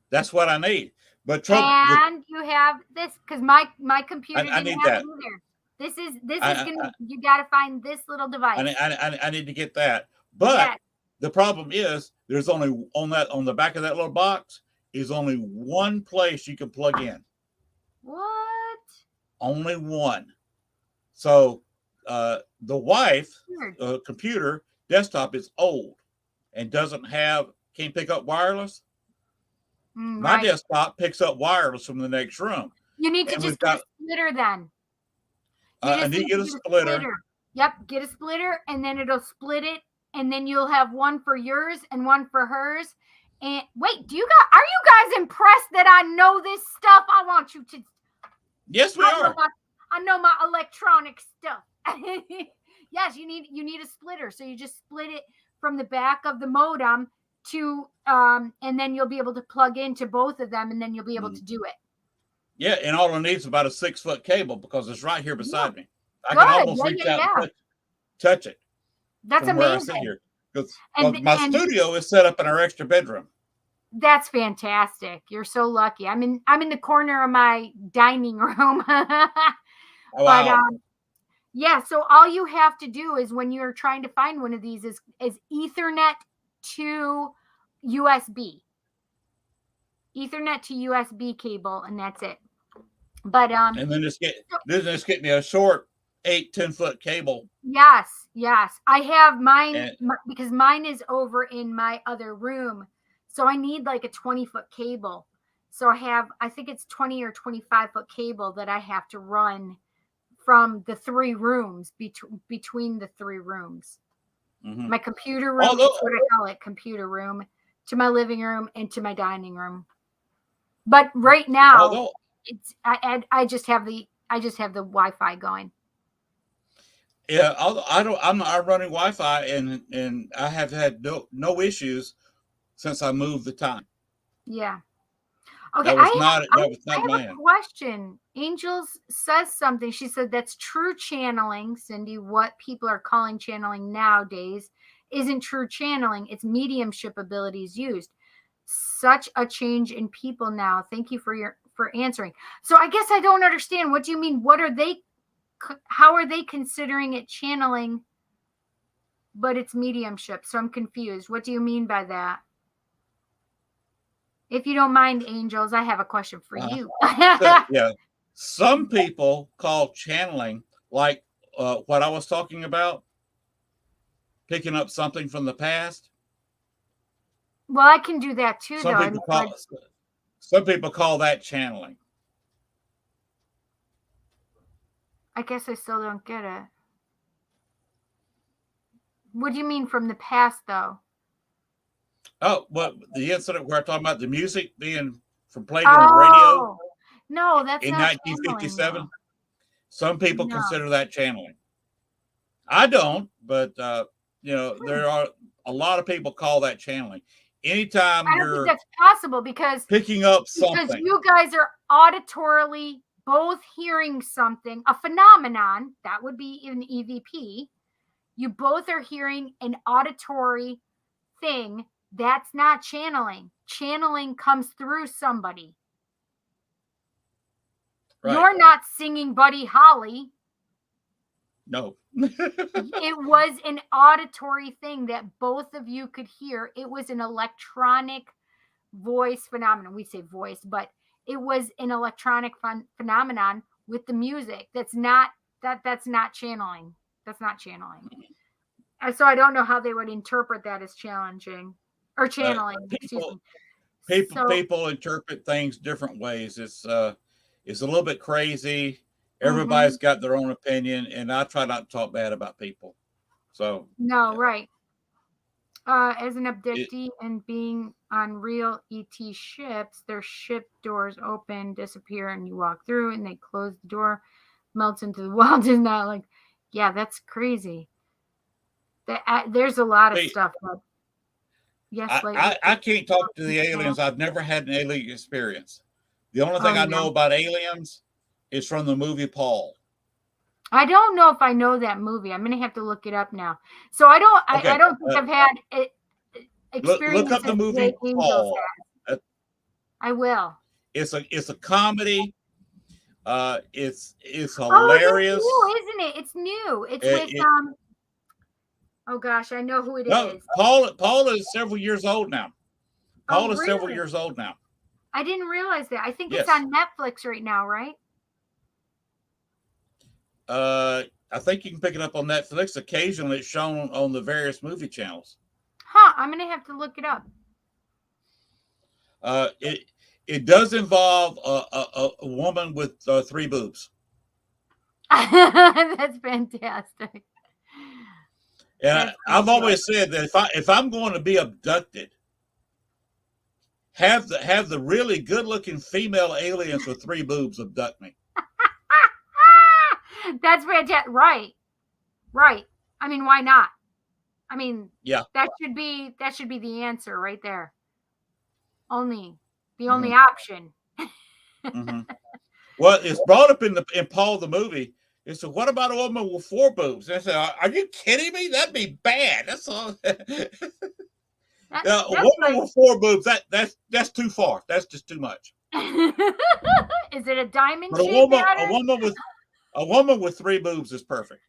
That's what I need. But you have this because my computer I didn't need have that. it either. This is gonna. You got to find this little device. I need to get that. But the problem is there's only on the back of that little box is only one place you can plug in. What? Only one. So the wife computer desktop is old and can't pick up wireless. My desktop picks up wireless from the next room. You need to just get a splitter then. I need to get a splitter. Yep, get a splitter and then it'll split it, and then you'll have one for yours and one for hers. And wait, are you guys impressed that I know this stuff? I want you to. Yes, we are. I know my electronic stuff. Yes, you need a splitter. So you just split it from the back of the modem to and then you'll be able to plug into both of them, and then you'll be able to do it. Yeah, and all I need is about a 6-foot cable because it's right here beside me. I can almost reach out and touch it. That's amazing. Where I sit here. Because my studio is set up in our extra bedroom. That's fantastic. You're so lucky. I'm in the corner of my dining room. Wow. But so all you have to do is when you're trying to find one of these is Ethernet to USB. Ethernet to USB cable, and that's it. But And then just get me a short 8-10 foot cable. yes. I have mine And because mine is over in my other room. So I need like a 20-foot cable. So I think it's 20 or 25-foot cable that I have to run from the 3 rooms, between the 3 rooms. mhm. My computer room, that's what I call it, computer room, to my living room and to my dining room. But right now, I just have the Wi-Fi going. Yeah, I'm not running Wi-Fi, and I have had no issues since I moved the time. Yeah. Okay, That was not my a end. question. Angels says something. She said that's true channeling, Cindy. What people are calling channeling nowadays isn't true channeling. It's mediumship abilities used. Such a change in people now. Thank you for answering. So I guess I don't understand. What do you mean? How are they considering it channeling, but it's mediumship? So I'm confused. What do you mean by that? If you don't mind, Angels, I have a question for you. Yeah, some people call channeling, like what I was talking about, picking up something from the past. Well, I can do that too, Some people call that channeling. I guess I still don't get it. What do you mean from the past, though? Oh, well, the incident where I'm talking about the music being played on the radio no, that's in not 1957. channeling, Some people no. consider that channeling. I don't, but there are a lot of people call that channeling. Anytime I don't think that's possible because picking up something, you guys are auditorily both hearing something, a phenomenon that would be an EVP. You both are hearing an auditory thing. That's not channeling. Channeling comes through somebody. Right. You're not singing Buddy Holly. No. It was an auditory thing that both of you could hear. It was an electronic voice phenomenon. We say voice, but it was an electronic phenomenon with the music. That's not channeling. That's not channeling. So I don't know how they would interpret that as challenging or channeling. People interpret things different ways. It's a little bit crazy. Everybody's got their own opinion, and I try not to talk bad about people. So no, yeah. Right. As an abductee and being on real ET ships, their ship doors open, disappear, and you walk through, and they close the door, melts into the wall. Just not like, yeah, that's crazy. There's a lot of stuff. But yes, I can't talk to the aliens. I've never had an alien experience. The only thing I know about aliens is from the movie Paul. I don't know if I know that movie. I'm gonna have to look it up now. So I don't think I've had experience. Look up the movie Paul. I will. It's a comedy. It's hilarious. Oh, it's new, isn't it? It's new. It's with oh gosh, I know who it is. Paul is several years old now. Paul is really? several years old now. I didn't realize that. I think it's on Netflix right now, right? I think you can pick it up on Netflix. Occasionally, it's shown on the various movie channels. Huh? I'm gonna have to look it up. It does involve a woman with 3 boobs. That's fantastic. And I've always said that if I'm going to be abducted, have the really good looking female aliens with 3 boobs abduct me. That's fantastic. Right. I mean, why not? I mean, yeah, that should be the answer right there. The only option. Well, it's brought up in Paul the movie. It said, "What about a woman with 4 boobs?" And I said, "Are you kidding me? That'd be bad. That's all." A woman with 4 boobs, that's too far. That's just too much. Is it a diamond but shape? A woman with 3 boobs is perfect.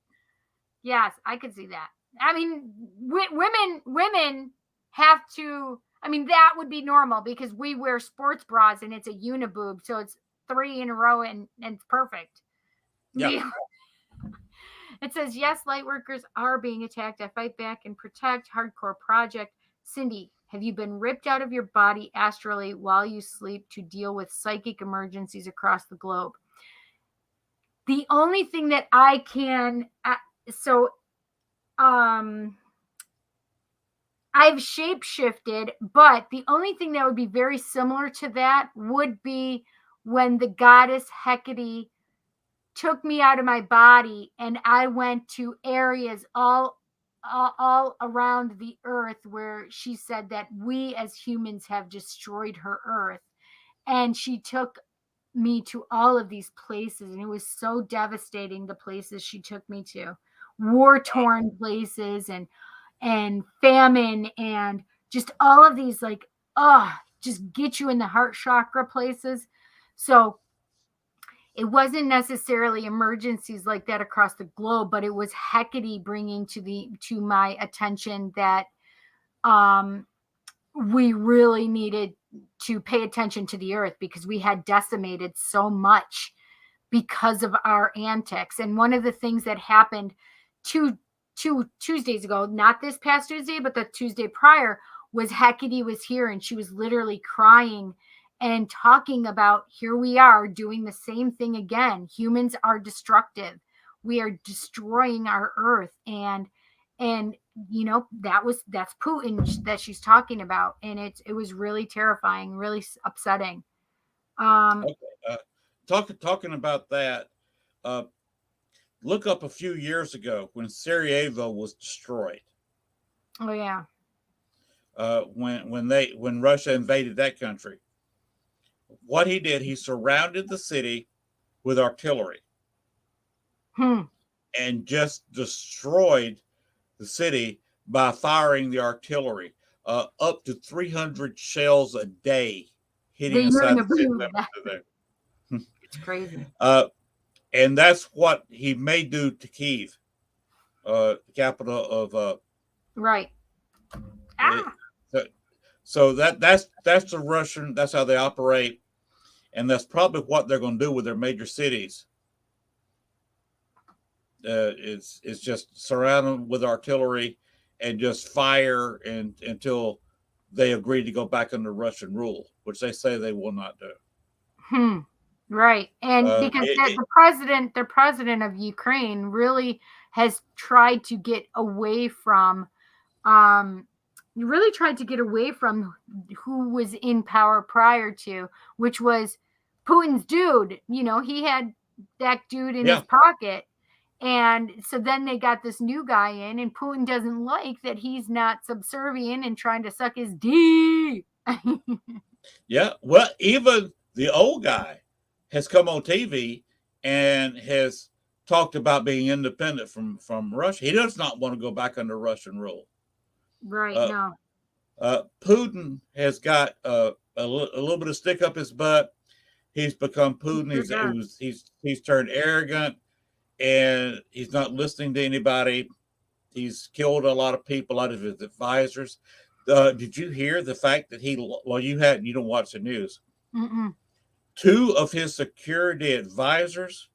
Yes, I could see that. I mean, women have to. I mean, that would be normal because we wear sports bras and it's a uniboob, so 3 in a row and it's perfect. Yeah. It says, yes, light workers are being attacked. I fight back and protect. Hardcore project. Cindy, have you been ripped out of your body astrally while you sleep to deal with psychic emergencies across the globe? The only thing that I can, I've shape shifted, but the only thing that would be very similar to that would be when the goddess Hecate took me out of my body and I went to areas all around the earth where she said that we as humans have destroyed her earth. And she took me to all of these places, and it was so devastating, the places she took me to, war-torn places and famine and just all of these like just get you in the heart chakra places. So it wasn't necessarily emergencies like that across the globe, but it was Hecate bringing to my attention that we really needed to pay attention to the earth because we had decimated so much because of our antics. And one of the things that happened two Tuesdays ago, not this past Tuesday, but the Tuesday prior, was Hecate was here and she was literally crying and talking about, here we are doing the same thing again. Humans are destructive. We are destroying our earth. And that's Putin that she's talking about. And it was really terrifying, really upsetting. Okay. Talking about that, look up a few years ago when Sarajevo was destroyed. Oh yeah. When Russia invaded that country, what he did, he surrounded the city with artillery and just destroyed the city by firing the artillery. Up to 300 shells a day hitting inside the city. It's crazy. And that's what he may do to Kyiv, the capital of right. So that's the Russian. That's how they operate, and that's probably what they're going to do with their major cities. It's just surround them with artillery and just fire until they agree to go back under Russian rule, which they say they will not do. Right. And because the president of Ukraine really has tried to get away from who was in power prior to, which was Putin's dude. He had that dude in his pocket. And so then they got this new guy in, and Putin doesn't like that he's not subservient and trying to suck his D. Yeah. Well, even the old guy has come on TV and has talked about being independent from Russia. He does not want to go back under Russian rule. Right. No. Putin has got a little bit of stick up his butt. He's become Putin. He's turned arrogant, and he's not listening to anybody. He's killed a lot of people, a lot of his advisors. Did you hear the fact that you don't watch the news? Mm-mm. 2 of his security advisors,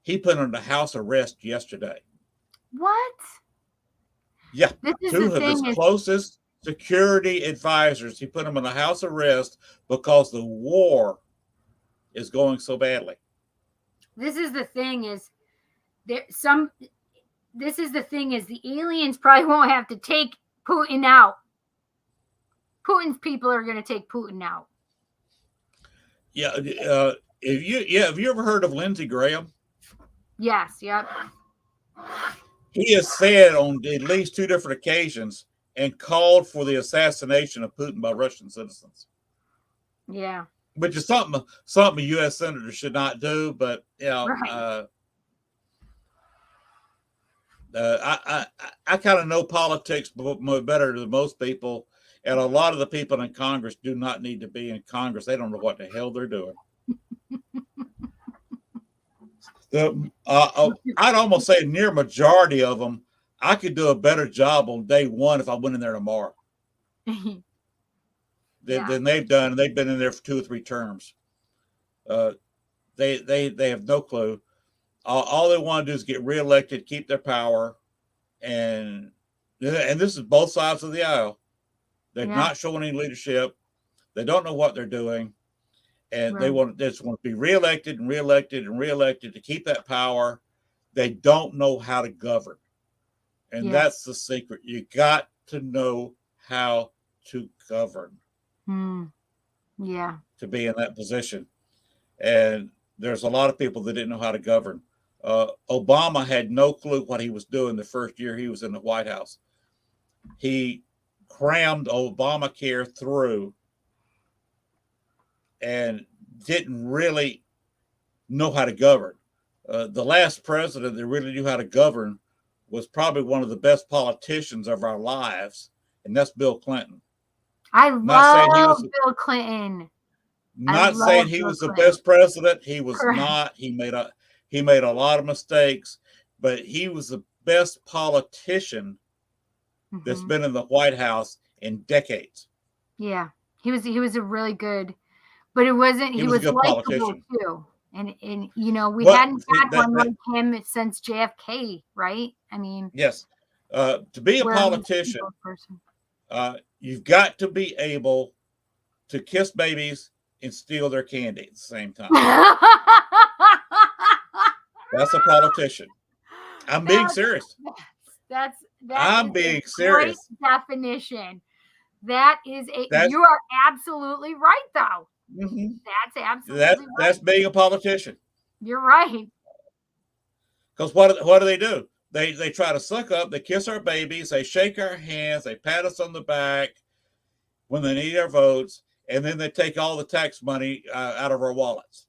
he put under house arrest yesterday. What? Yeah, 2 of his closest security advisors, he put them under house arrest because the war is going so badly. This is the thing is the aliens probably won't have to take Putin out. Putin's people are going to take Putin out. Yeah. Have you ever heard of Lindsey Graham? Yes. Yep. He has said on at least 2 different occasions and called for the assassination of Putin by Russian citizens. Yeah. Which is something a U.S. senator should not do, but right. I kind of know politics better than most people, and a lot of the people in Congress do not need to be in Congress. They don't know what the hell they're doing. I'd almost say near majority of them, I could do a better job on day 1 if I went in there tomorrow than they've done. They've been in there for 2 or 3 terms. Uh, they have no clue. All they want to do is get reelected, keep their power, and this is both sides of the aisle. They're not showing any leadership. They don't know what they're doing, and they just want to be reelected and reelected and reelected to keep that power. They don't know how to govern, and that's the secret. You got to know how to govern. Yeah. To be in that position, and there's a lot of people that didn't know how to govern. Obama had no clue what he was doing the first year he was in the White House. He crammed Obamacare through and didn't really know how to govern. The last president that really knew how to govern was probably one of the best politicians of our lives, and that's Bill Clinton. I love Bill Clinton. Not saying he was the best president. He was not. He made a lot of mistakes, but he was the best politician that's been in the White House in decades. Yeah, he was a really good, but it wasn't. He was likable too, and we hadn't had one like him since JFK, right? I mean, yes. To be a politician, you've got to be able to kiss babies and steal their candy at the same time. That's a politician. I'm being serious. I'm being serious. Definition. That is you are absolutely right, though. That's absolutely right. That's being a politician. You're right. Because what do? They try to suck up. They kiss our babies. They shake our hands. They pat us on the back when they need our votes, and then they take all the tax money out of our wallets.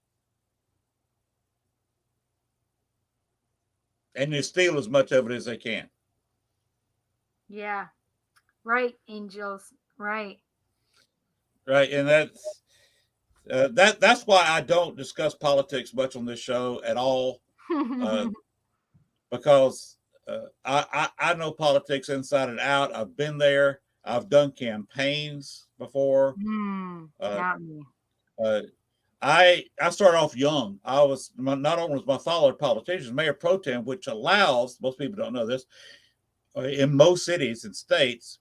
And they steal as much of it as they can. Yeah. Right, angels. Right. Right. And that's why I don't discuss politics much on this show at all. Because I know politics inside and out. I've been there. I've done campaigns before. Not me. I started off young. Not only was my father a politician, mayor pro tem, which allows, most people don't know this, in most cities and states,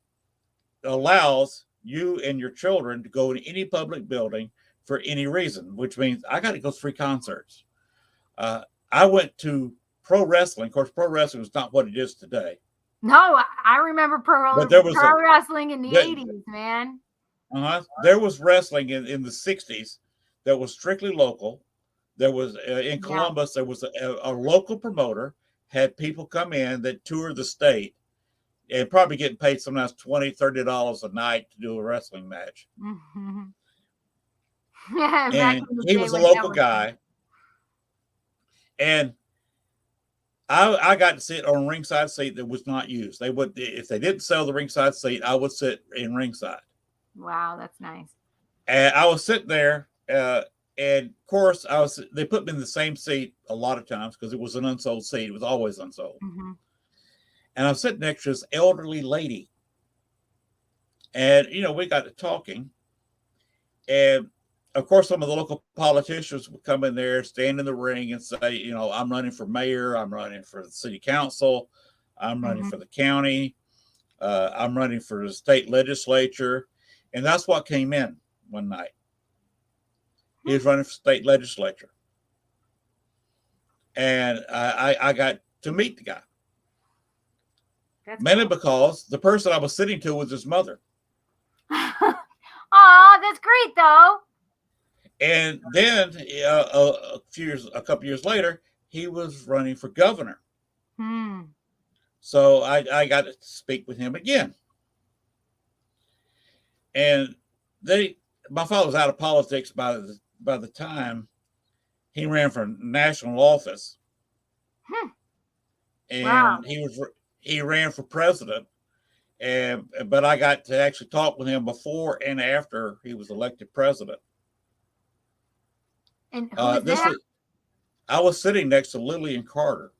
allows you and your children to go in any public building for any reason, which means I got to go to free concerts. I went to pro wrestling. Of course, pro wrestling was not what it is today. No, I remember pro wrestling in the 80s, man. There was wrestling in the 60s that was strictly local. There was in Columbus, there was a local promoter, had people come in that toured the state and probably getting paid sometimes $20, $30 a night to do a wrestling match. And he was a local guy. And I got to sit on a ringside seat that was not used. They would, if they didn't sell the ringside seat, I would sit in ringside. Wow, that's nice. And I was sitting there, and of course, they put me in the same seat a lot of times because it was an unsold seat. It was always unsold. And I'm sitting next to this elderly lady. And, we got to talking. And, of course, some of the local politicians would come in there, stand in the ring and say, I'm running for mayor. I'm running for the city council. I'm running for the county. I'm running for the state legislature. And that's what came in one night. He was running for state legislature. And I got to meet the guy. Mainly because the person I was sitting to was his mother. Oh, that's great, though. And then a couple years later, he was running for governor. So I got to speak with him again. And my father was out of politics by the time he ran for national office. And he ran for president. But I got to actually talk with him before and after he was elected president. And who was that? I was sitting next to Lillian Carter.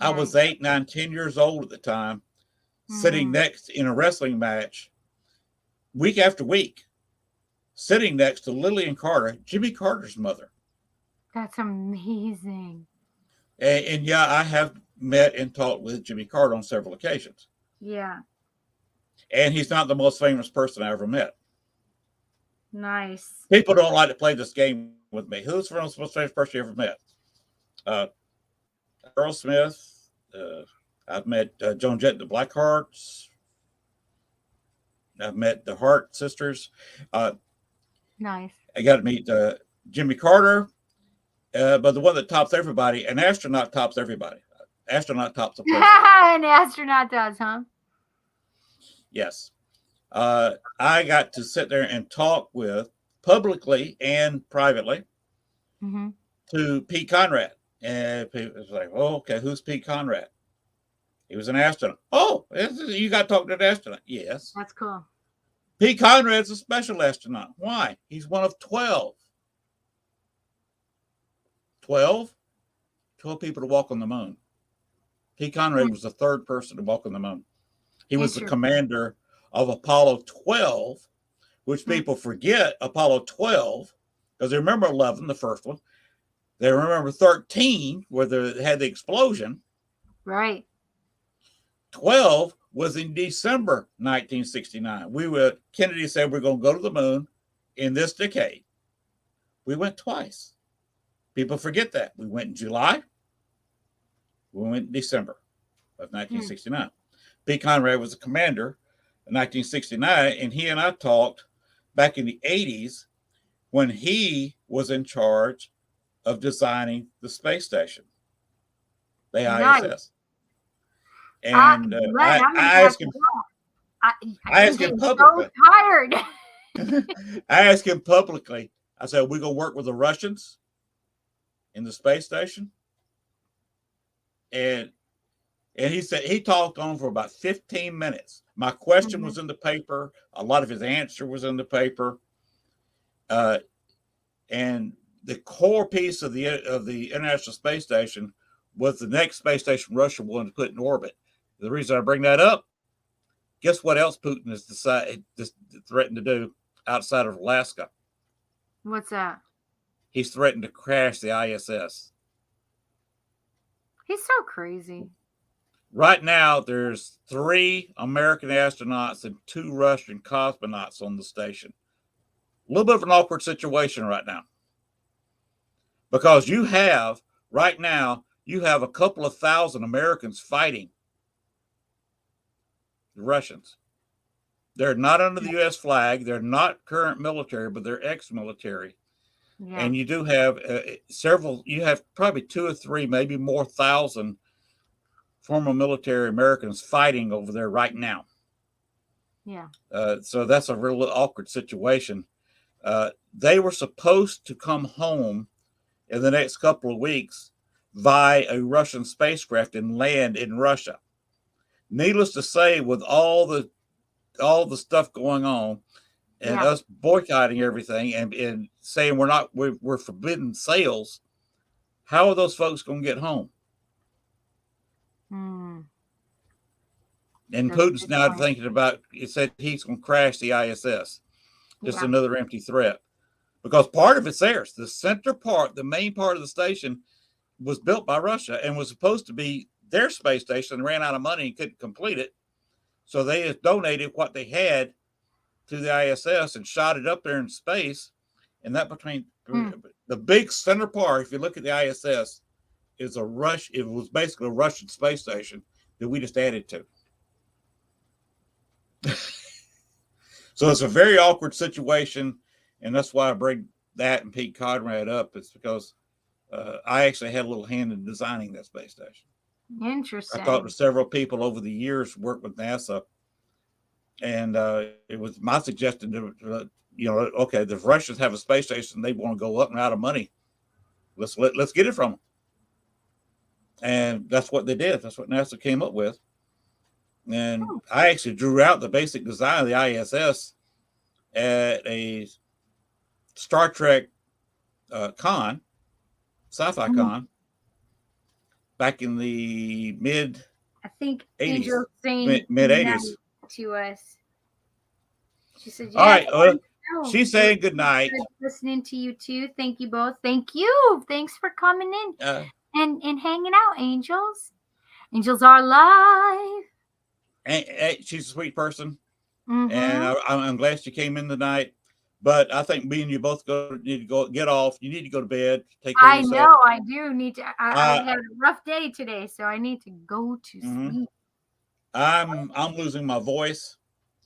I was 8, 9, 10 years old at the time, sitting next in a wrestling match week after week. sitting next to Lillian Carter, Jimmy Carter's mother. That's amazing. And yeah, I have met and talked with Jimmy Carter on several occasions. Yeah. And he's not the most famous person I ever met. Nice. People don't like to play this game with me. Who's the most famous person you ever met? Earl Smith. I've met Joan Jett, the Blackhearts. I've met the Hart sisters. Nice. I got to meet Jimmy Carter. But the one that tops everybody, an astronaut tops everybody. Astronaut tops a person. An astronaut does, huh? Yes. I got to sit there and talk with, publicly and privately, to Pete Conrad. And it was like, oh, okay, who's Pete Conrad? He was an astronaut. Oh, you got to talk to an astronaut. Yes. That's cool. Pete Conrad's a special astronaut. Why? He's one of 12. 12 people to walk on the moon. Pete Conrad was the third person to walk on the moon. He was the commander of Apollo 12, which people forget Apollo 12 because they remember 11, the first one. They remember 13, where they had the explosion. Right. 12 was in December 1969. Kennedy said we're going to go to the moon in this decade. We went twice. People forget that. We went in July. We went in December of 1969. Pete Conrad was the commander in 1969, and he and I talked back in the 80s when he was in charge of designing the space station, the ISS. And I asked him. I asked him publicly. So tired. I asked him publicly. I said, "We're gonna work with the Russians in the space station," and he said he talked on for about 15 minutes. My question was in the paper. A lot of his answer was in the paper, and the core piece of the International Space Station was the next space station Russia wanted to put in orbit. The reason I bring that up, guess what else Putin has threatened to do outside of Alaska? What's that? He's threatened to crash the ISS. He's so crazy. Right now, there's 3 American astronauts and 2 Russian cosmonauts on the station. A little bit of an awkward situation right now. Because right now, you have a couple of thousand Americans fighting the Russians. They're not under the U.S. flag. They're not current military, but they're ex-military. Yeah. And you do have you have probably 2 or 3, maybe more thousand former military Americans fighting over there right now. Yeah. So that's a real awkward situation. They were supposed to come home in the next couple of weeks via a Russian spacecraft and land in Russia. Needless to say, with all the stuff going on and us boycotting everything and saying we're forbidden sales, how are those folks going to get home? And Putin's now thinking about, it said he's going to crash the ISS. Just another empty threat. Because part of it's theirs. The center part, the main part of the station was built by Russia and was supposed to be their space station and ran out of money and couldn't complete it. So they just donated what they had to the ISS and shot it up there in space. And that between the big center part, if you look at the ISS, is it was basically a Russian space station that we just added to. So it's a very awkward situation. And that's why I bring that and Pete Conrad up. It's because I actually had a little hand in designing that space station. Interesting. I talked to several people over the years, worked with NASA, and it was my suggestion to, okay, the Russians have a space station, they want to go up and out of money. Let's get it from them. And that's what they did. That's what NASA came up with. And I actually drew out the basic design of the ISS at a Star Trek sci-fi con, back in the mid 80s. Mid 80s to us. She said, all right, she's saying good night. Listening to you too. Thank you both. Thank you. Thanks for coming in and hanging out, angels. Angels are alive. And she's a sweet person, Mm-hmm. and I'm glad she came in tonight. But I think me and you both need to go get off. You need to go to bed. Take care of yourself. I know. I do need to. I had a rough day today, so I need to go to sleep. I'm losing my voice,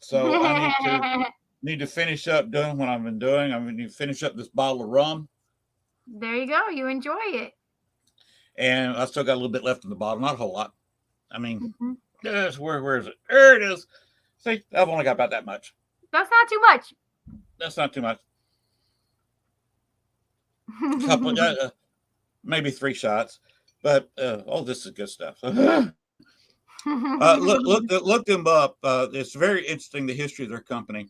so I need to finish up doing what I've been doing. I need to finish up this bottle of rum. There you go. You enjoy it. And I still got a little bit left in the bottle, not a whole lot. I mean, where is it? There it is. See, I've only got about that much. That's not too much. That's not too much. Couple, maybe 3 shots, but this is good stuff. Look them up. It's very interesting, the history of their company.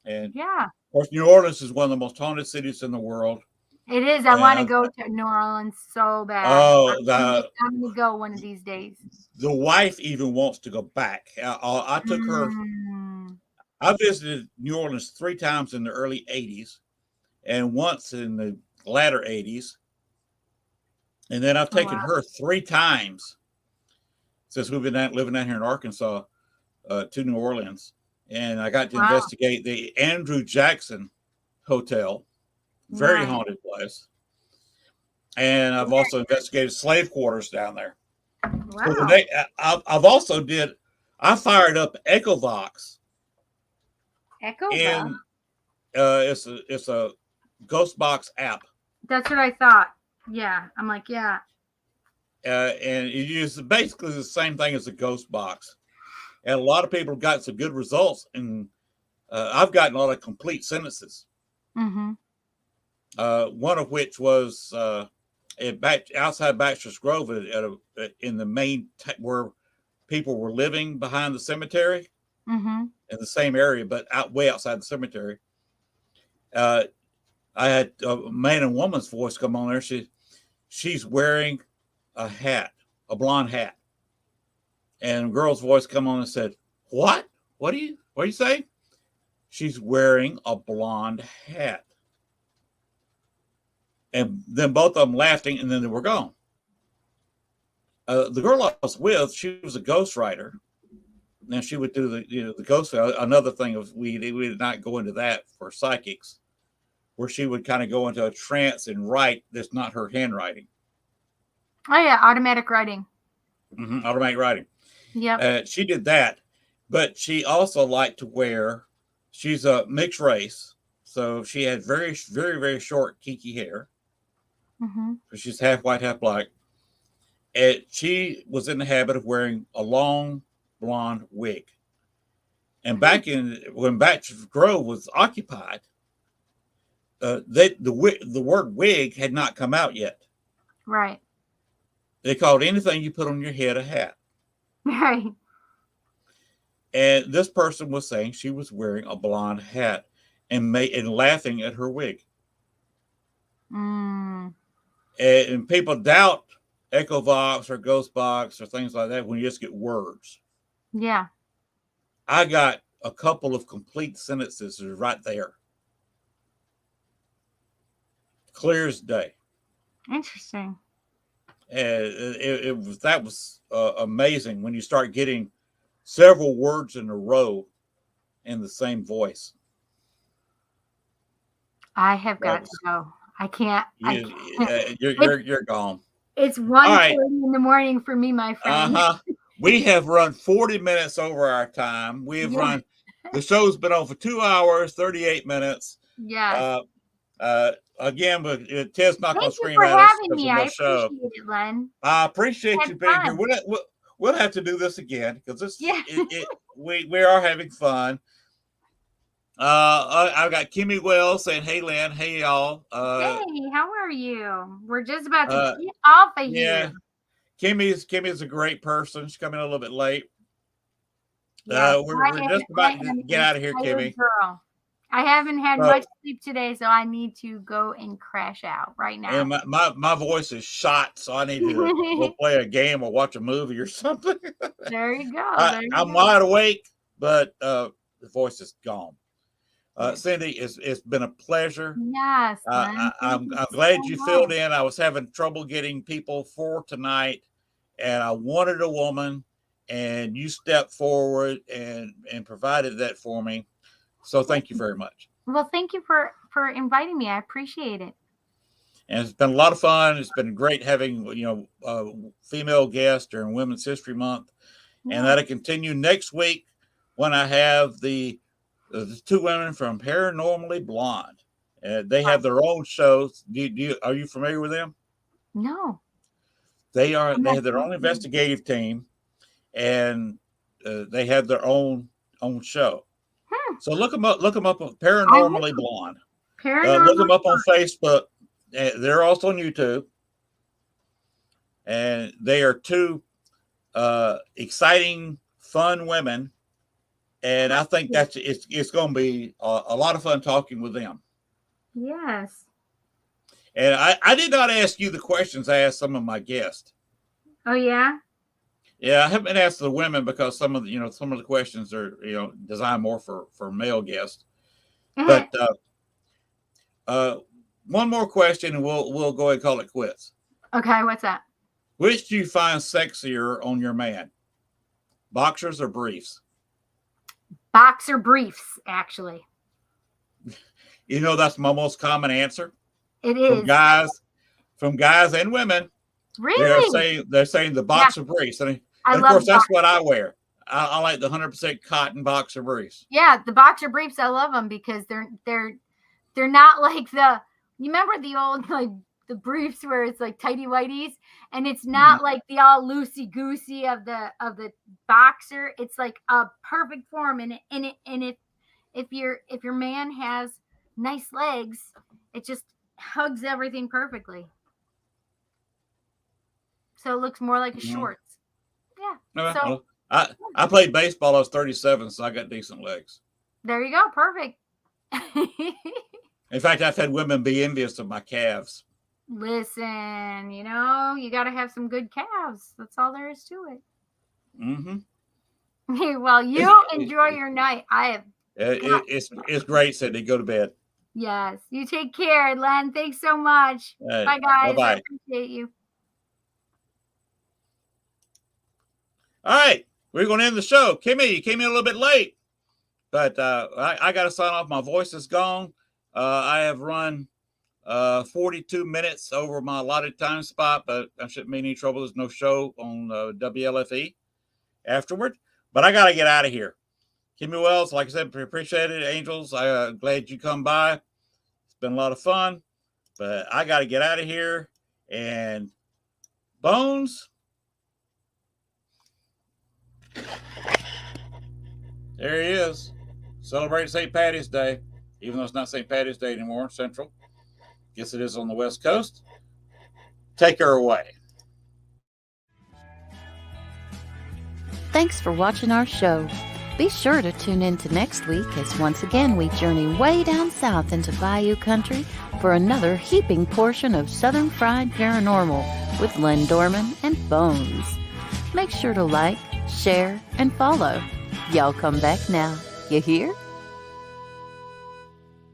And yeah, of course, New Orleans is one of the most haunted cities in the world. It is. I want to go to New Orleans so bad. Oh, I'm going to go one of these days. The wife even wants to go back. I took her. I visited New Orleans 3 times in the early 80s and once in the latter 80s. And then I've taken her 3 times since we've been living down here in Arkansas to New Orleans. And I got to investigate the Andrew Jackson Hotel, very haunted place. And I've also investigated slave quarters down there. Wow. I've also I fired up EchoVox. And it's a ghost box app. That's what I thought. Yeah, I'm like, yeah. And it uses basically the same thing as a ghost box. And a lot of people got some good results. And I've gotten a lot of complete sentences. Mm-hmm. One of which was outside Baxter's Grove in the main where people were living behind the cemetery. Mm-hmm. In the same area, but way outside the cemetery. I had a man and woman's voice come on there. She's wearing a hat, a blonde hat. And a girl's voice come on and said, What? What do you say? She's wearing a blonde hat. And then both of them laughing, and then they were gone. The girl I was with, she was a ghostwriter. Now she would do the ghost. Another thing of we did not go into that for psychics, where she would kind of go into a trance and write. That's not her handwriting. Oh yeah, automatic writing. Mm-hmm, automatic writing. Yeah. She did that, but she also liked to wear. She's a mixed race, so she had very, very, very short kinky hair. Mm-hmm. So she's half white, half black, and she was in the habit of wearing a long blonde wig. And back when Baxter's Grove was occupied, the word wig had not come out yet. Right. They called anything you put on your head a hat. Right. And this person was saying she was wearing a blonde hat and laughing at her wig. Mm. And people doubt EchoVox or Ghostbox or things like that when you just get words. Yeah. I got a couple of complete sentences right there. Clear as day. Interesting. And that was amazing when you start getting several words in a row in the same voice. I have got to go. I can't. You're gone. It's 1:40 in the morning for me, my friend. We have run 40 minutes over our time. We have run. The show's been on for 2 hours, 38 minutes. Yeah. Again, but Ted's not going to scream at us. Thank you for having me. I appreciate it, Len. I appreciate you being here. We'll have to do this again because we are having fun. I've got Kimmy Wells saying, "Hey, Len. Hey, y'all. Hey, how are you? We're just about to get off of here." Kimmy is a great person. She's coming a little bit late. Yeah, we're just about to get out of here, Kimmy. Girl. I haven't had much sleep today, so I need to go and crash out right now. And my voice is shot, so I need to go play a game or watch a movie or something. There you go. I'm wide awake, but the voice is gone. Cindy, it's been a pleasure. Yes, Glenn, I'm thank you glad so you filled much. in. I was having trouble getting people for tonight, and I wanted a woman, and you stepped forward and provided that for me. So thank you very much. Well, thank you for inviting me. I appreciate it. And it's been a lot of fun. It's been great having female guests during Women's History Month, and that'll continue next week when I have the two women from Paranormally Blonde. They have their own shows. Are you familiar with them? No. They have their own investigative team, and they have their own show. So look them up. Look them up on Paranormally Blonde. Look them up on Facebook. They're also on YouTube, and they are two exciting, fun women. And I think it's going to be a lot of fun talking with them. Yes. And I did not ask you the questions I asked some of my guests. Oh yeah. Yeah, I haven't asked the women because some of the questions are designed more for male guests. But one more question, and we'll go ahead and call it quits. Okay, what's that? Which do you find sexier on your man, boxers or briefs? Boxer briefs, actually. That's my most common answer. It is from guys and women. Really? They're saying the boxer briefs, and of course that's what I wear. I like the 100% cotton boxer briefs. Yeah, the boxer briefs. I love them because they're not like you remember the old the briefs where it's like tighty whities, and it's not like the all loosey goosey of the boxer. It's like a perfect form, and if your man has nice legs, it just hugs everything perfectly. So it looks more like a shorts. Yeah. So I played baseball. I was 37, so I got decent legs. There you go. Perfect. In fact, I've had women be envious of my calves. Listen, you got to have some good calves. That's all there is to it. Mm-hmm. Well, you enjoy your night. It's great, Cindy. Go to bed. Yes. You take care, Len. Thanks so much. Bye, guys. Bye-bye. I appreciate you. All right. We're going to end the show. Kimmy, you came in a little bit late, but I got to sign off. My voice is gone. I have run 42 minutes over my allotted time spot, but I shouldn't be any trouble. There's no show on WLFE afterward, but I got to get out of here. Kimmy Wells, like I said, appreciate it. Angels, I'm glad you come by. It's been a lot of fun, but I got to get out of here. And Bones, there he is. Celebrating St. Patty's Day, even though it's not St. Patty's Day anymore, Central. Guess it is on the West Coast. Take her away. Thanks for watching our show. Be sure to tune in to next week as once again we journey way down south into Bayou Country for another heaping portion of Southern Fried Paranormal with Len Dorman and Bones. Make sure to like, share, and follow. Y'all come back now. You hear?